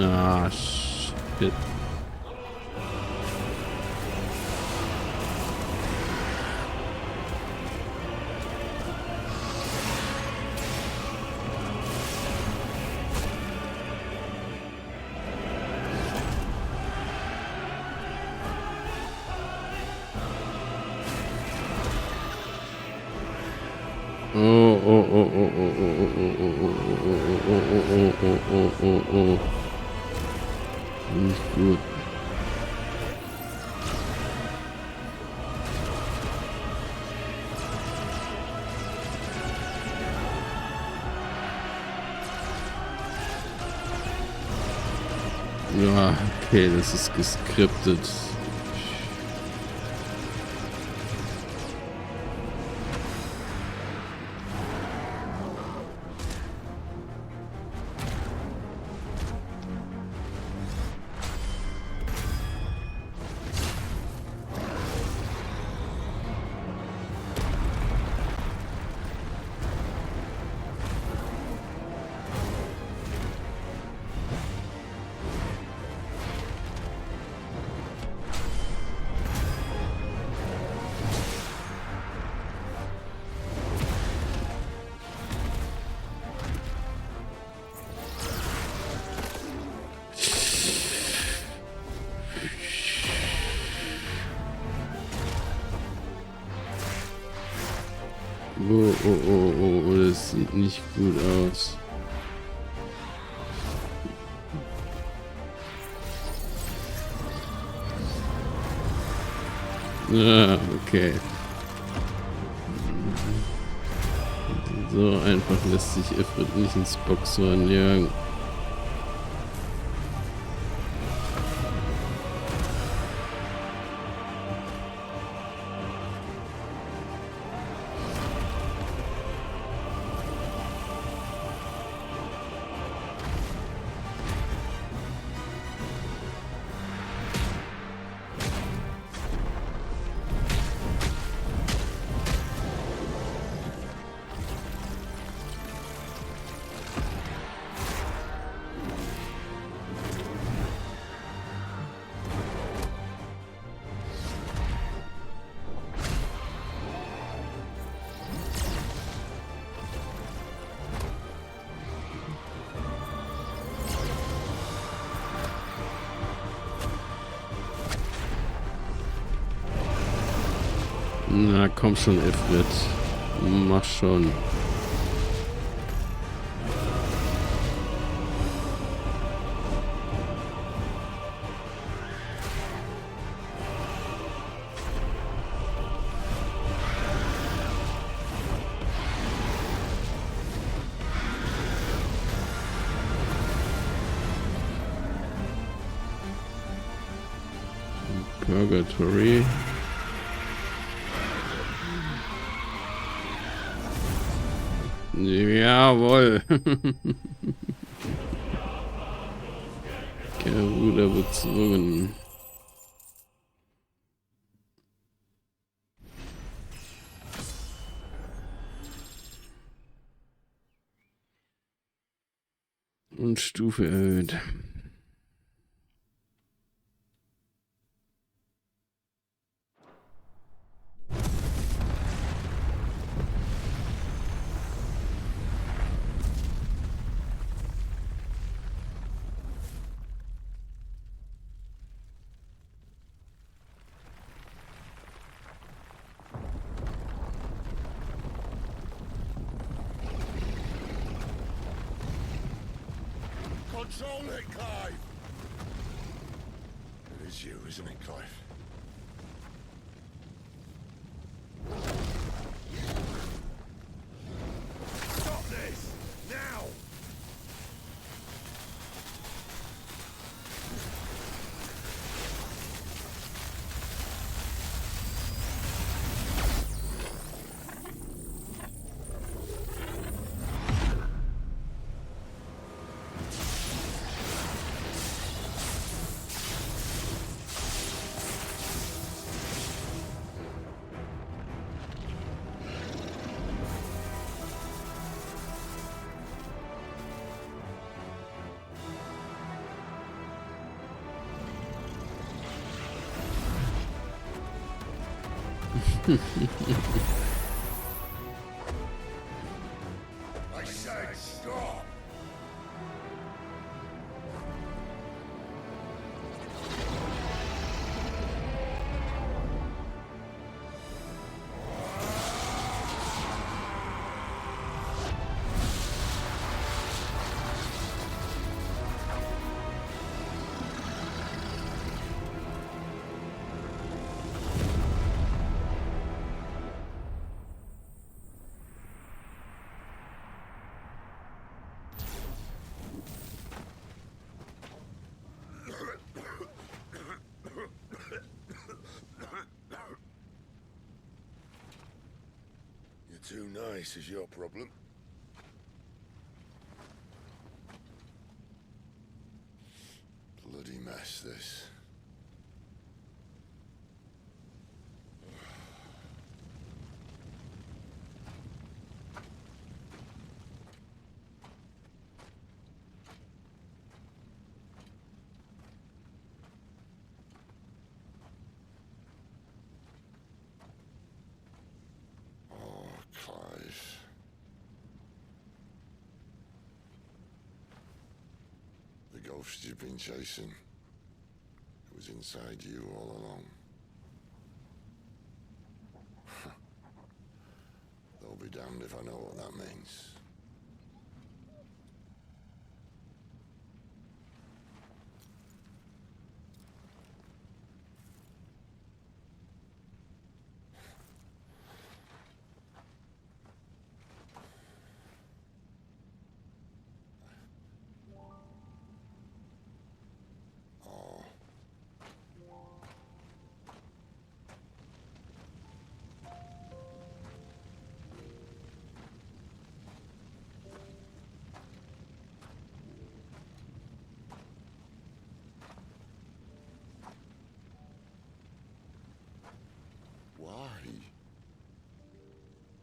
Ah, shit. Nicht gut. Ja, okay, das ist geskriptet. Oh, das sieht nicht gut aus. Ah, okay. So einfach lässt sich Ifrit nicht ins Boxhorn jagen. Na komm schon, Ifrit. Mach schon. Purgatory. Jawohl. Geruder bezwungen. Und Stufe erhöht. Control it, Clive! It is you, isn't it, Clive? Stop this! Now! I said stop! Too nice is your problem. Bloody mess, this. Clive. The ghost you've been chasing, it was inside you all along. They'll be damned if I know what that means.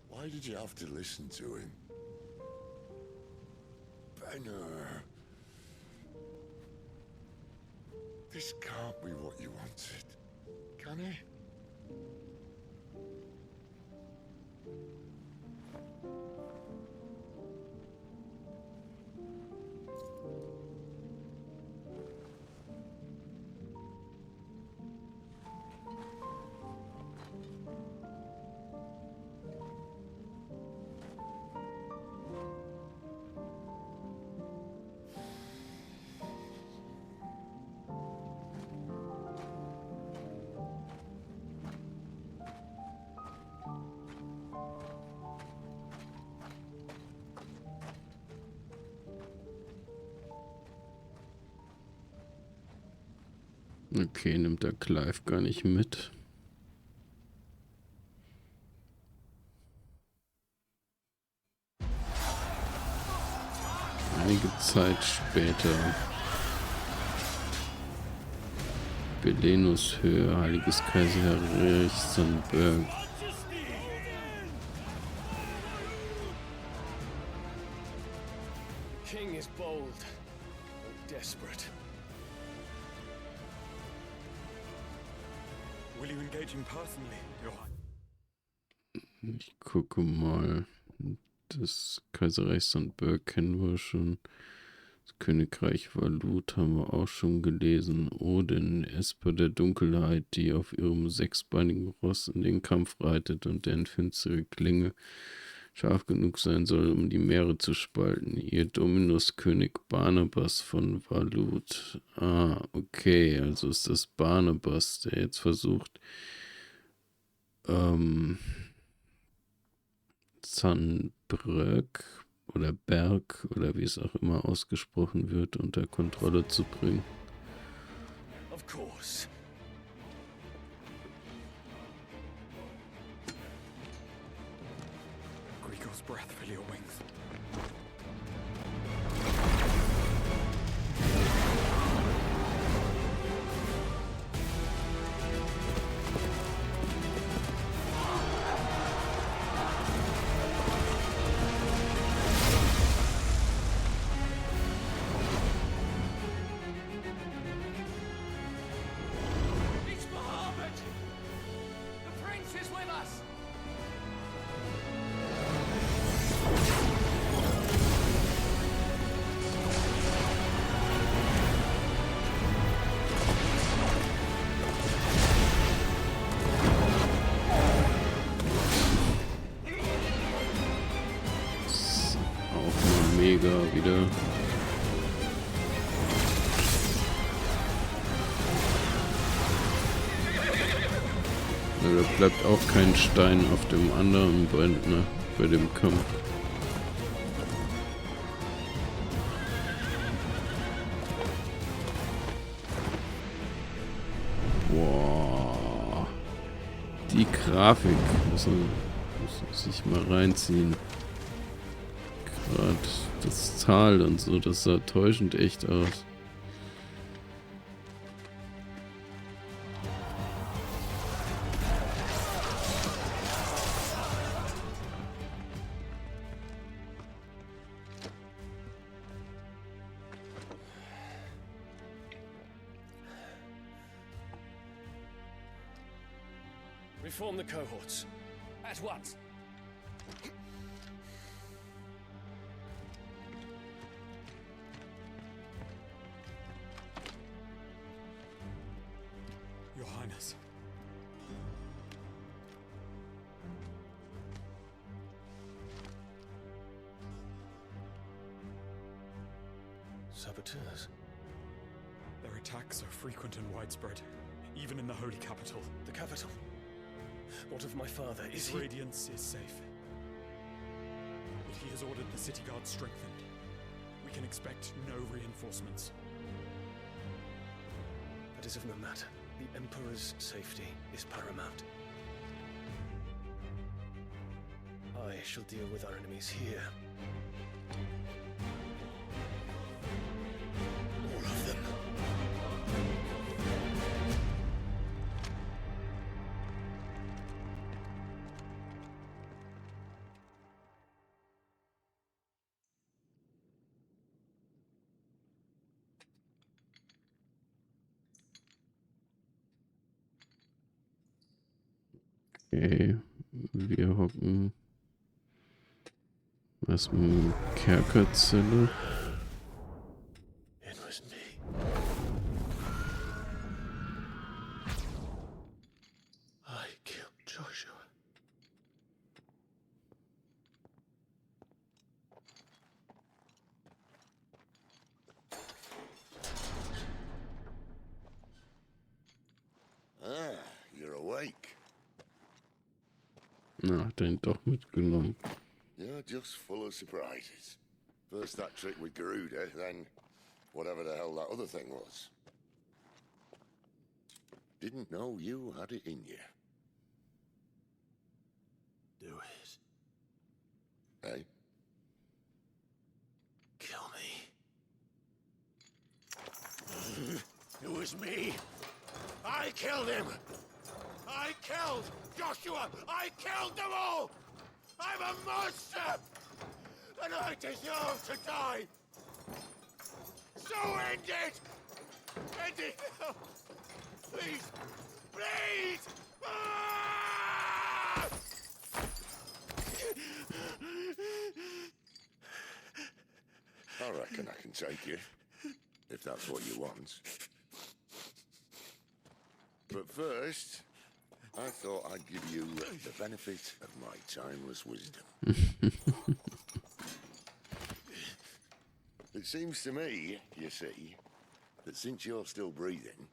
Why did you have to listen to him? Benner. This can't be what you wanted, can it? Okay, nimmt der Clive gar nicht mit. Einige Zeit später. Belenus Höhe, Heiliges Kaiserreich Sandberg. King is bold and desperate. Will you engage him personally, Johann? Ich gucke mal. Das Kaiserreich Sandberg kennen wir schon. Das Königreich Valut haben wir auch schon gelesen. Odin, Esper der Dunkelheit, die auf ihrem sechsbeinigen Ross in den Kampf reitet und deren finstere Klinge scharf genug sein soll, um die Meere zu spalten. Ihr Dominuskönig Barnabas von Valut. Ah, okay, also ist das Barnabas, der jetzt versucht, Sandberg oder Berg oder wie es auch immer ausgesprochen wird, unter Kontrolle zu bringen. Of course. Grigor's breath fill your wings. Mega wieder. Ja, da bleibt auch kein Stein auf dem anderen bei dem Kampf. Boah. Die Grafik muss man sich mal reinziehen. Gerade das Tal und so, das sah täuschend echt aus. Reform the cohorts. At once. Your Highness. Saboteurs. Their attacks are frequent and widespread, even in the holy capital. The capital? What of my father? Is His he... radiance is safe. But he has ordered the city guard strengthened. We can expect no reinforcements. That is of no matter. The Emperor's safety is paramount. I shall deal with our enemies here. All of them. Okay, wir hocken erstmal in Kerkerzelle. It was me. I killed Joshua. Ah, you're awake. Na, hat er ihn doch mitgenommen. You're just full of surprises. First that trick with Garuda, then whatever the hell that other thing was. didn't know you had it in you. Do it. Hey? Kill me. It was me. I killed him. I killed Joshua. I killed them all. I'm a monster. And I deserve to die. So end it. End it now. Please. Please. Ah! I reckon I can take you, if that's what you want. But first, I thought I'd give you the benefit of my timeless wisdom. It seems to me, you see, that since you're still breathing,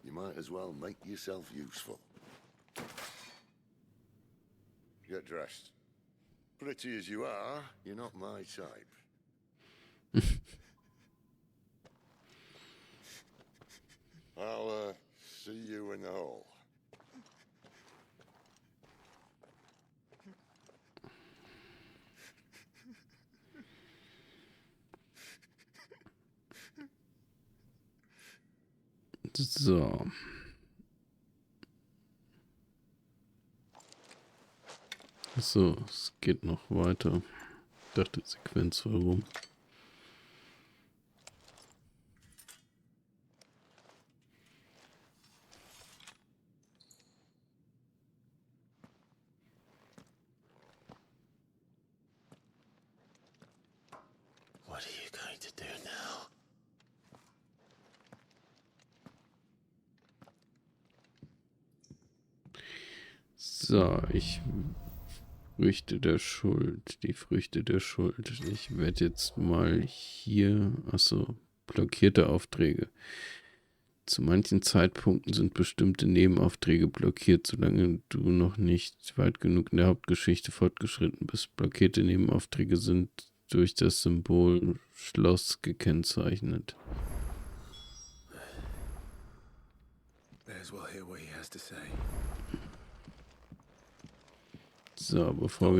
you might as well make yourself useful. Get dressed. Pretty as you are, you're not my type. I'll, see you in the hall. So. So, es geht noch weiter. Ich dachte, die Sequenz war rum. What are you going to do now? So, Früchte der Schuld. Die Früchte der Schuld. Ich werde jetzt mal hier... Achso, blockierte Aufträge. Zu manchen Zeitpunkten sind bestimmte Nebenaufträge blockiert, solange du noch nicht weit genug in der Hauptgeschichte fortgeschritten bist. Blockierte Nebenaufträge sind durch das Symbol Schloss gekennzeichnet. May as well hear what he has to say. So, bevor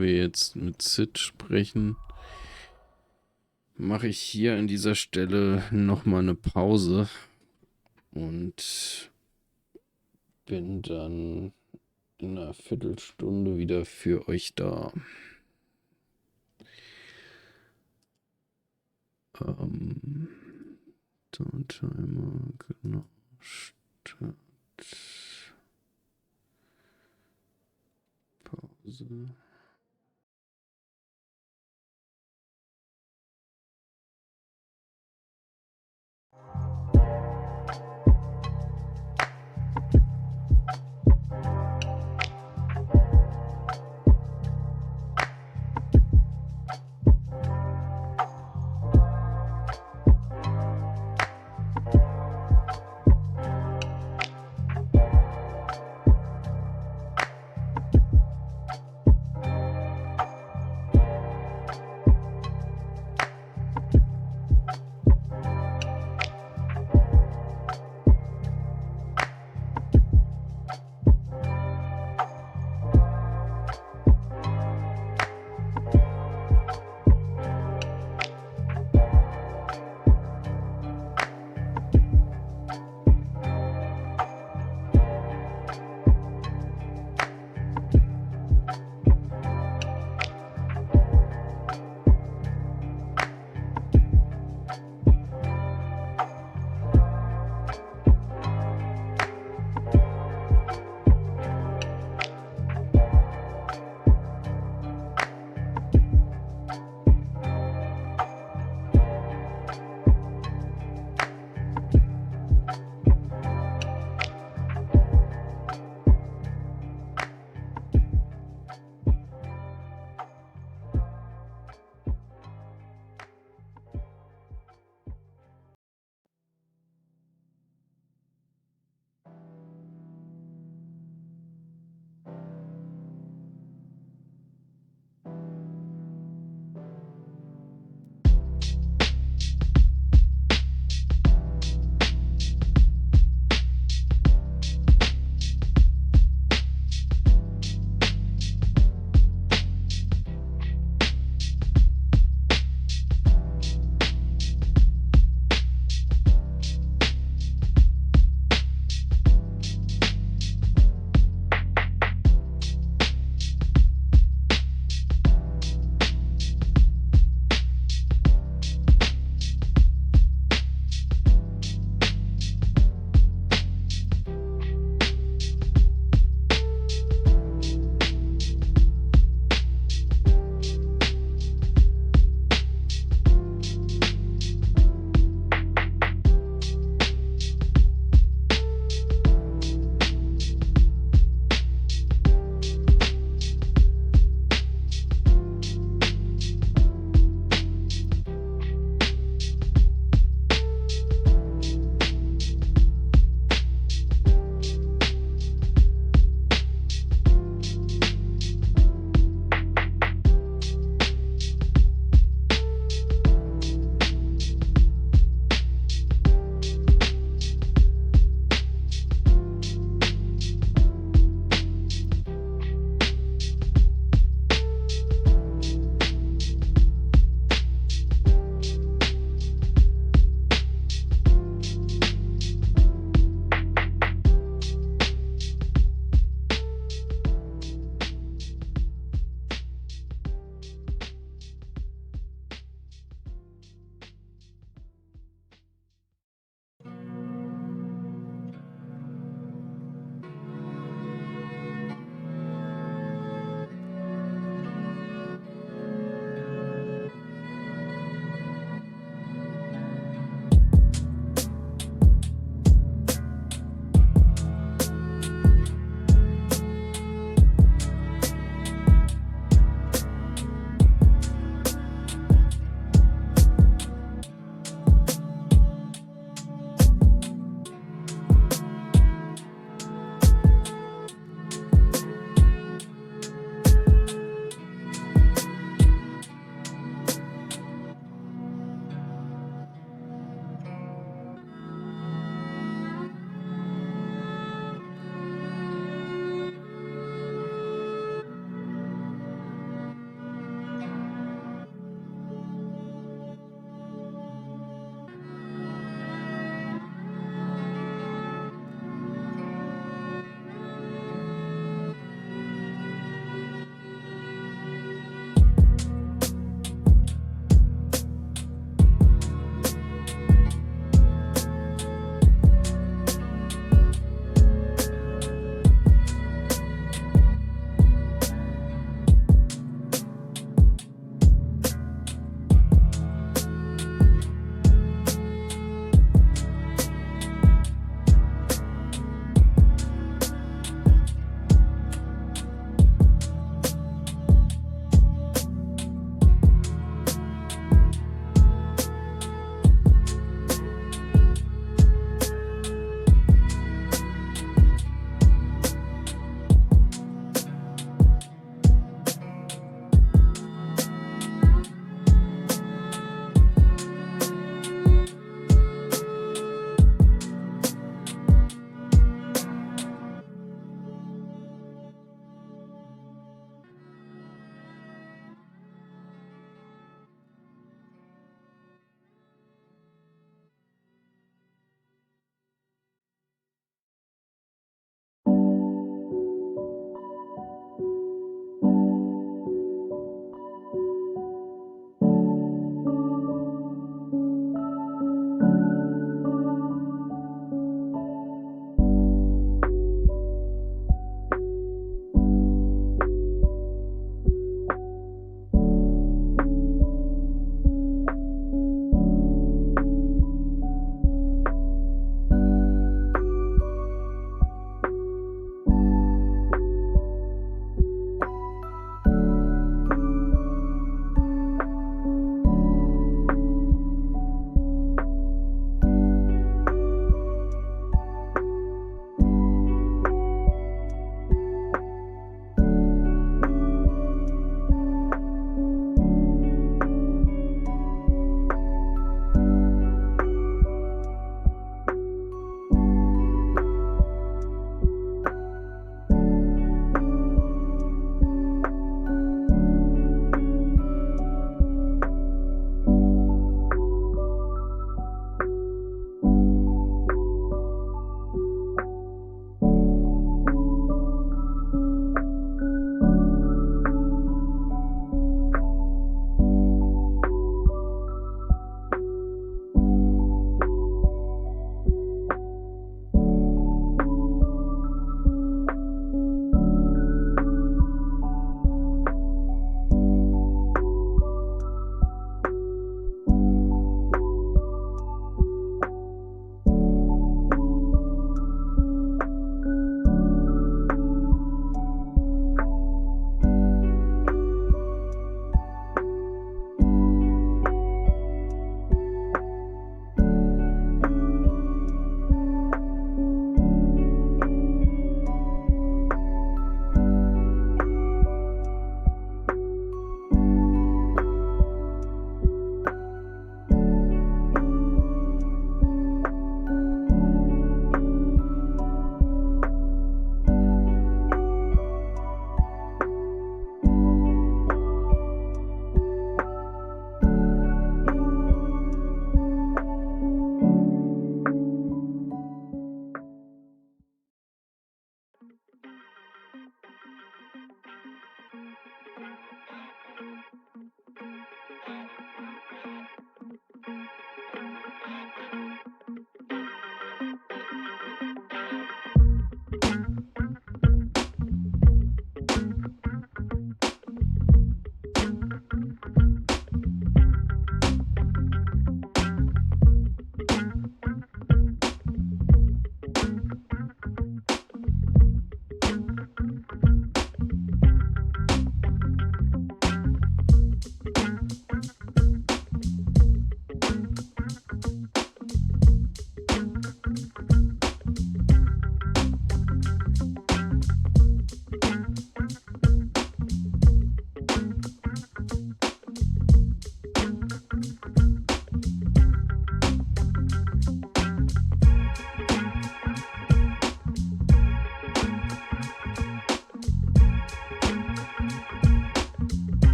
wir jetzt mit Sid sprechen, mache ich hier an dieser Stelle nochmal eine Pause und bin dann in einer Viertelstunde wieder für euch da. Timer, genau. Start. Pause.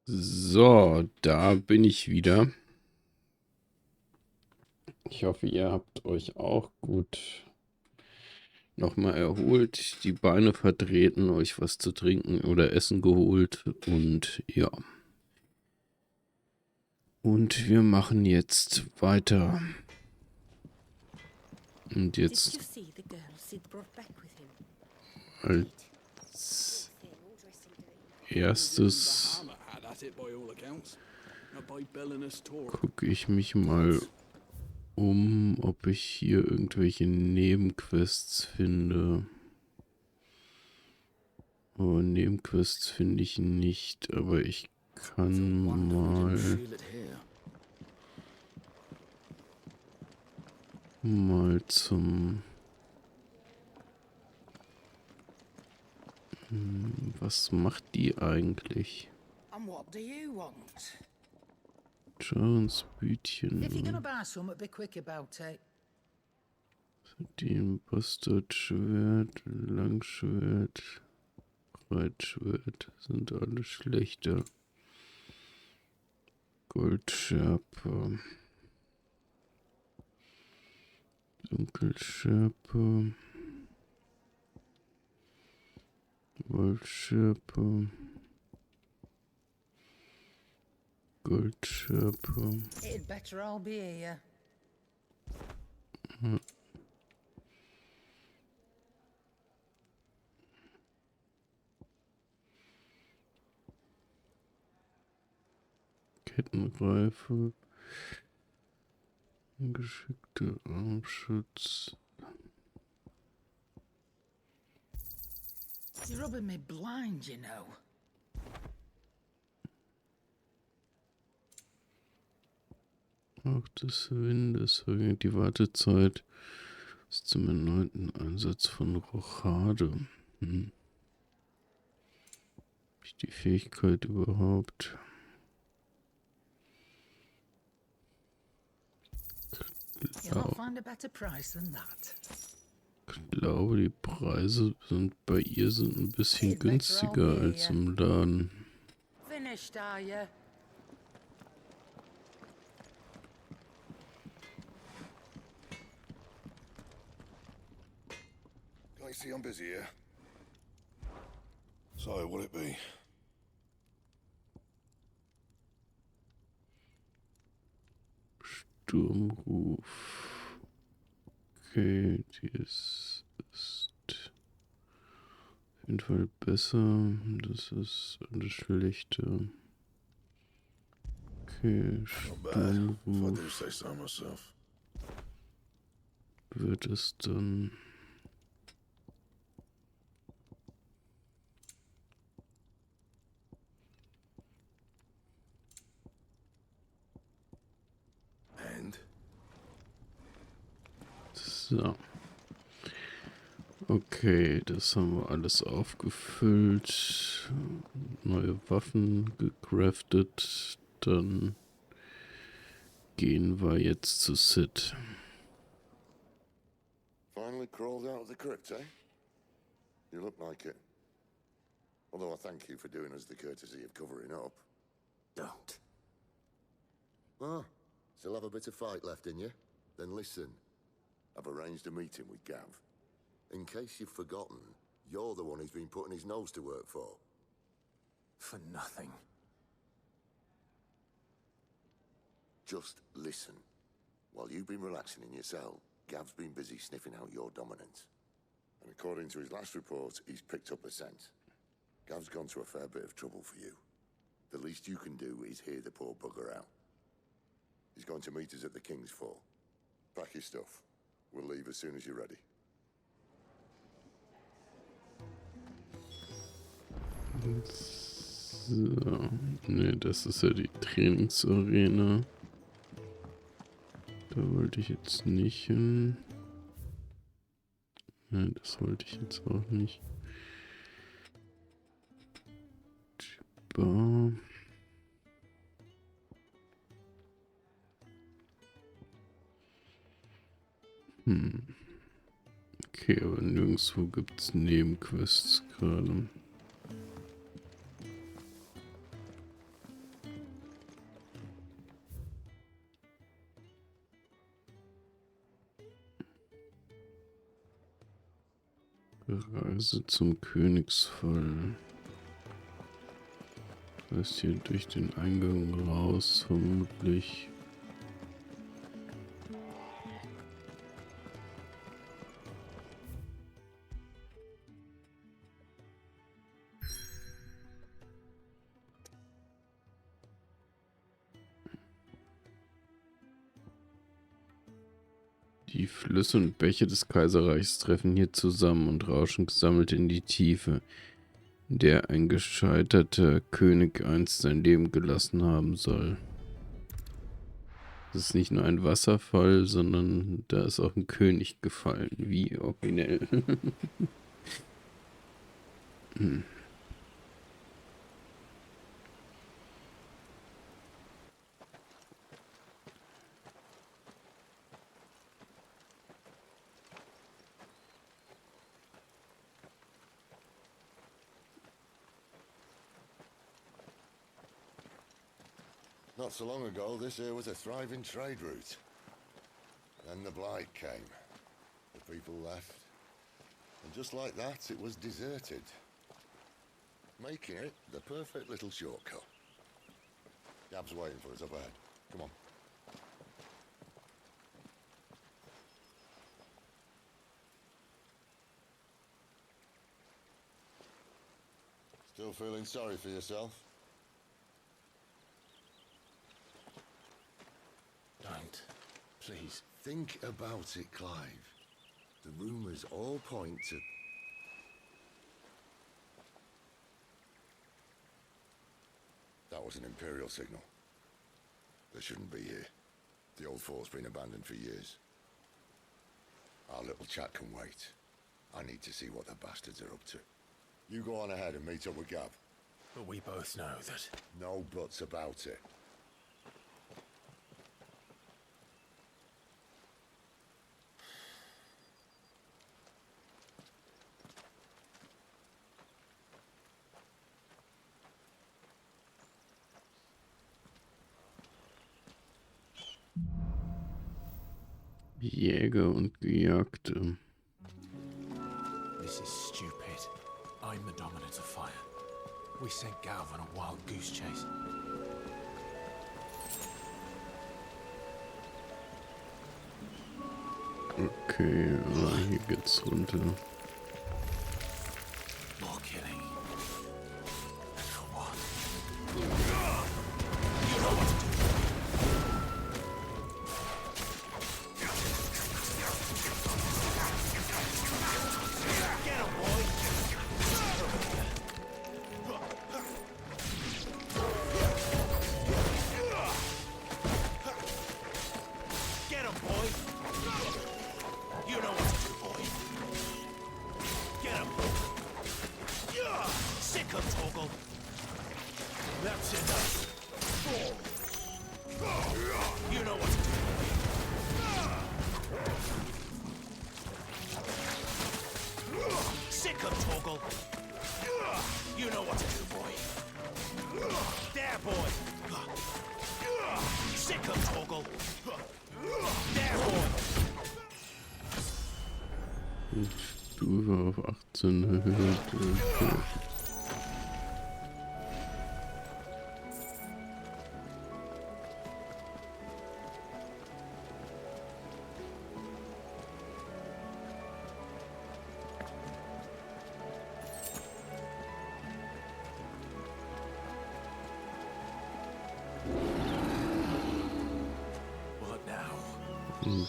So, da bin ich wieder. Ich hoffe, ihr habt euch auch gut nochmal erholt, die Beine vertreten, euch was zu trinken oder Essen geholt und ja. Und wir machen jetzt weiter. Und jetzt als erstes gucke ich mich mal um, ob ich hier irgendwelche Nebenquests finde. Aber Nebenquests finde ich nicht, aber ich kann mal zum... Was macht die eigentlich? And what do you want? Jones Bütchen. If you're gonna buy some, be quick about it. Den Bastardschwert, Langschwert, Breitschwert sind alle schlechter. Goldschärpe. Dunkelschärpe. Goldschärpe. Goldschärpe. It'd better all be here. Ja. Kettenreife. Geschickter Armschutz. You're rubbing me blind, you know. Auch des Windes verringert die Wartezeit bis zum erneuten Einsatz von Rochade. Habe ich die Fähigkeit überhaupt? Ich glaube, die Preise sind bei ihr sind ein bisschen günstiger als im Laden. Finished, are you? Can't you see I'm busy here? So, what'll it be? Sturmruf. Okay, ist auf jeden Fall besser. Das ist alles schlechter. Okay, Sturmruf. Wird es dann... So. Okay, das haben wir alles aufgefüllt. Neue Waffen gecraftet. Dann gehen wir jetzt zu Sid. Finally crawled out of the crypt, eh? You look like it. Although I thank you for doing us the courtesy of covering up. Don't. Ah, still have a bit of fight left in you? Then listen. I've arranged a meeting with Gav. In case you've forgotten, you're the one he's been putting his nose to work for. For nothing. Just listen. While you've been relaxing in your cell, Gav's been busy sniffing out your dominance. And according to his last report, he's picked up a scent. Gav's gone to a fair bit of trouble for you. The least you can do is hear the poor bugger out. He's going to meet us at the King's Fall. Pack your stuff. We'll leave as soon as you're ready. So. Ne, das ist ja die Trainingsarena. Da wollte ich jetzt nicht hin. Nein, das wollte ich jetzt auch nicht. Die Bar. Okay, aber nirgendwo gibt es Nebenquests gerade. Reise zum Königsfall. Das heißt hier durch den Eingang raus, vermutlich. Die Flüsse und Bäche des Kaiserreichs treffen hier zusammen und rauschen gesammelt in die Tiefe, in der ein gescheiterter König einst sein Leben gelassen haben soll. Das ist nicht nur ein Wasserfall, sondern da ist auch ein König gefallen. Wie originell. Not so long ago, this here was a thriving trade route. Then the blight came. The people left. And just like that, it was deserted. Making it the perfect little shortcut. Gab's waiting for us up ahead. Come on. Still feeling sorry for yourself? Don't. Please. Think about it, Clive. The rumours all point to... That was an Imperial signal. They shouldn't be here. The old fort's been abandoned for years. Our little chat can wait. I need to see what the bastards are up to. You go on ahead and meet up with Gab. But we both know that... No buts about it. Jäger und Gejagte. This is stupid. I'm the dominant of fire. We sent Gav on a wild goose chase. Okay, hier geht's runter. More killing. And for what? Stufe auf 18 erhöht. Okay.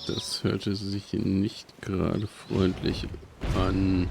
Das hörte sich nicht gerade freundlich an.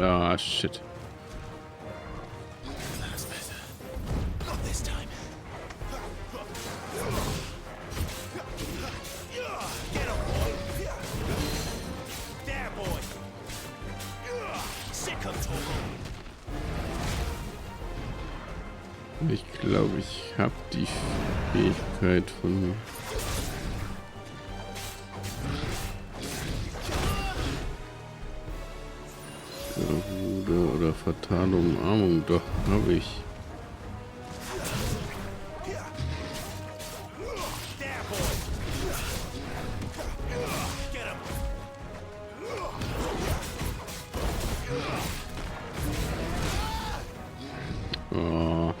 Ah, shit. Ich glaube, ich habe die Fähigkeit von oder fatale Umarmung. Doch, habe ich. Oh.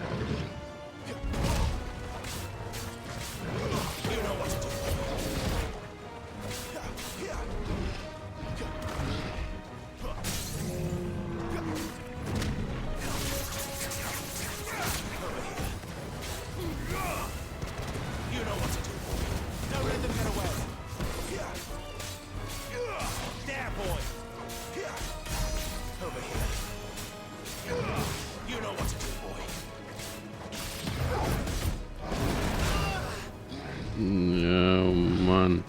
Ja, oh Mann.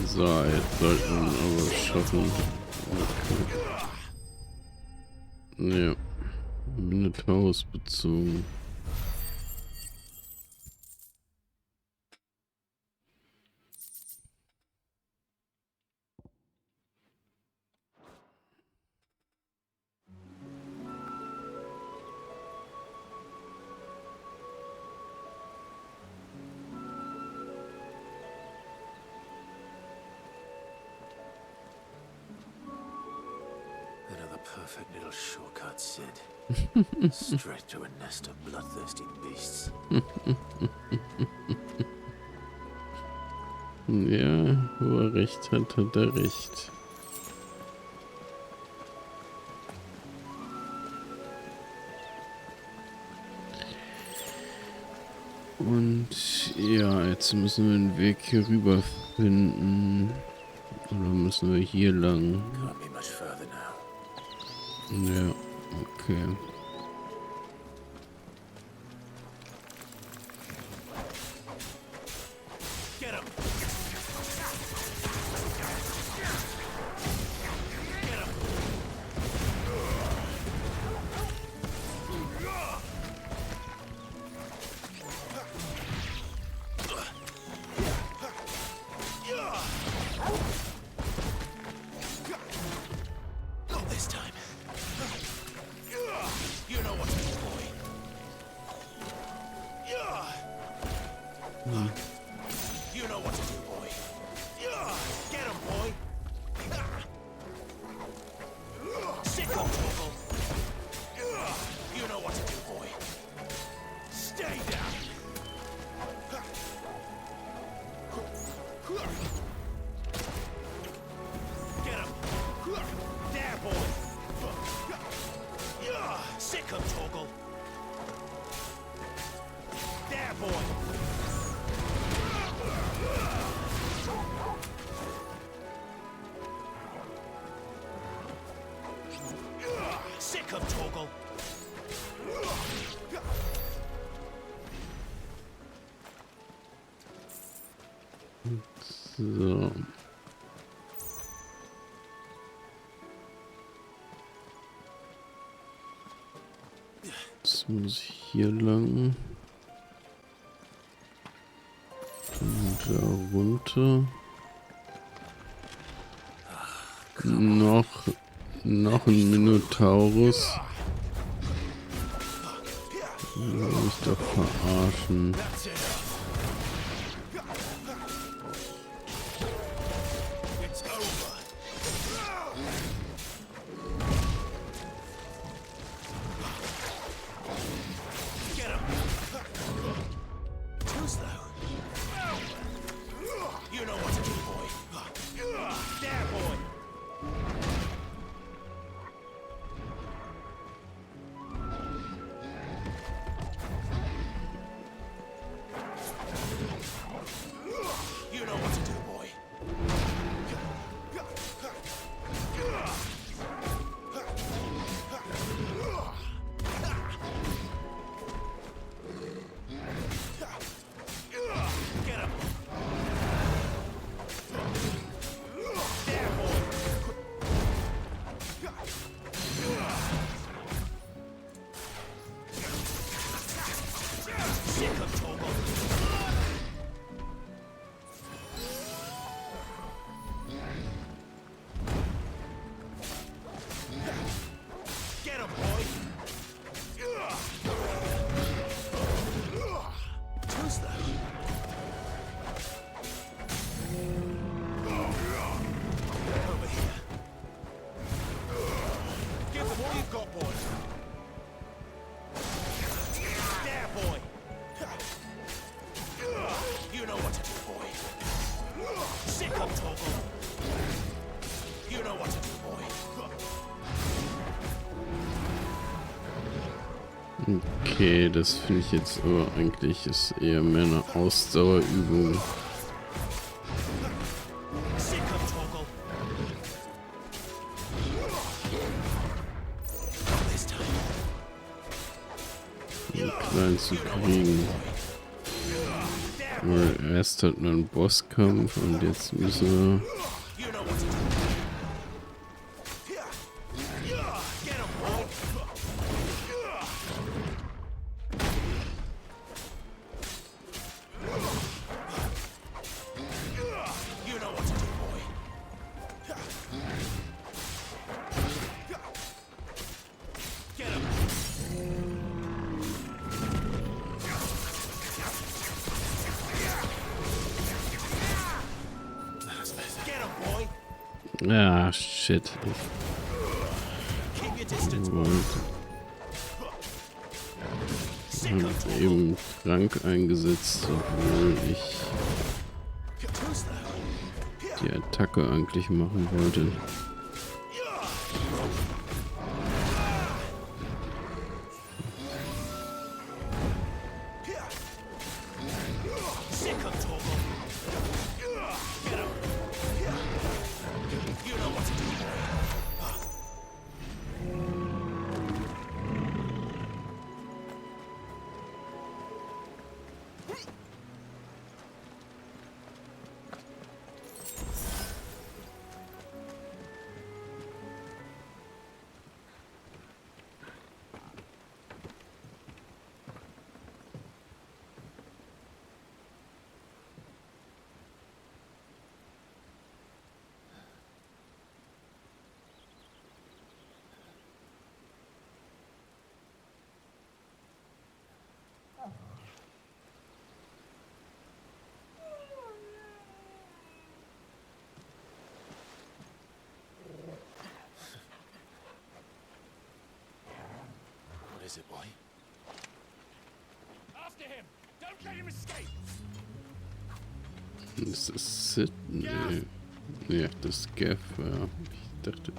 So, jetzt sollten wir aber schaffen. Okay. Ja. Minotauros bezogen. Another perfect little shortcut, Sid. Straight to a nest of bloodthirsty beasts. Ja, wo er recht hat, hat er recht. Und ja, jetzt müssen wir den Weg hier rüber finden. Oder müssen wir hier lang? Ja, okay. So. Jetzt muss ich hier lang. Und da runter. Noch ein Minotaurus. Will mich doch verarschen. Okay, das finde ich jetzt aber eigentlich ist eher mehr eine Ausdauerübung. Um klein zu kriegen. Weil erst hatten wir einen Bosskampf und jetzt müssen wir ah, shit. Ich habe eben Trank eingesetzt, obwohl ich die Attacke eigentlich machen wollte. What is it, boy? After him! Don't let him escape! Ist das Sid? Nee. Ja, das ist Gav, ja. Ich dachte.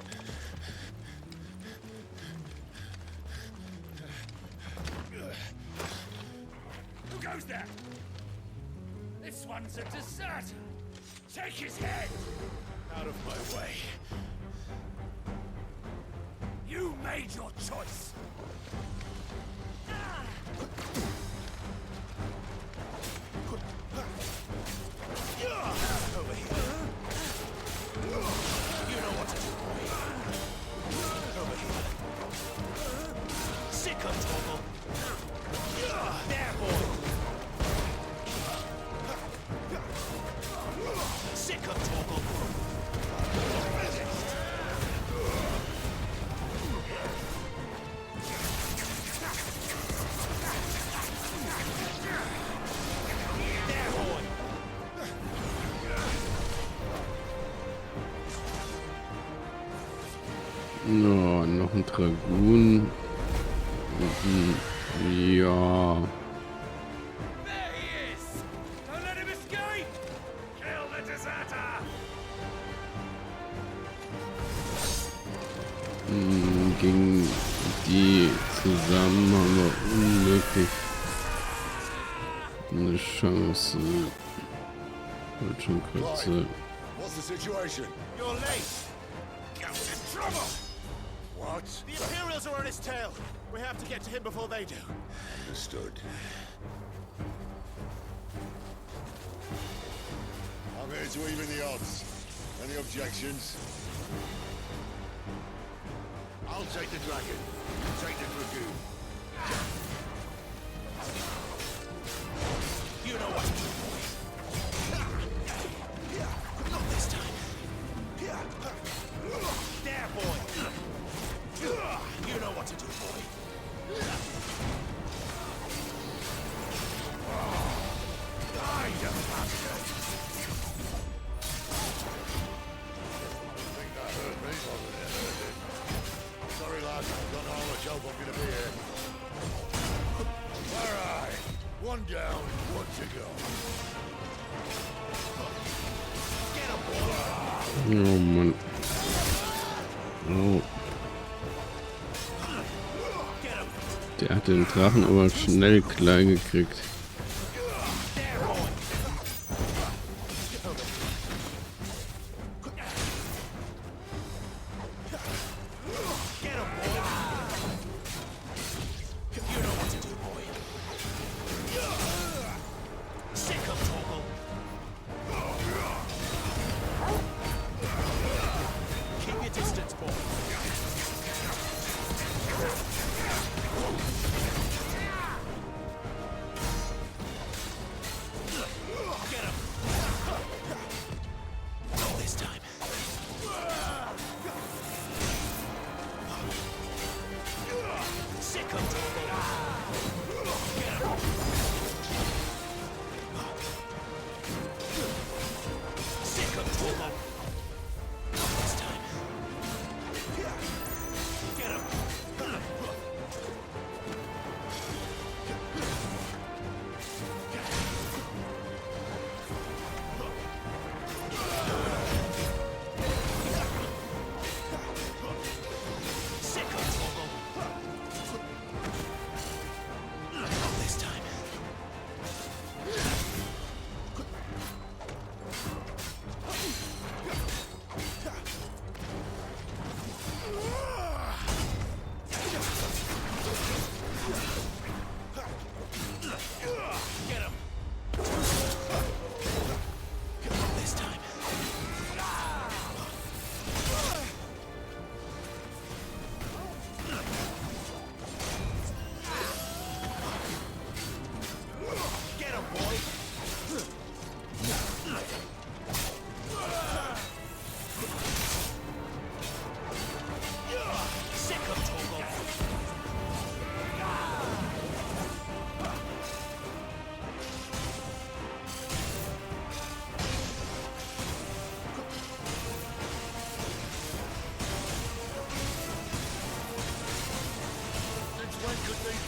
Who goes there? This one's a deserter! Take his head! Out of my way. You made your choice! Over here. You know what to do, boy. Over here. Sick of trouble. There, boy. Sick of trouble. No, noch ein Dragoon. Ja. There he is! Don't let him escape! Kill the deserter! Gegen die zusammen haben wir unmöglich eine Chance. Wird schon kürzer. What's the situation? You're late! Ghost in trouble! What? The Imperials are on his tail! We have to get to him before they do. Understood. I'm here to even the odds. Any objections? I'll take the dragon. Take the dragoon. You know what to do, boy. Not this time. There, boy. You know what to do, boy. Die, you bastard! I think that hurt me more than it hurt him. Sorry, lad. Don't know how much help I'm gonna be here. All right. One down, one to go. Oh Mann. Oh. Der hat den Drachen aber schnell klein gekriegt.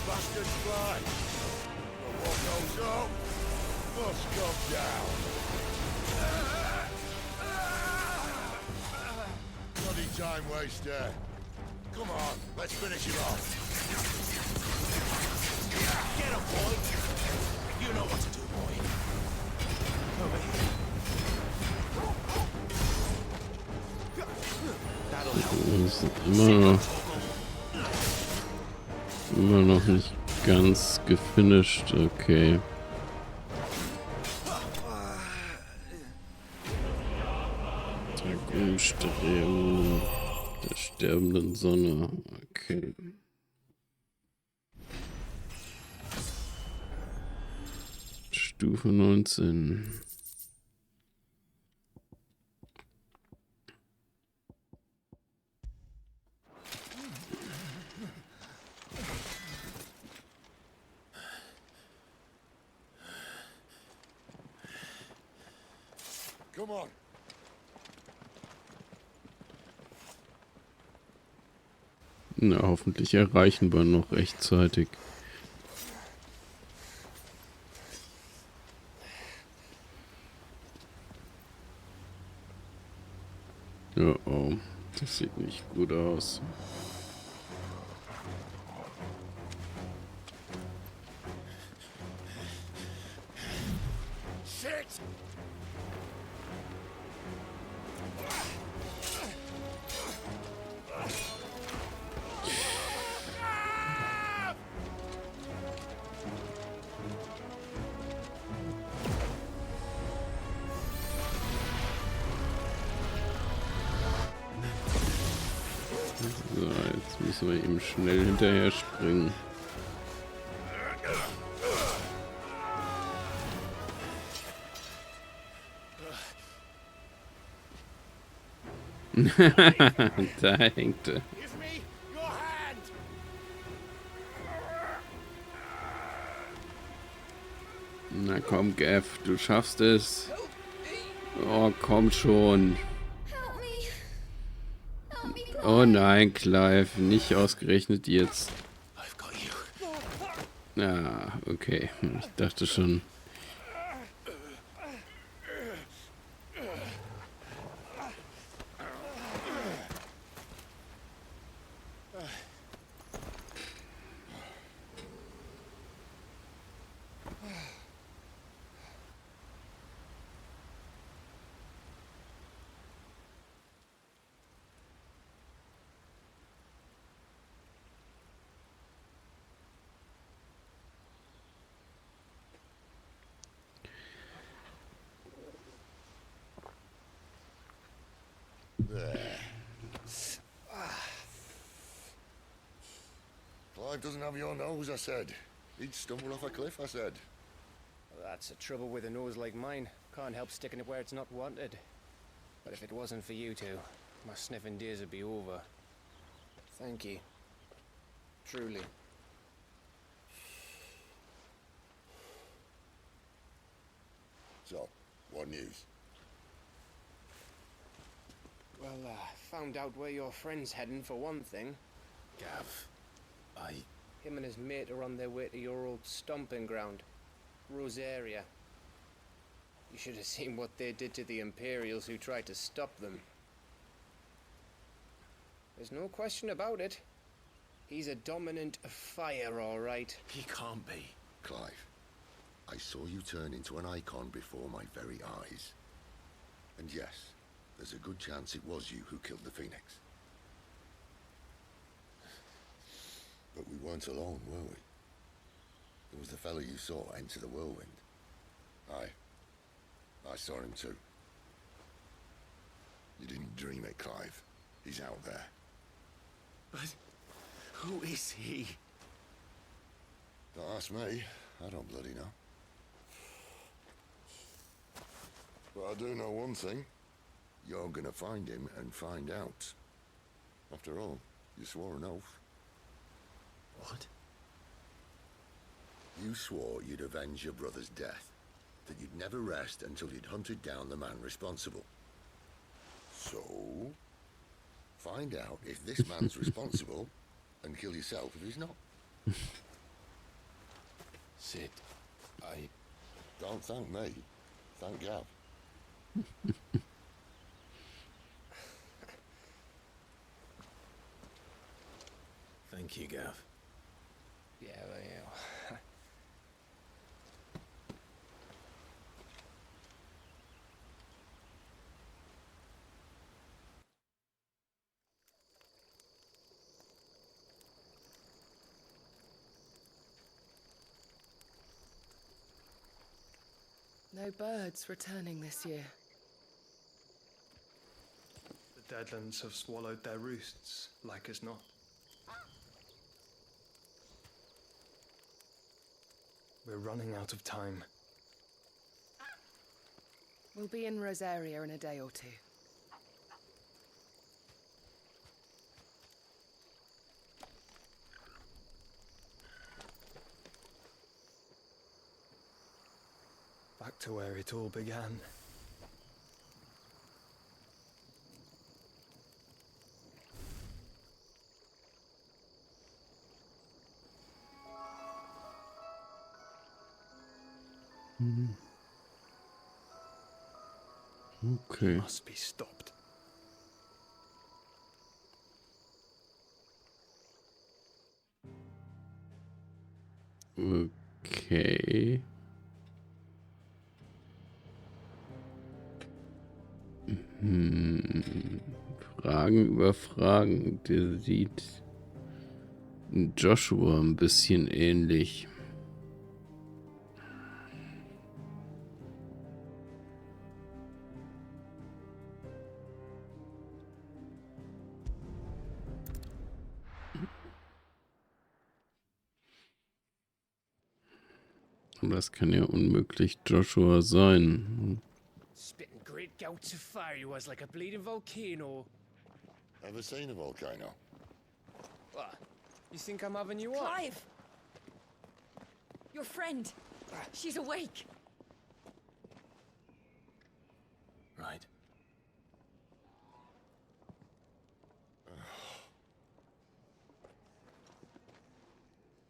Bastards fly. But what goes up must come down. Bloody time waster. Come on, let's finish him off. Get him, boy. You know what to do, boy. Over here. That'll help. Immer noch nicht ganz gefinisht, okay. Dragonstreben der sterbenden Sonne, okay. Stufe 19. Come on. Na, hoffentlich erreichen wir noch rechtzeitig. Oh, oh, das sieht nicht gut aus. Shit! So, jetzt müssen wir ihm schnell hinterher springen. Da hängt er. Na komm, Gav, du schaffst es. Oh, komm schon. Oh nein, Clive, nicht ausgerechnet jetzt. Ah, okay. Ich dachte schon. There. Clive doesn't have your nose, I said. He'd stumble off a cliff, I said. That's the trouble with a nose like mine. Can't help sticking it where it's not wanted. But if it wasn't for you two, my sniffing days would be over. Thank you. Truly. So, what news? Well, found out where your friend's heading for one thing. Gav, Him and his mate are on their way to your old stomping ground, Rosaria. You should have seen what they did to the Imperials who tried to stop them. There's no question about it. He's a dominant of fire, all right. He can't be. Clive, I saw you turn into an icon before my very eyes. And yes, there's a good chance it was you who killed the Phoenix. But we weren't alone, were we? There was the fellow you saw enter the whirlwind. I saw him too. You didn't dream it, Clive. He's out there. But who is he? Don't ask me. I don't bloody know. But I do know one thing. You're gonna find him and find out. After all, you swore an oath. What? You swore you'd avenge your brother's death. That you'd never rest until you'd hunted down the man responsible. So, find out if this man's responsible and kill yourself if he's not. Sid, Don't thank me. Thank Gav. Thank you, Gav. Yeah, well, yeah. No birds returning this year. The Deadlands have swallowed their roosts, like as not. We're running out of time. We'll be in Rosaria in a day or two. Back to where it all began. Okay. Must be stopped. Okay. Fragen über Fragen. Der sieht Joshua ein bisschen ähnlich. Und das kann ja unmöglich Joshua sein. Spitting great gouts of fire he was like a bleeding volcano. Ever seen a volcano? What? You think I'm having you on? Clive! Your friend. She's awake. Right.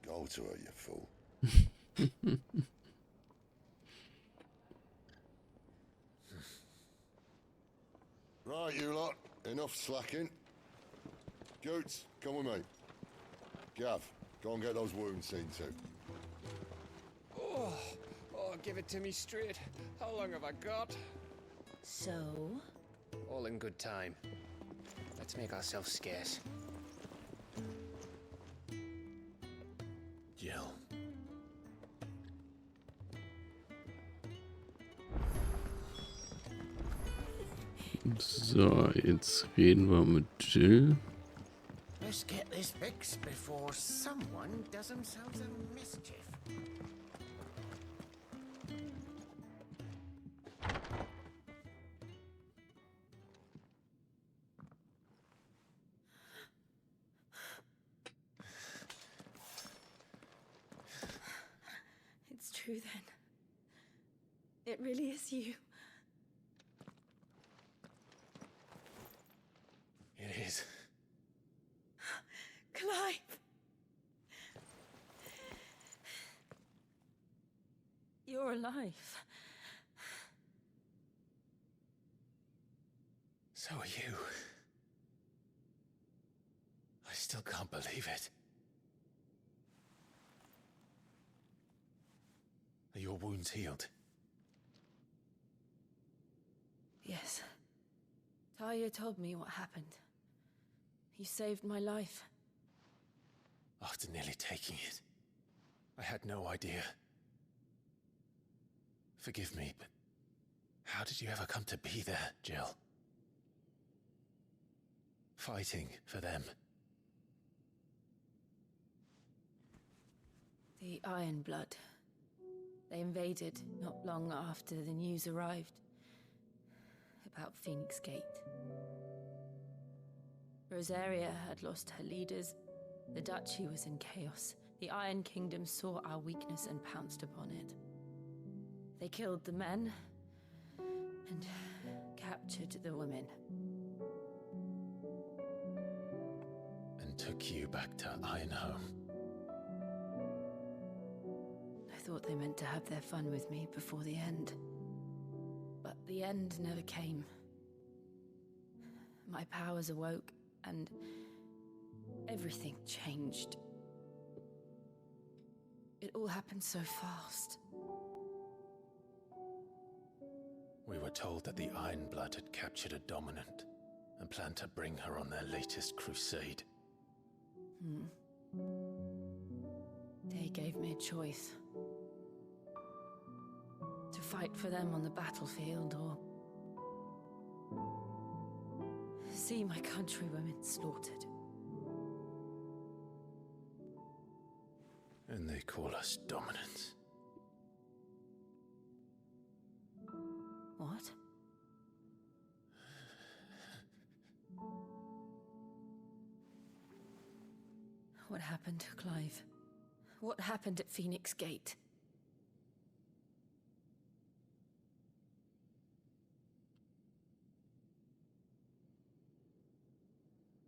Go to her, you fool. Right, you lot. Enough slacking. Gehts, come with me. Gav, go and get those wounds seen to. Oh, give it to me straight. How long have I got? So? All in good time. Let's make ourselves scarce. Jill. So, jetzt reden wir mit Jill. Let's get this fixed before someone does themselves a mischief. It's true then. It really is you. It is. Clive! You're alive. So are you. I still can't believe it. Are your wounds healed? Yes. Talia told me what happened. You saved my life. After nearly taking it, I had no idea. Forgive me, but how did you ever come to be there, Jill? Fighting for them. The Iron Blood. They invaded not long after the news arrived about Phoenix Gate. Rosaria had lost her leaders. The duchy was in chaos. The Iron Kingdom saw our weakness and pounced upon it. They killed the men and captured the women. And took you back to Ironhome. I thought they meant to have their fun with me before the end. But the end never came. My powers awoke, and everything changed. It all happened so fast. We were told that the Iron Blood had captured a dominant and planned to bring her on their latest crusade. They gave me a choice. To fight for them on the battlefield, or see my countrywomen slaughtered. And they call us dominants. What? What happened, Clive? What happened at Phoenix Gate?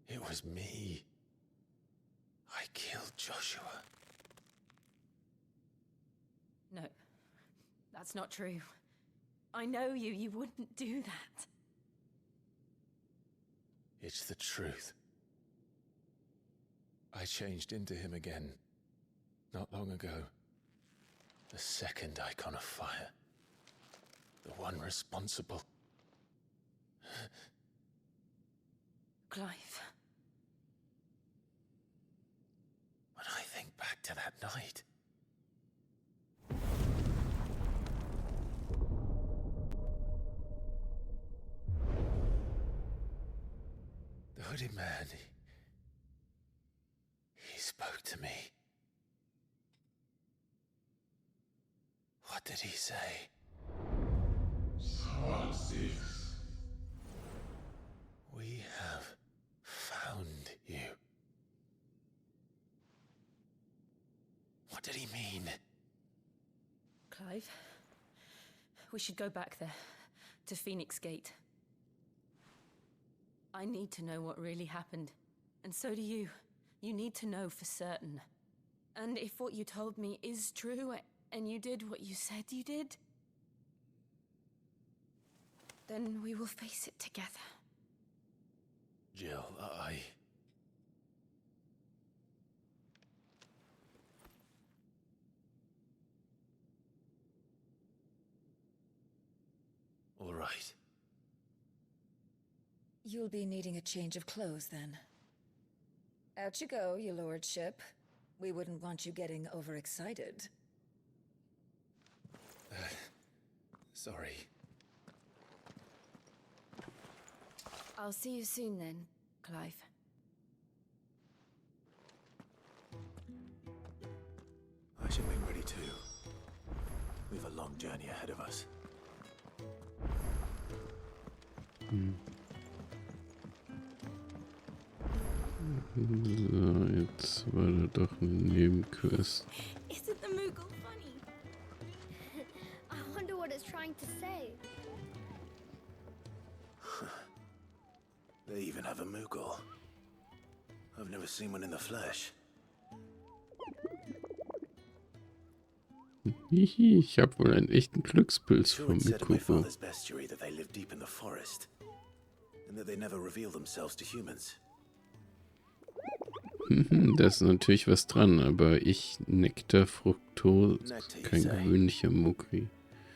It was me. I killed Joshua. No, That's not true. I know you. You wouldn't do that. It's the truth. I changed into him again, not long ago. The second icon of fire. The one responsible. Clive. When I think back to that night... The hooded man, he spoke to me. What did he say? We have found you. What did he mean? Clive, we should go back there, to Phoenix Gate. I need to know what really happened, and so do you. You need to know for certain. And if what you told me is true, and you did what you said you did, then we will face it together. Jill, All right. You'll be needing a change of clothes, then. Out you go, your lordship. We wouldn't want you getting overexcited. Sorry. I'll see you soon then, Clive. I should make ready too. We've a long journey ahead of us. So, jetzt war da doch eine Nebenquest. Isn't the Moogle funny? I wonder what it's trying to say. They even have a Moogle. I've never seen one in the flesh. Hihi, ich habe wohl einen echten Glückspilz Sure, von it mir, said in my Kupo. father's bestiary that they live deep in the forest, and that they never reveal themselves to humans. Da ist natürlich was dran, aber Nektar Fructose, kein gewöhnlicher Muckri.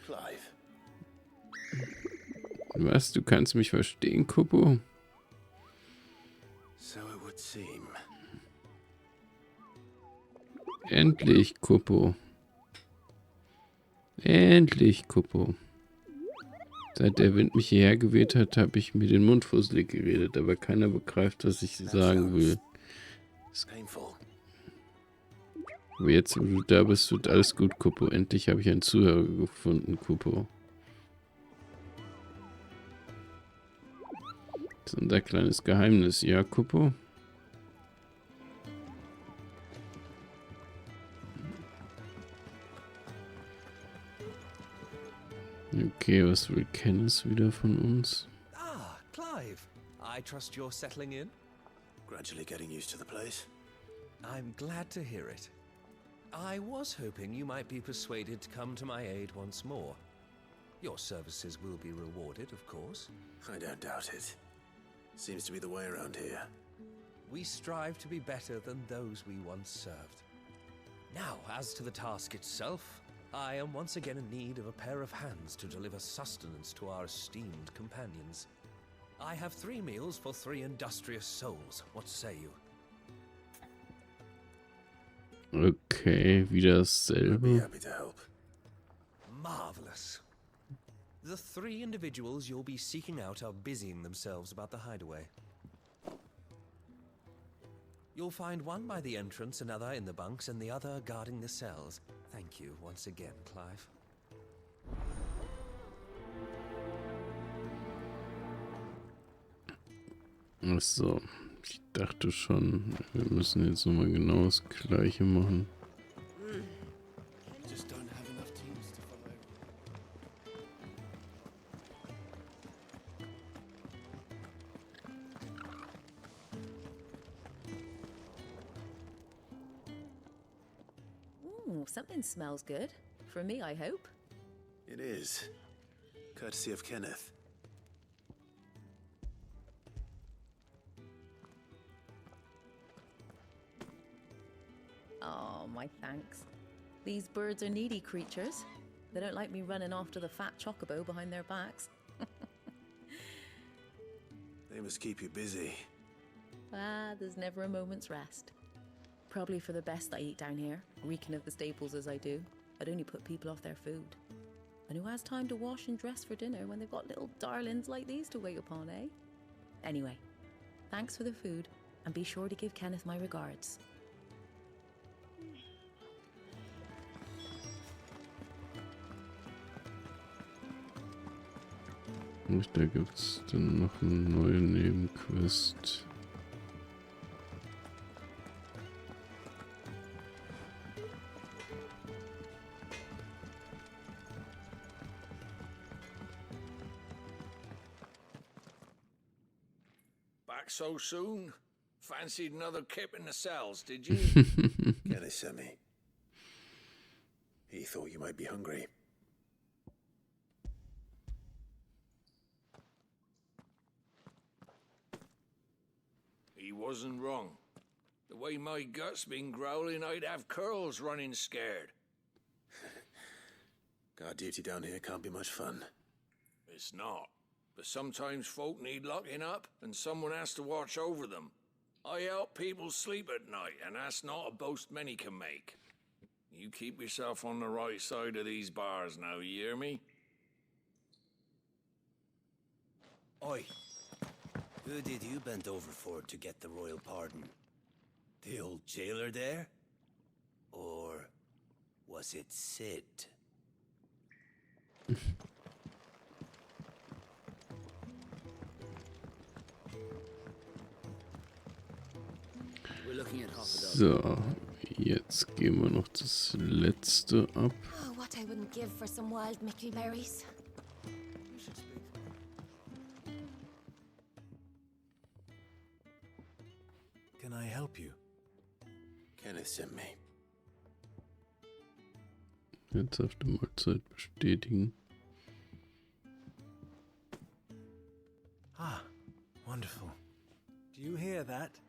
Clive. Was, du kannst mich verstehen, Kupo? So it would seem. Endlich, Kupo. Endlich, Kupo. Seit der Wind mich hierher geweht hat, habe ich mir den Mund fusselig geredet, aber keiner begreift, was ich sagen will. Aber jetzt, wo du da bist, wird alles gut, Kupo. Endlich habe ich einen Zuhörer gefunden, Kupo. Das ist unser kleines Geheimnis, ja, Kupo? Okay, was will Kenneth wieder von uns? Ah, Clive. I trust you're settling in? Gradually getting used to the place. I'm glad to hear it. I was hoping you might be persuaded to come to my aid once more. Your services will be rewarded, of course. I don't doubt it. Seems to be the way around here. We strive to be better than those we once served. Now, as to the task itself, I am once again in need of a pair of hands to deliver sustenance to our esteemed companions. I have 3 meals for 3 industrious souls. What say you? Okay, wieder dasselbe. Happy to help. Marvelous. The 3 individuals you'll be seeking out are busying themselves about the hideaway. You'll find one by the entrance, another in the bunks, and the other guarding the cells. Thank you once again, Clive. Achso, ich dachte schon, wir müssen jetzt nochmal genau das Gleiche machen. Just don't have enough teams to follow. Ooh, something smells good. For me, I hope. It is. Courtesy of Kenneth. Oh, my thanks. These birds are needy creatures. They don't like me running after the fat chocobo behind their backs. They must keep you busy. There's never a moment's rest. Probably for the best I eat down here, reeking of the staples as I do. I'd only put people off their food. And who has time to wash and dress for dinner when they've got little darlings like these to wait upon, eh? Anyway, thanks for the food, and be sure to give Kenneth my regards. Da gibt's dann noch eine neue Nebenquest. Back so soon? Fancied another kip in the cells, did you? Kenneth sent me. He thought you might be hungry. He wasn't wrong. The way my gut's been growling, I'd have curls running scared. Guard duty down here can't be much fun. It's not. But sometimes folk need locking up, and someone has to watch over them. I help people sleep at night, and that's not a boast many can make. You keep yourself on the right side of these bars now, you hear me? Oi. Who did you bend over for to get the royal pardon? The old jailer there? Or was it Sid? So, jetzt gehen wir noch das letzte ab. Oh, what I wouldn't give for some wild mickleberries. Can I help you? Kenneth sent me. Herzhafte Mahlzeit bestätigen. Ah, wonderful. Do you hear that?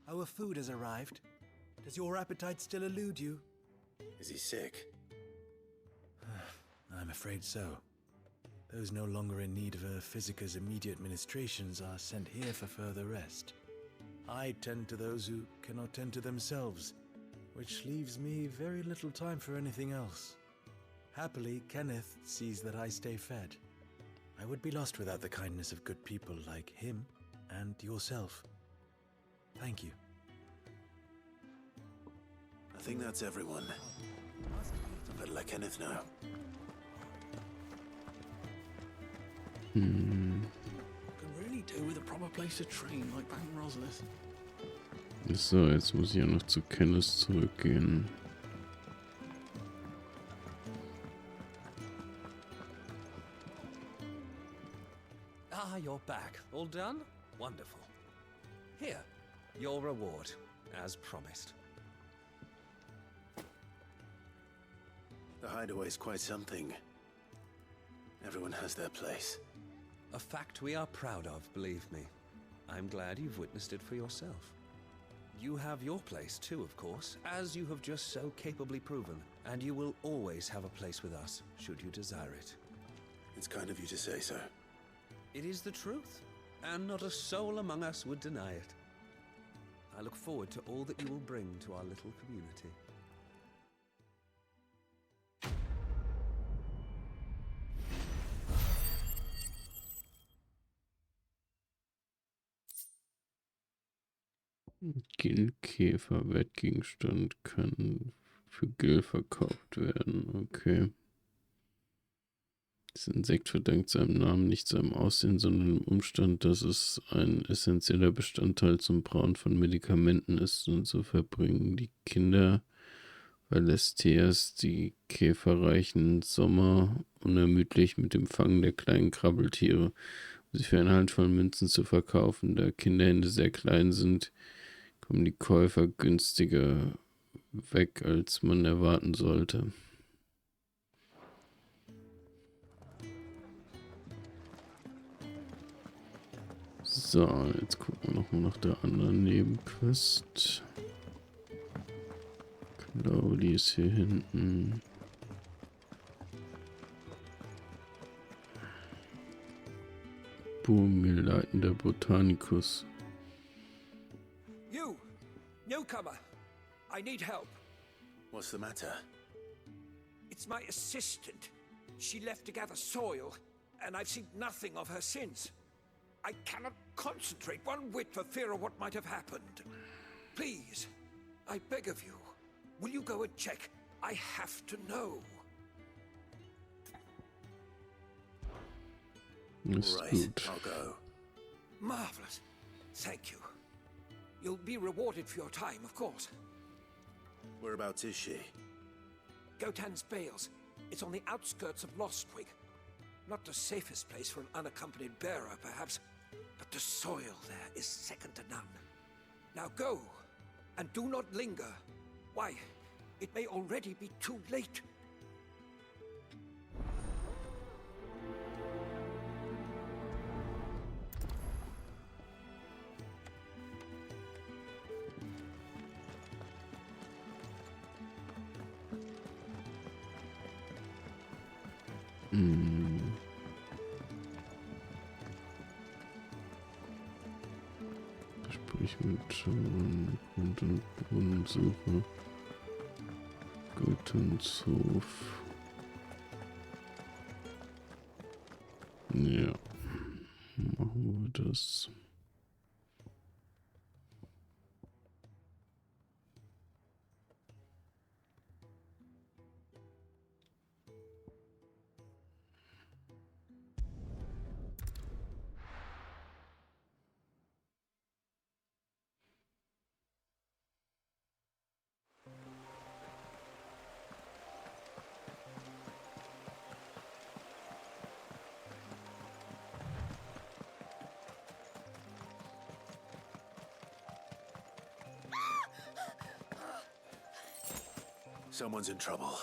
Our food has arrived. Does your appetite still elude you? Is he sick? I'm afraid so. Those no longer in need of a physicker's immediate ministrations are sent here for further rest. I tend to those who cannot tend to themselves, which leaves me very little time for anything else. Happily, Kenneth sees that I stay fed. I would be lost without the kindness of good people like him and yourself. Thank you. I think that's everyone. I better let Kenneth know. Could really do with a proper place to train like back in Roslith. So, jetzt muss ich ja noch zu Kenneth zurückgehen. Ah, you're back. All done? Wonderful. Here, your reward, as promised. The hideaway's quite something. Everyone has their place. A fact we are proud of, believe me. I'm glad you've witnessed it for yourself. You have your place too, of course, as you have just so capably proven, and you will always have a place with us, should you desire it. It's kind of you to say so. It is the truth, and not a soul among us would deny it. I look forward to all that you will bring to our little community. Gilkäfer, Wertgegenstand kann für Gil verkauft werden. Okay. Das Insekt verdankt seinem Namen nicht seinem Aussehen, sondern dem Umstand, dass es ein essentieller Bestandteil zum Brauen von Medikamenten ist. Und so verbringen die Kinder Valistheas die käferreichen Sommer unermüdlich mit dem Fangen der kleinen Krabbeltiere, um sie für eine Handvoll Münzen zu verkaufen. Da Kinderhände sehr klein sind, kommen die Käufer günstiger weg, als man erwarten sollte. So, jetzt gucken wir nochmal nach der anderen Nebenquest. Claudi ist hier hinten. Boomil, leitender Botanikus. You! Newcomer! I need help. What's the matter? It's my assistant. She left to gather soil, and I've seen nothing of her since. I cannot concentrate one whit for fear of what might have happened. Please, I beg of you, will you go and check? I have to know. Right, I'll go. Marvelous. Thank you. You'll be rewarded for your time, of course. Whereabouts is she? Gotan's Bales. It's on the outskirts of Lostwig. Not the safest place for an unaccompanied bearer, perhaps, but the soil there is second to none. Now go, and do not linger. Why, it may already be too late. Sprich mit Grund- und Bodensuche. Göttenshof. Ja. Machen wir das. Someone's in trouble.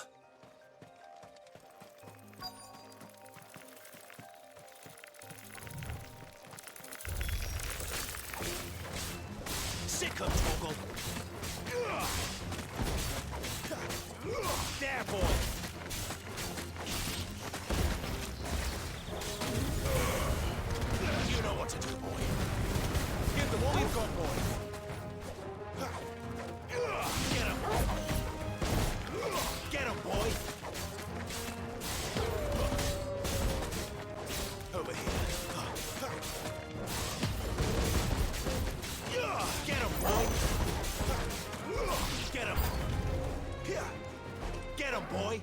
Sick of Toggle! There, boy! You know what to do, boy. Give them all you've got, boy. Get him! Get him, boy! Over here. Get him, boy! Get him! Get him, boy!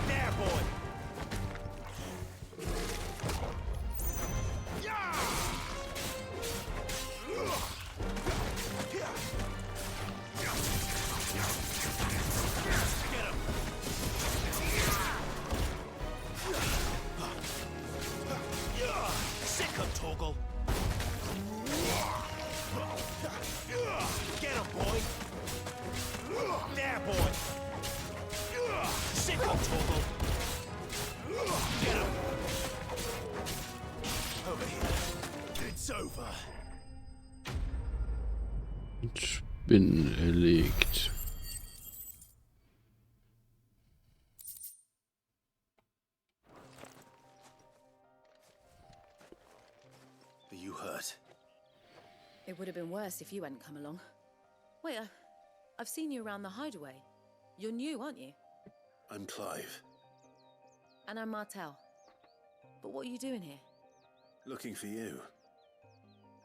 There, boy! Sick of Toggle! Get him, boy! There, boy! Sick of Toggle! Get him! Over here. It's over. Spinnen erlegt. Are you hurt? It would have been worse if you hadn't come along. Wait, I've seen you around the hideaway. You're new, aren't you? I'm Clive. And I'm Martel. But what are you doing here? Looking for you.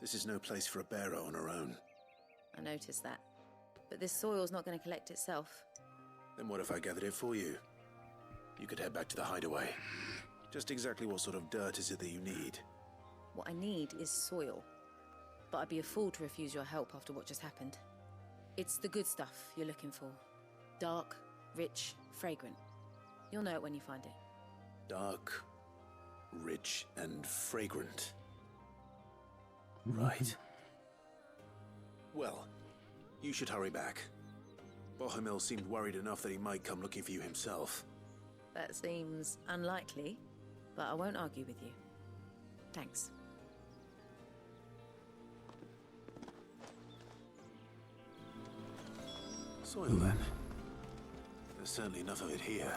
This is no place for a bearer on her own. I noticed that. But this soil's not going to collect itself. Then what if I gathered it for you? You could head back to the hideaway. Just exactly what sort of dirt is it that you need? What I need is soil. But I'd be a fool to refuse your help after what just happened. It's the good stuff you're looking for. Dark, rich, fragrant. You'll know it when you find it. Dark, rich, and fragrant. Right. Well, you should hurry back. Bohemil seemed worried enough that he might come looking for you himself. That seems unlikely, but I won't argue with you. Thanks. Soil then. There's certainly enough of it here.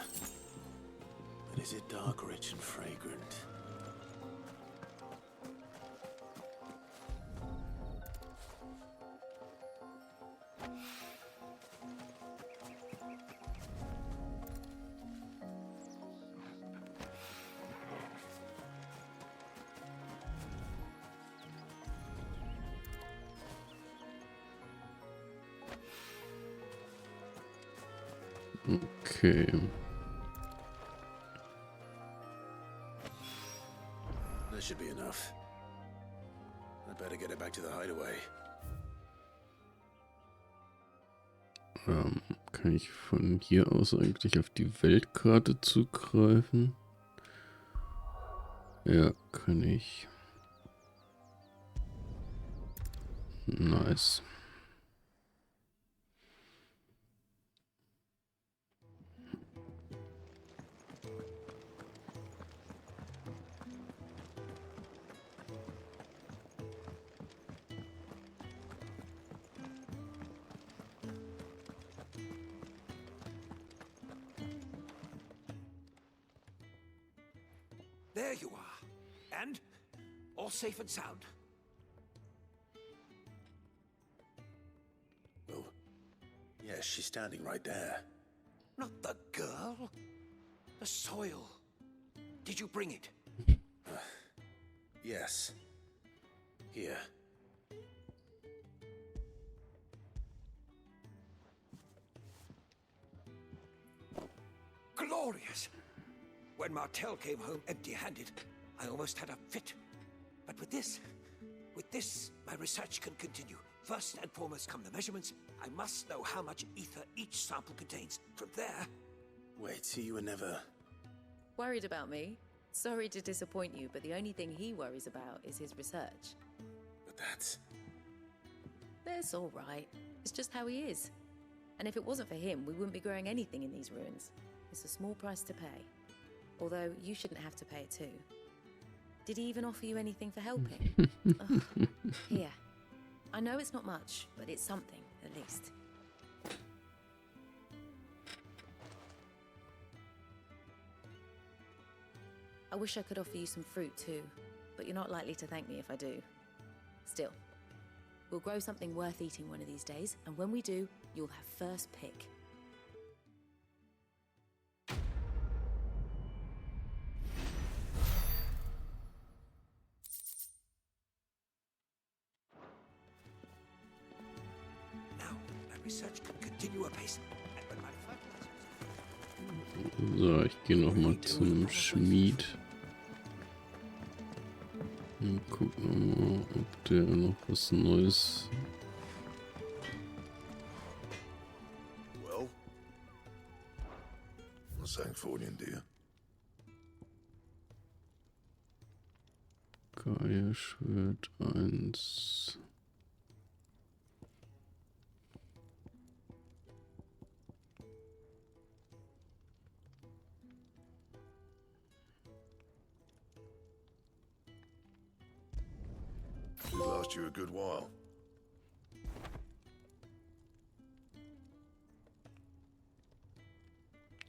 But is it dark, rich, and fragrant? Okay. That should be enough. I'd better get it back to the hideaway. Kann ich von hier aus eigentlich auf die Weltkarte zugreifen? Ja, kann ich. Nice. There you are. And all safe and sound. Oh, yes, she's standing right there. Not the girl. The soil. Did you bring it? Yes. Here. Glorious! When Martel came home empty-handed, I almost had a fit. But with this, my research can continue. First and foremost come the measurements. I must know how much ether each sample contains. From there... Wait, so you were never... Worried about me? Sorry to disappoint you, but the only thing he worries about is his research. But that's... That's all right. It's just how he is. And if it wasn't for him, we wouldn't be growing anything in these ruins. It's a small price to pay. Although, you shouldn't have to pay it too. Did he even offer you anything for helping? Ugh. Here. I know it's not much, but it's something, at least. I wish I could offer you some fruit too, but you're not likely to thank me if I do. Still, we'll grow something worth eating one of these days, and when we do, you'll have first pick. Research can continue apace. And when my fertilizers... So, ich gehe nochmal zum Schmied. Und gucken mal, ob der noch was Neues... Well, what's that for you, dear? Geierschwert 1. Should last you a good while.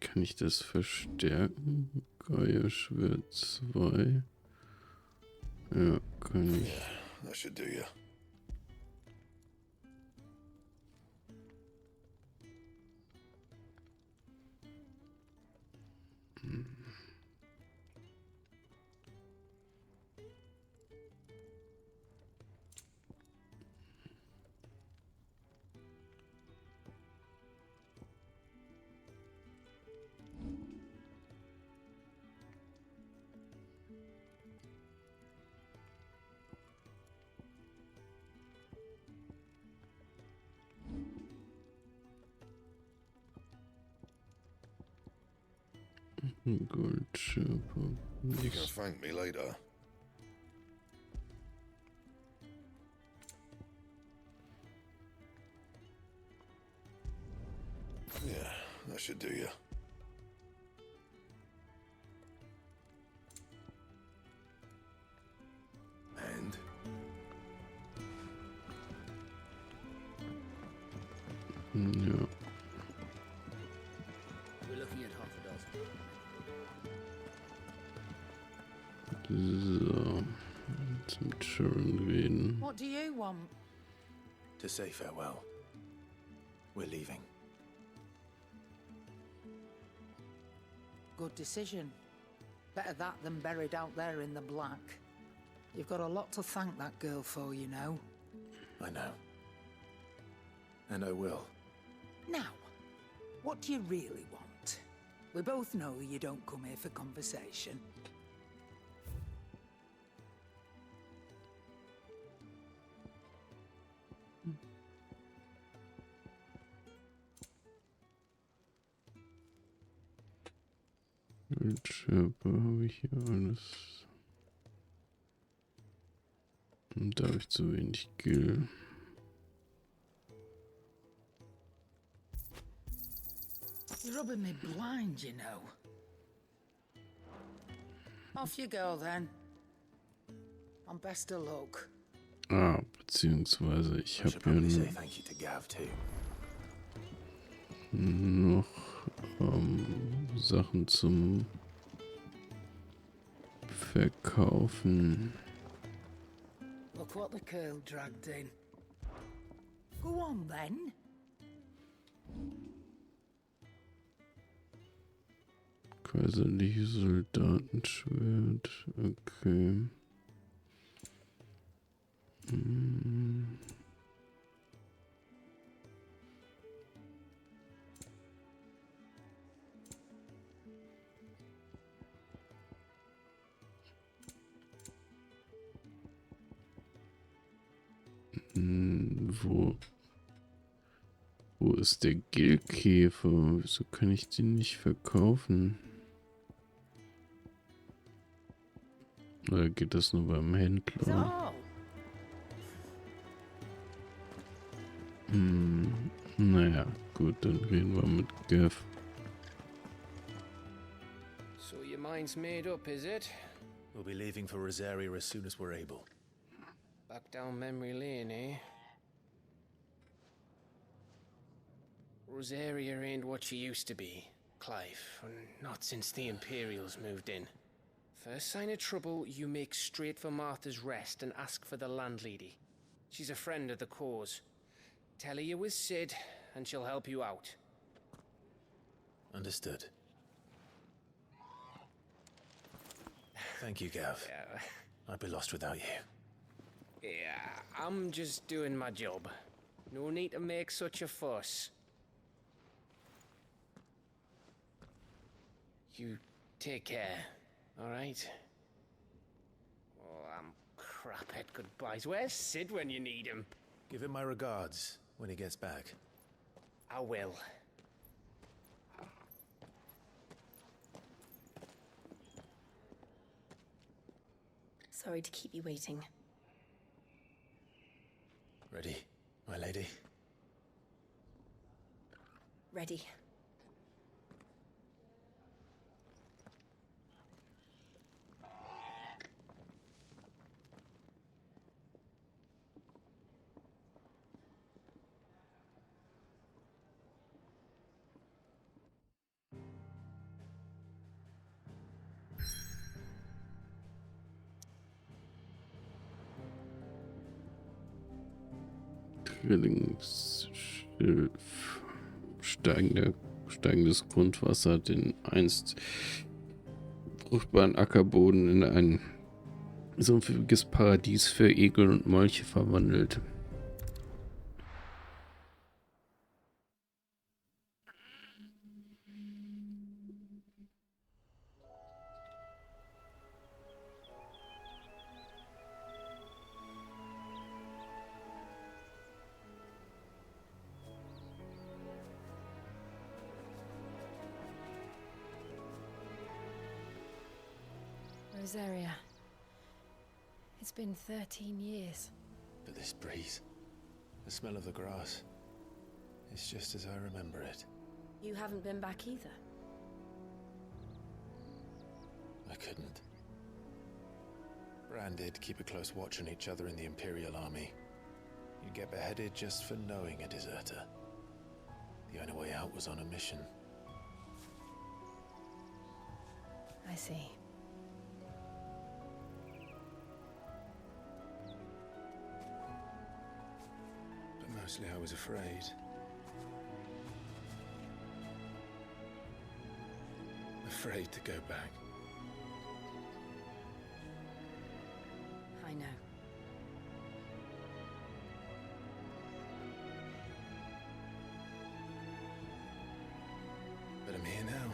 Kann ich das verstärken? Geierschwert 2. Ja, kann ich. Yeah, that should do you. Gold Schärper. You can thank me later. Yeah, that should do you. Ja. We're looking at half a dozen. So. Jetzt mit Sharon reden. What do you want? To say farewell. We're leaving. Good decision. Better that than buried out there in the black. You've got a lot to thank that girl for, you know. I know. And I will. Now, what do you really want? We both know you don't come here for conversation. Schärpe habe ich hier alles. Und da habe ich zu wenig Gil. You're rubbing me blind, you know. Off you go, then. And best of luck. Ah, beziehungsweise ich habe ja noch Sachen zum Verkaufen. Look what the curl dragged in. Go on, then. Kaiserliches Soldatenschwert. Okay. Wo ist der Gilkäfer? Wieso kann ich den nicht verkaufen? Oder geht das nur beim Händler? Naja, gut, dann reden wir mit Gav. So your mind's made up, is it? We'll be leaving for Rosaria as soon as we're able. Back down memory lane, eh? Rosaria ain't what she used to be, Clive, and not since the Imperials moved in. First sign of trouble, you make straight for Martha's Rest and ask for the landlady. She's a friend of the cause. Tell her you was Sid, and she'll help you out. Understood. Thank you, Gav. I'd be lost without you. Yeah, I'm just doing my job. No need to make such a fuss. You take care, all right? Oh, I'm crap at goodbyes. Where's Sid when you need him? Give him my regards when he gets back. I will. Sorry to keep you waiting. Ready, my lady? Ready. Schilf. Steigendes Grundwasser hat den einst fruchtbaren Ackerboden in ein sumpfiges Paradies für Egel und Molche verwandelt. Rosaria. It's been 13 years. But this breeze, the smell of the grass, it's just as I remember it. You haven't been back either. I couldn't. Bran did keep a close watch on each other in the Imperial Army. You'd get beheaded just for knowing a deserter. The only way out was on a mission. I see. But mostly I was afraid. Afraid to go back. I know. But I'm here now.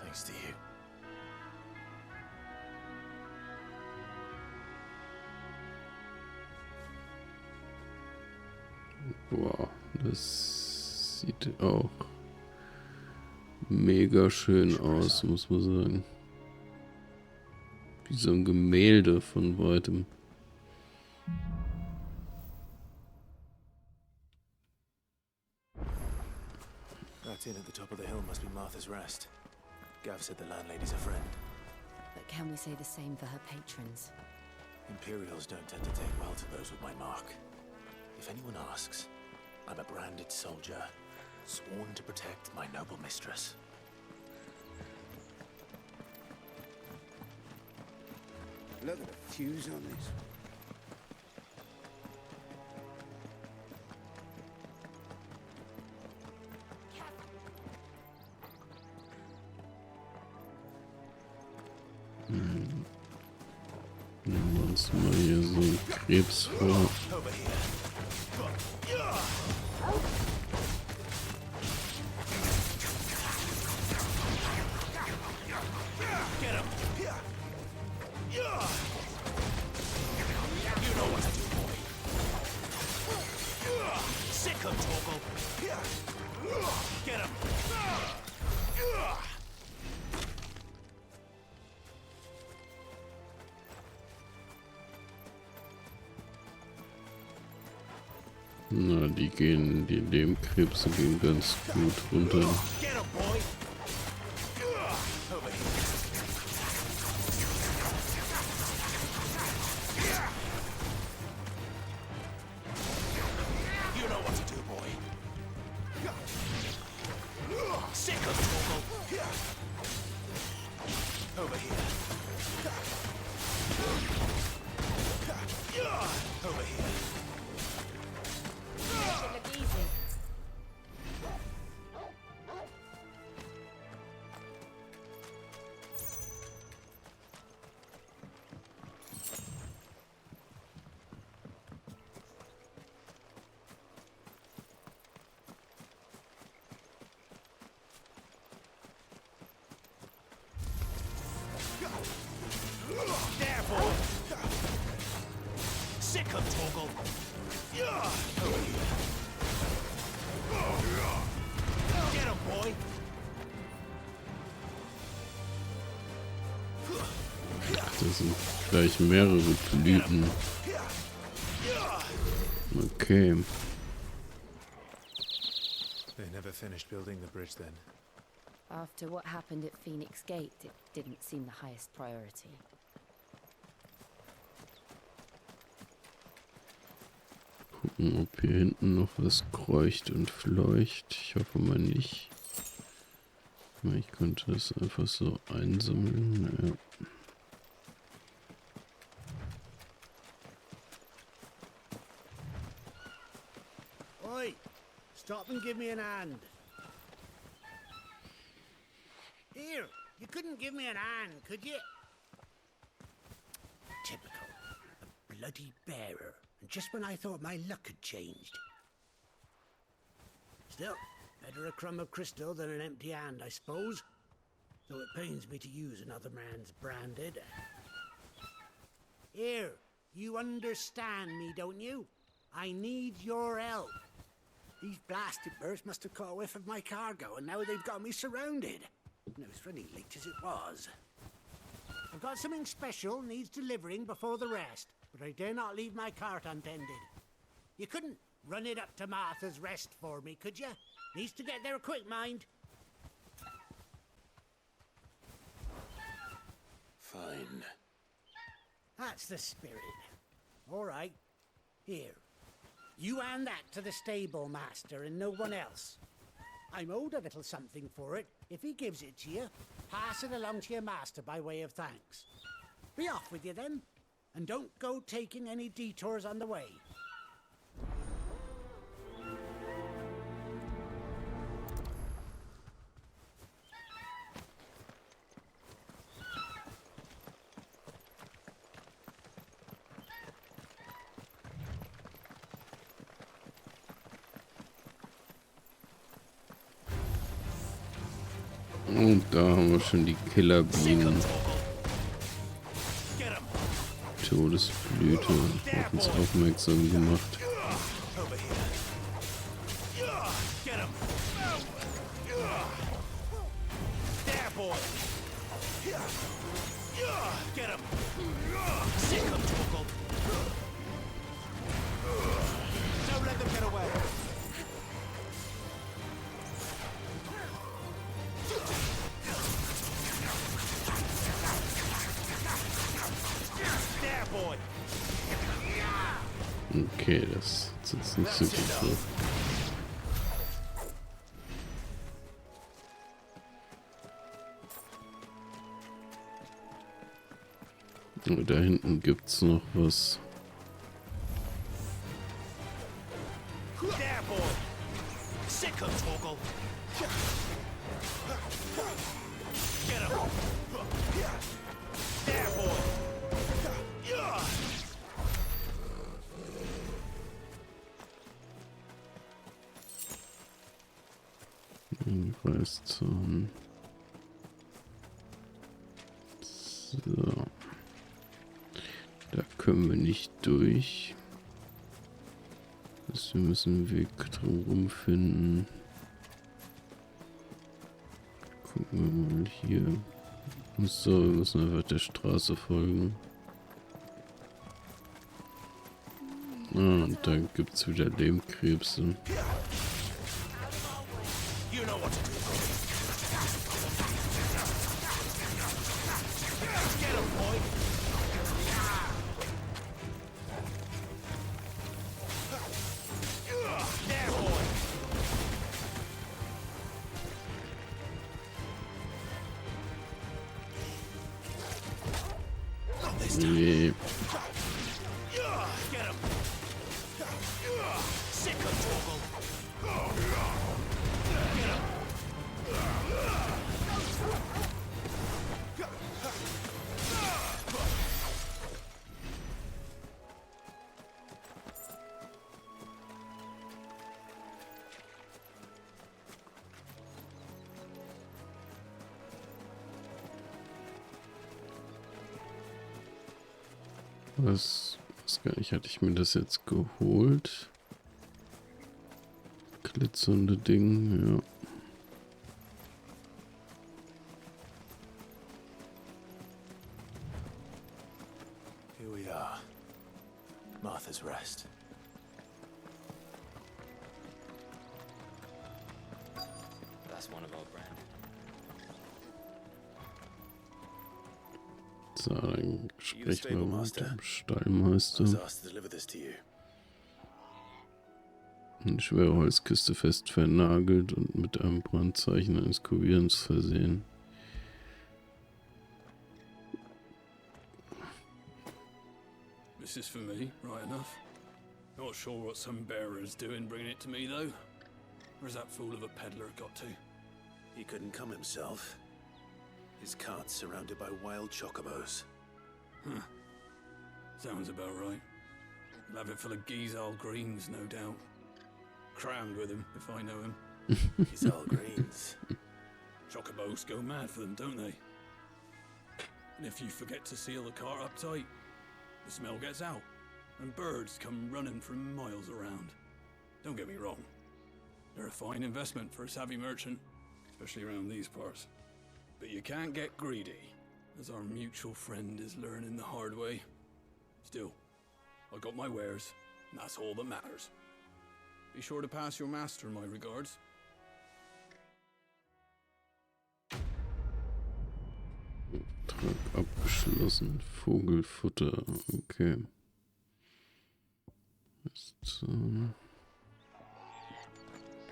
Thanks to you. Boah, das sieht auch mega schön aus, muss man sagen. Wie so ein Gemälde von weitem. That inn at the top of the hill must be Martha's Rest. Gav said the landlady's a friend. But can we say the same for her patrons? Imperials don't tend to take well to those with my mark. If anyone asks, I'm a branded soldier, sworn to protect my noble mistress. Look at the fuse on this. Nehmen wir uns mal hier so einen Krebs vor. Na, die Lehmkrebse gehen ganz gut runter. Das sind gleich mehrere Blüten. Okay. They never finished building the bridge then. After what happened at Phoenix Gate, it didn't seem the highest priority. Gucken, ob hier hinten noch was kreucht und fleucht. Ich hoffe mal nicht. Ich könnte das einfach so einsammeln. Ja. Oi! Stop and give me an hand. Here, you couldn't give me an hand, could you? Typical. A bloody bearer. And just when I thought my luck had changed. Still, better a crumb of crystal than an empty hand, I suppose. Though it pains me to use another man's branded. Here, you understand me, don't you? I need your help. These blasted birds must have caught a whiff of my cargo, and now they've got me surrounded. And it was running late as it was. I've got something special needs delivering before the rest, but I dare not leave my cart untended. You couldn't run it up to Martha's Rest for me, could you? Needs to get there quick, mind. Fine. That's the spirit. All right. Here. You hand that to the stable master and no one else. I'm owed a little something for it. If he gives it to you, pass it along to your master by way of thanks. Be off with you then, and don't go taking any detours on the way. Und da haben wir schon die Killerbienen. Todesblüte auf uns aufmerksam gemacht. Okay, das ist jetzt nicht so gut so. Aber da hinten gibt's noch was. Weißzahn. So. Da können wir nicht durch. Also wir müssen einen Weg drumherum finden. Gucken wir mal hier. So, wir müssen einfach der Straße folgen. Ah, und dann gibt es wieder Lehmkrebse. Nee. Was gar nicht, hatte ich mir das jetzt geholt? Glitzernde Ding, ja. Here we are. Martha's Rest. That's one of our brand. So, dann sprechen wir mal mit dem Stallmeister. Eine schwere Holzkiste fest vernagelt und mit einem Brandzeichen eines Kurierens versehen. This is for me, right enough. Not sure what some bearer's doing bringing it to me, though. Where's that fool of a peddler got to? He couldn't come himself. His cart's surrounded by wild chocobos. Huh. Sounds about right. He'll have it full of Gizal greens, no doubt. Crammed with him, if I know him. Gizal greens. Chocobos go mad for them, don't they? And if you forget to seal the cart up tight, the smell gets out, and birds come running from miles around. Don't get me wrong. They're a fine investment for a savvy merchant, especially around these parts. But you can't get greedy, as our mutual friend is learning the hard way. Still, I got my wares, and that's all that matters. Be sure to pass your master my regards. Trag abgeschlossen. Vogelfutter, okay. Ist,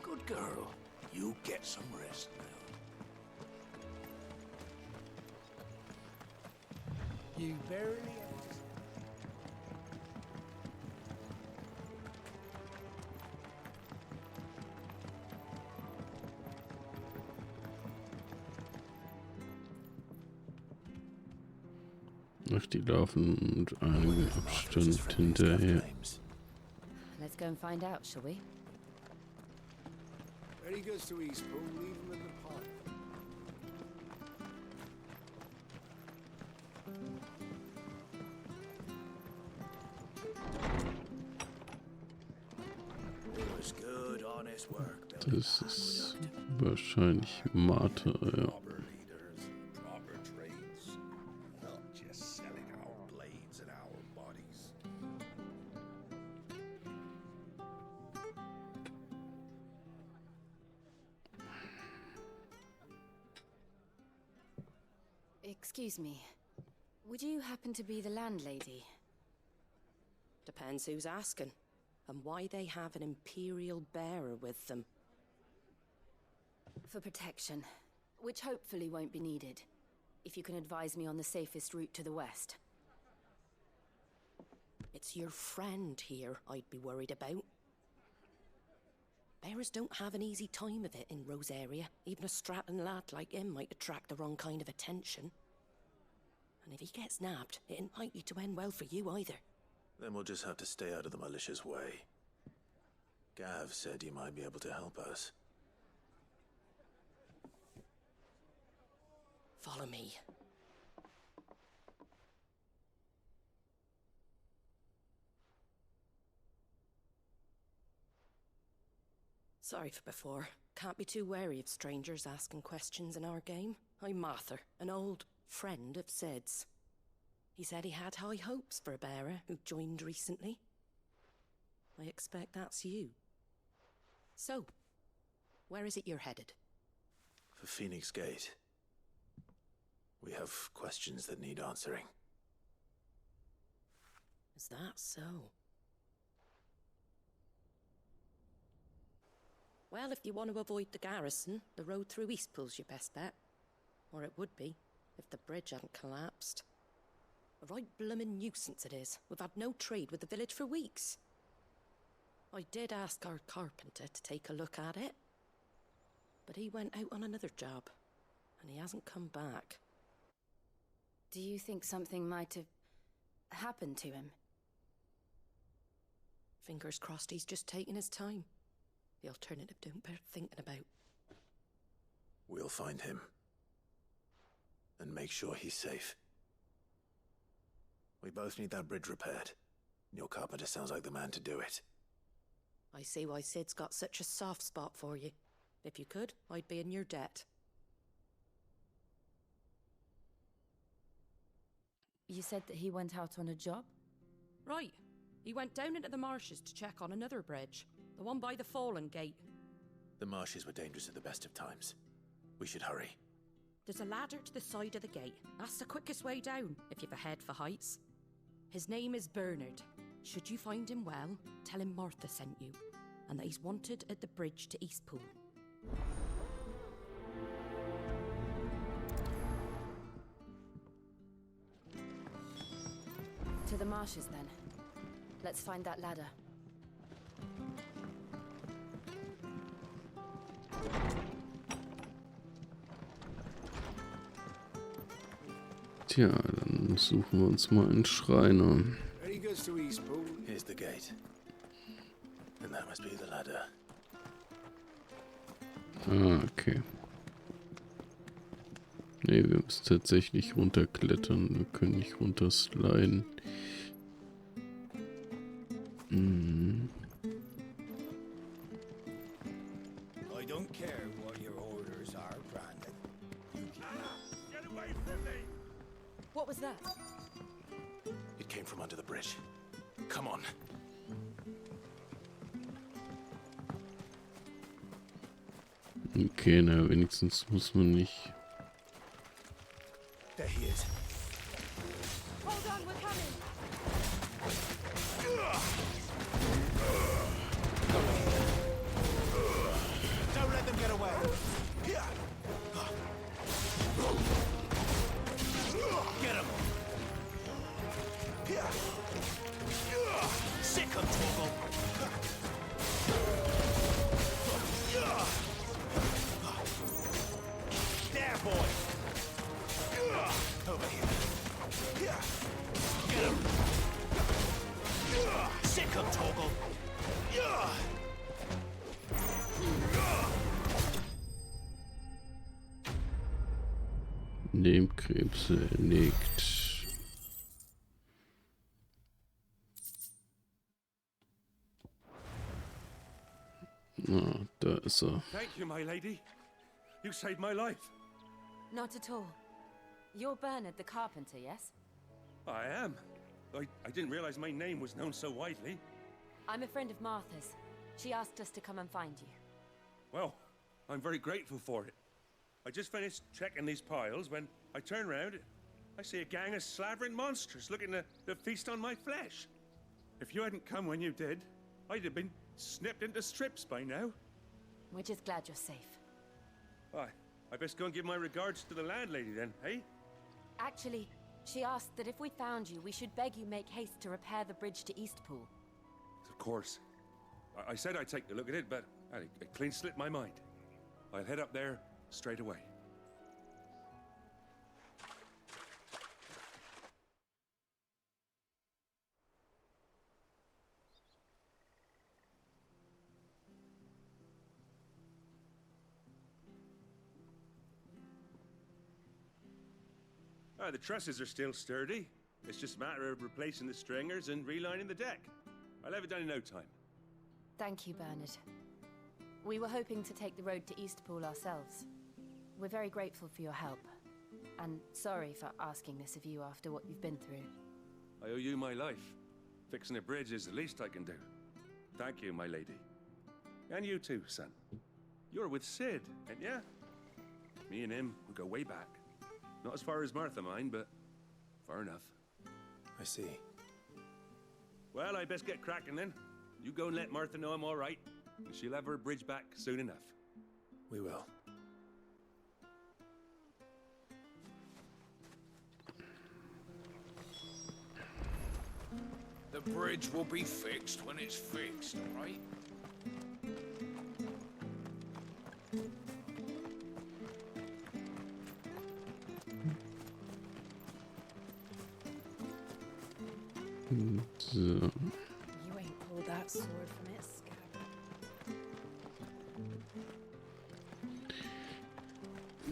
Good girl. You get some rest now. You barely... ach, die laufen mit einigem Abstand hinterher. Let's go and find out, shall we? When he goes to Eastpool, leave him in the pot. It was good, honest work. Das ist wahrscheinlich Martha, ja. Proper trades, not just selling our blades and our bodies. Excuse me. Would you happen to be the landlady? Depends who's asking, and why they have an Imperial bearer with them. For protection, which hopefully won't be needed. If you can advise me on the safest route to the west. It's your friend here I'd be worried about. Bearers don't have an easy time of it in Rose area. Even a Stratton lad like him might attract the wrong kind of attention. And if he gets nabbed, it ain't likely to end well for you either. Then we'll just have to stay out of the malicious way. Gav said you might be able to help us. Follow me. Sorry for before. Can't be too wary of strangers asking questions in our game. I'm Martha, an old friend of Sid's. He said he had high hopes for a bearer who joined recently. I expect that's you. So, where is it you're headed? For Phoenix Gate. We have questions that need answering. Is that so? Well, if you want to avoid the garrison, the road through Eastpool's your best bet. Or it would be, if the bridge hadn't collapsed. A right bloomin' nuisance it is. We've had no trade with the village for weeks. I did ask our carpenter to take a look at it. But he went out on another job, and he hasn't come back. Do you think something might have happened to him? Fingers crossed he's just taking his time. The alternative don't bear thinking about. We'll find him. And make sure he's safe. We both need that bridge repaired. Your carpenter sounds like the man to do it. I see why Sid's got such a soft spot for you. If you could, I'd be in your debt. You said that he went out on a job? Right. He went down into the marshes to check on another bridge. The one by the Fallen Gate. The marshes were dangerous at the best of times. We should hurry. There's a ladder to the side of the gate. That's the quickest way down, if you've a head for heights. His name is Bernard. Should you find him well, tell him Martha sent you, and that he's wanted at the bridge to Eastpool. To the marshes, then. Let's find that ladder. Tja, dann suchen wir uns mal einen Schreiner. When he goes to Eastpool, here's the gate. And that must be the ladder. Ah, okay. Ne, wir müssen tatsächlich runterklettern. Wir können nicht runtersliden. I don't care what your orders are, Brandon. You Get away from me! What was that? It came from under the bridge. Come on. Okay, na wenigstens muss man nicht... There he is. Nebenkrebse erlegt. Ah, da ist er. Thank you, my lady. You saved my life. Not at all. You're Bernard the carpenter, yes? I am. I didn't realize my name was known so widely. I'm a friend of Martha's. She asked us to come and find you. Well, I'm very grateful for it. I just finished checking these piles when I turn around. I see a gang of slavering monsters looking to feast on my flesh. If you hadn't come when you did, I'd have been snipped into strips by now. We're just glad you're safe. I best go and give my regards to the landlady then, eh? Actually, she asked that if we found you, we should beg you make haste to repair the bridge to Eastpool. Of course. I said I'd take a look at it, but it clean slipped my mind. I'll head up there straight away. The trusses are still sturdy. It's just a matter of replacing the stringers and relining the deck. I'll have it done in no time. Thank you, Bernard. We were hoping to take the road to Eastpool ourselves. We're very grateful for your help. And sorry for asking this of you after what you've been through. I owe you my life. Fixing a bridge is the least I can do. Thank you, my lady. And you too, son. You're with Sid, ain't ya? Me and him, we go way back. Not as far as Martha, mind, but far enough. I see. Well, I best get cracking then. You go and let Martha know I'm all right, and she'll have her bridge back soon enough. We will. The bridge will be fixed when it's fixed, all right? So. You ain't pulled that sword from its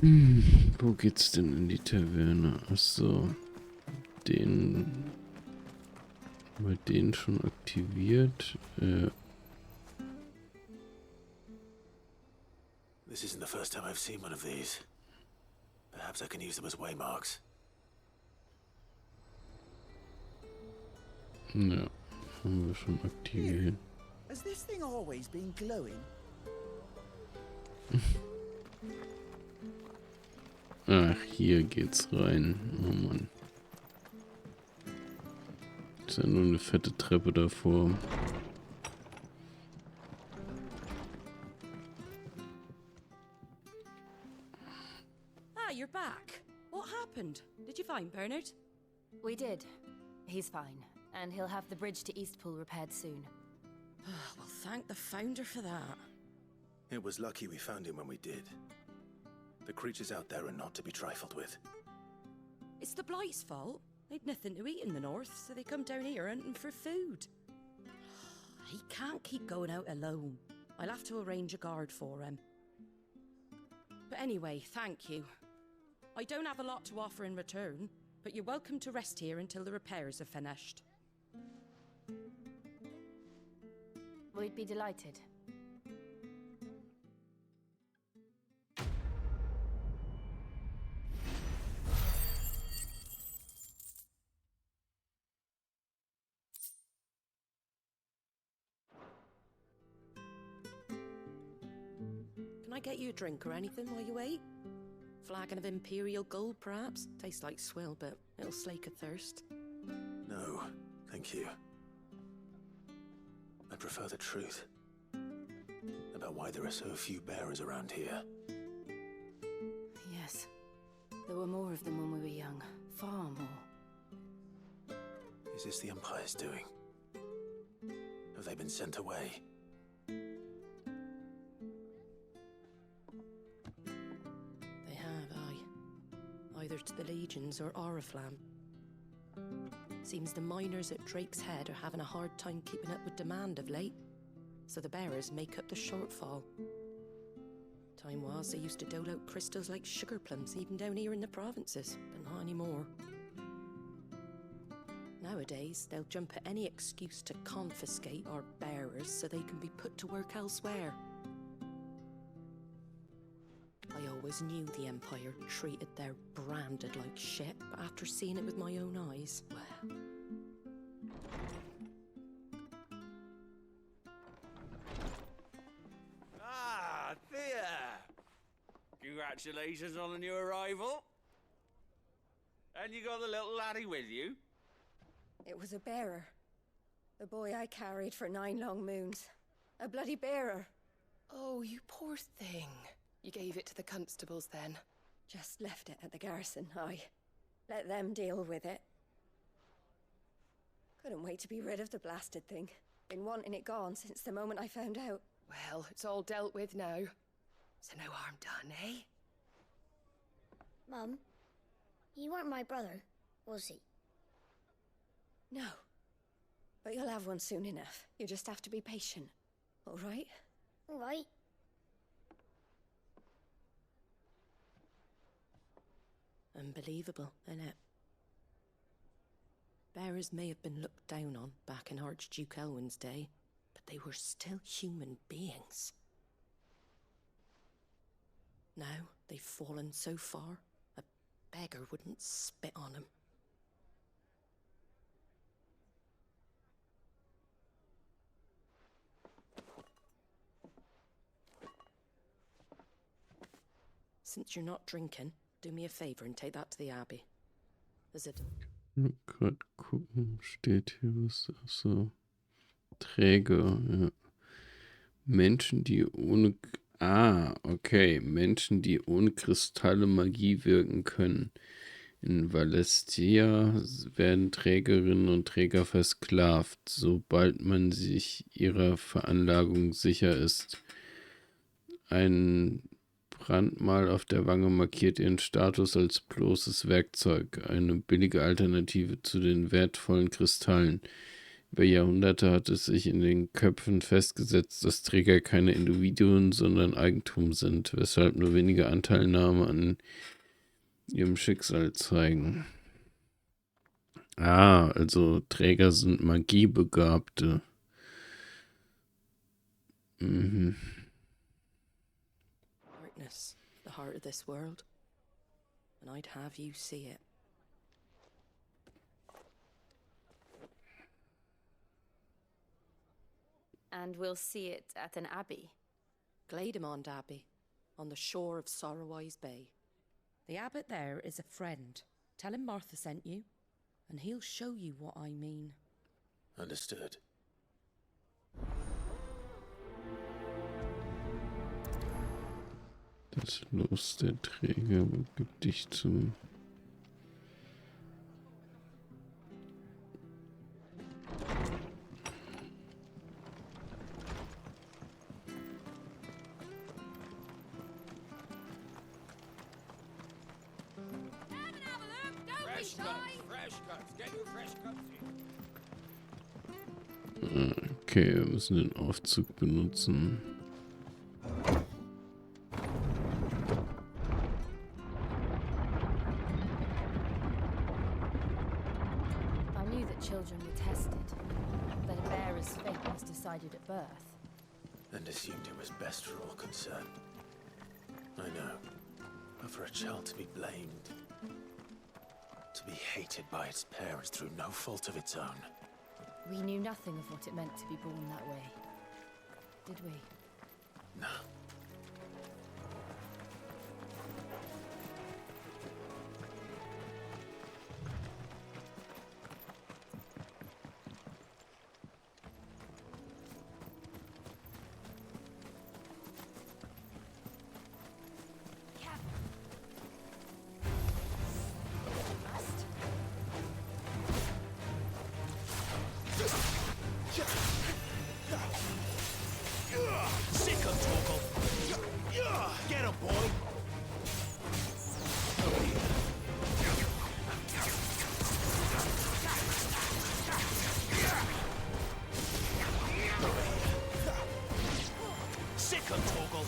scabbard. Wo geht's denn in die Taverne? Achso. Mal den schon aktiviert. This isn't the first time I've seen one of these. Perhaps I can use them as waymarks. Ja, haben wir schon aktiviert. Has this thing always been glowing? Ach, hier geht's rein. Oh Mann. Ist ja nur eine fette Treppe davor. Ah, you're back. What happened? Did you find Bernard? We did. He's fine, and he'll have the bridge to Eastpool repaired soon. Well, thank the Founder for that. It was lucky we found him when we did. The creatures out there are not to be trifled with. It's the Blight's fault. They'd nothing to eat in the north, so they come down here hunting for food. He can't keep going out alone. I'll have to arrange a guard for him. But anyway, thank you. I don't have a lot to offer in return, but you're welcome to rest here until the repairs are finished. We'd be delighted. Can I get you a drink or anything while you wait? Flagon of Imperial Gold, perhaps? Tastes like swill, but it'll slake a thirst. No, thank you. I prefer the truth. About why there are so few bearers around here. Yes. There were more of them when we were young. Far more. Is this the Empire's doing? Have they been sent away? They have, aye. Either to the Legions or Oriflamme. Seems the miners at Drake's Head are having a hard time keeping up with demand of late, so the bearers make up the shortfall. Time was they used to dole out crystals like sugar plums even down here in the provinces, but not anymore. Nowadays, they'll jump at any excuse to confiscate our bearers so they can be put to work elsewhere. I always knew the Empire treated their branded like shit, but after seeing it with my own eyes, well... Ah, Thea! Congratulations on the new arrival. And you got the little laddie with you? It was a bearer. The boy I carried for 9 long moons. A bloody bearer. Oh, you poor thing. You gave it to the constables then? Just left it at the garrison, aye. Let them deal with it. Couldn't wait to be rid of the blasted thing. Been wanting it gone since the moment I found out. Well, it's all dealt with now. So no harm done, eh? Mum, he weren't my brother, was he? No. But you'll have one soon enough. You just have to be patient. All right? All right. Unbelievable, innit? Bearers may have been looked down on back in Archduke Elwin's day, but they were still human beings. Now they've fallen so far, a beggar wouldn't spit on them. Since you're not drinking, do me a favor and take that to the Abbey. Is it? Gerade gucken, steht hier was. So. Träger, ja. Menschen, die ohne. Okay. Menschen, die ohne Kristalle Magie wirken können. In Valisthea werden Trägerinnen und Träger versklavt, sobald man sich ihrer Veranlagung sicher ist. Ein Brandmal auf der Wange markiert ihren Status als bloßes Werkzeug, eine billige Alternative zu den wertvollen Kristallen. Über Jahrhunderte hat es sich in den Köpfen festgesetzt, dass Träger keine Individuen, sondern Eigentum sind, weshalb nur wenige Anteilnahme an ihrem Schicksal zeigen. Also Träger sind Magiebegabte. The heart of this world, and I'd have you see it. And we'll see it at an abbey. Glademond Abbey, on the shore of Sorrowise Bay. The abbot there is a friend. Tell him Martha sent you, and he'll show you what I mean. Understood. Das Los der Träger begibt dich zum... Okay, wir müssen den Aufzug benutzen. I knew that children were tested, that a bearer's fate was decided at birth. And assumed it was best for all concerned. I know. But for a child to be blamed, to be hated by its parents through no fault of its own. We knew nothing of what it meant to be born that way, did we? No. Ugh! Sick of Torgal.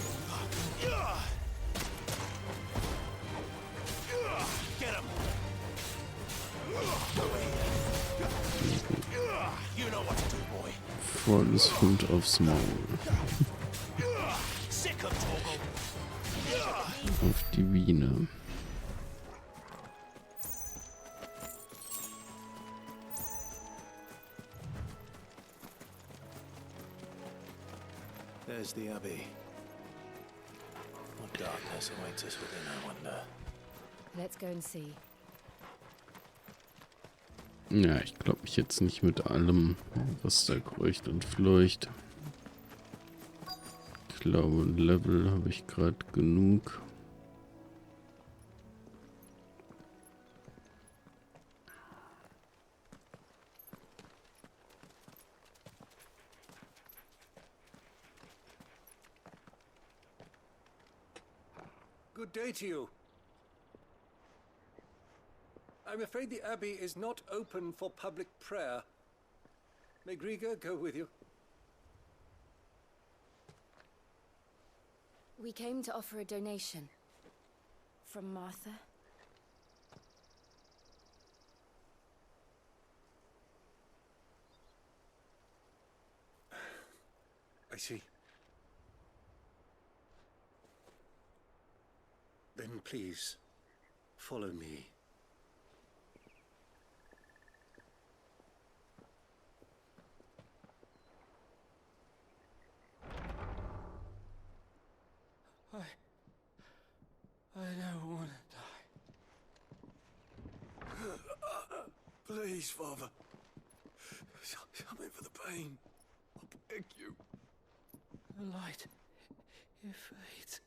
Get him. You know what to do, boy. Volles Hund aufs Maul. Sick of Torgal. Auf die Biene. There's the Abbey. What darkness awaits us within, I wonder. Let's go and see. Ja, ich glaube mich jetzt nicht mit allem, was da kreucht und fleucht. Ich glaube, ein Level habe ich gerade genug. Good day to you. I'm afraid the Abbey is not open for public prayer. May Grieger go with you? We came to offer a donation. From Martha. I see. Then please, follow me. I don't want to die. Please, Father. Something for the pain. I beg you. The light, it fades.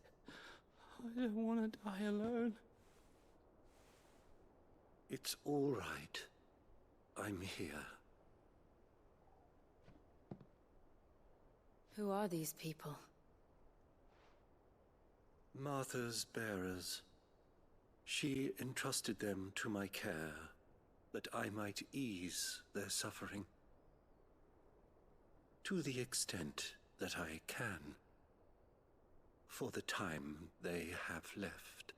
I don't want to die alone. It's all right. I'm here. Who are these people? Martha's bearers. She entrusted them to my care, that I might ease their suffering. To the extent that I can. For the time they have left.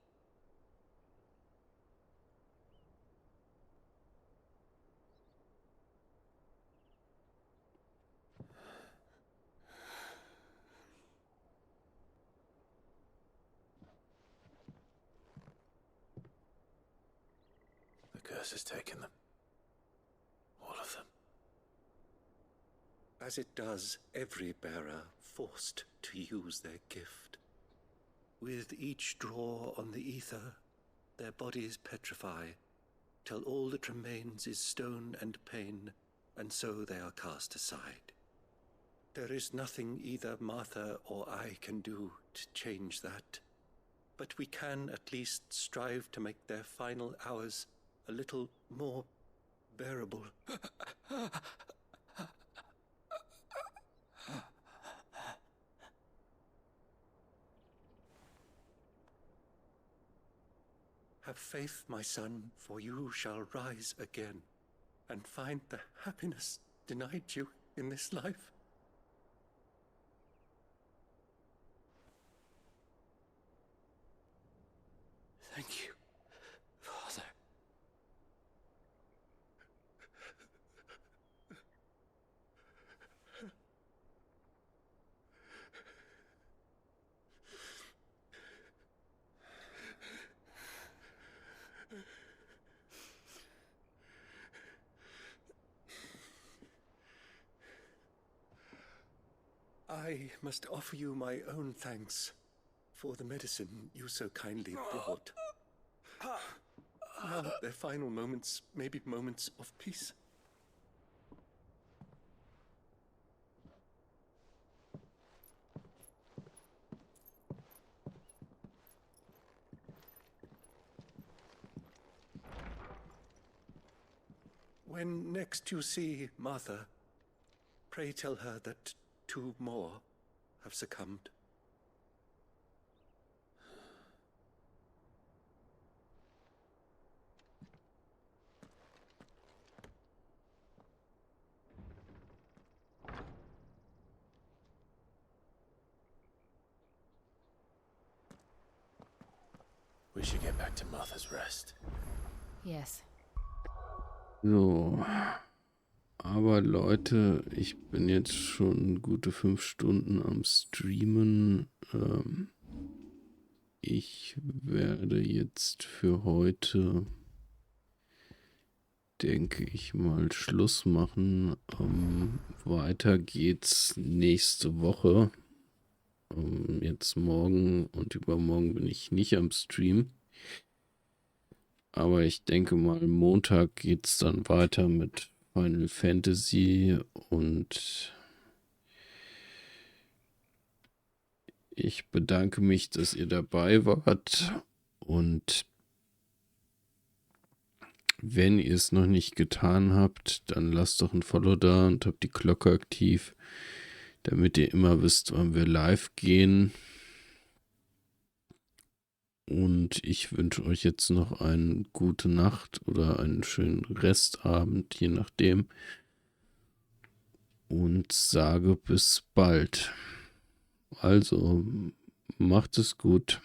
The curse has taken them. All of them. As it does every bearer forced to use their gift. With each draw on the ether, their bodies petrify, till all that remains is stone and pain, and so they are cast aside. There is nothing either Martha or I can do to change that, but we can at least strive to make their final hours a little more bearable. Have faith, my son, for you shall rise again, and find the happiness denied you in this life. Thank you, Father. I must offer you my own thanks for the medicine you so kindly brought. Now their final moments may be moments of peace. When next you see Martha, pray tell her that 2 more have succumbed. We should get back to Martha's Rest. Yes. So. Aber Leute, ich bin jetzt schon gute 5 Stunden am Streamen. Ich werde jetzt für heute, denke ich mal, Schluss machen. Weiter geht's nächste Woche. Jetzt morgen und übermorgen bin ich nicht am Stream. Aber ich denke mal, Montag geht's dann weiter mit Final Fantasy und ich bedanke mich, dass ihr dabei wart und wenn ihr es noch nicht getan habt, dann lasst doch ein Follow da und habt die Glocke aktiv, damit ihr immer wisst, wann wir live gehen. Und ich wünsche euch jetzt noch eine gute Nacht oder einen schönen Restabend, je nachdem. Und sage bis bald. Also, macht es gut.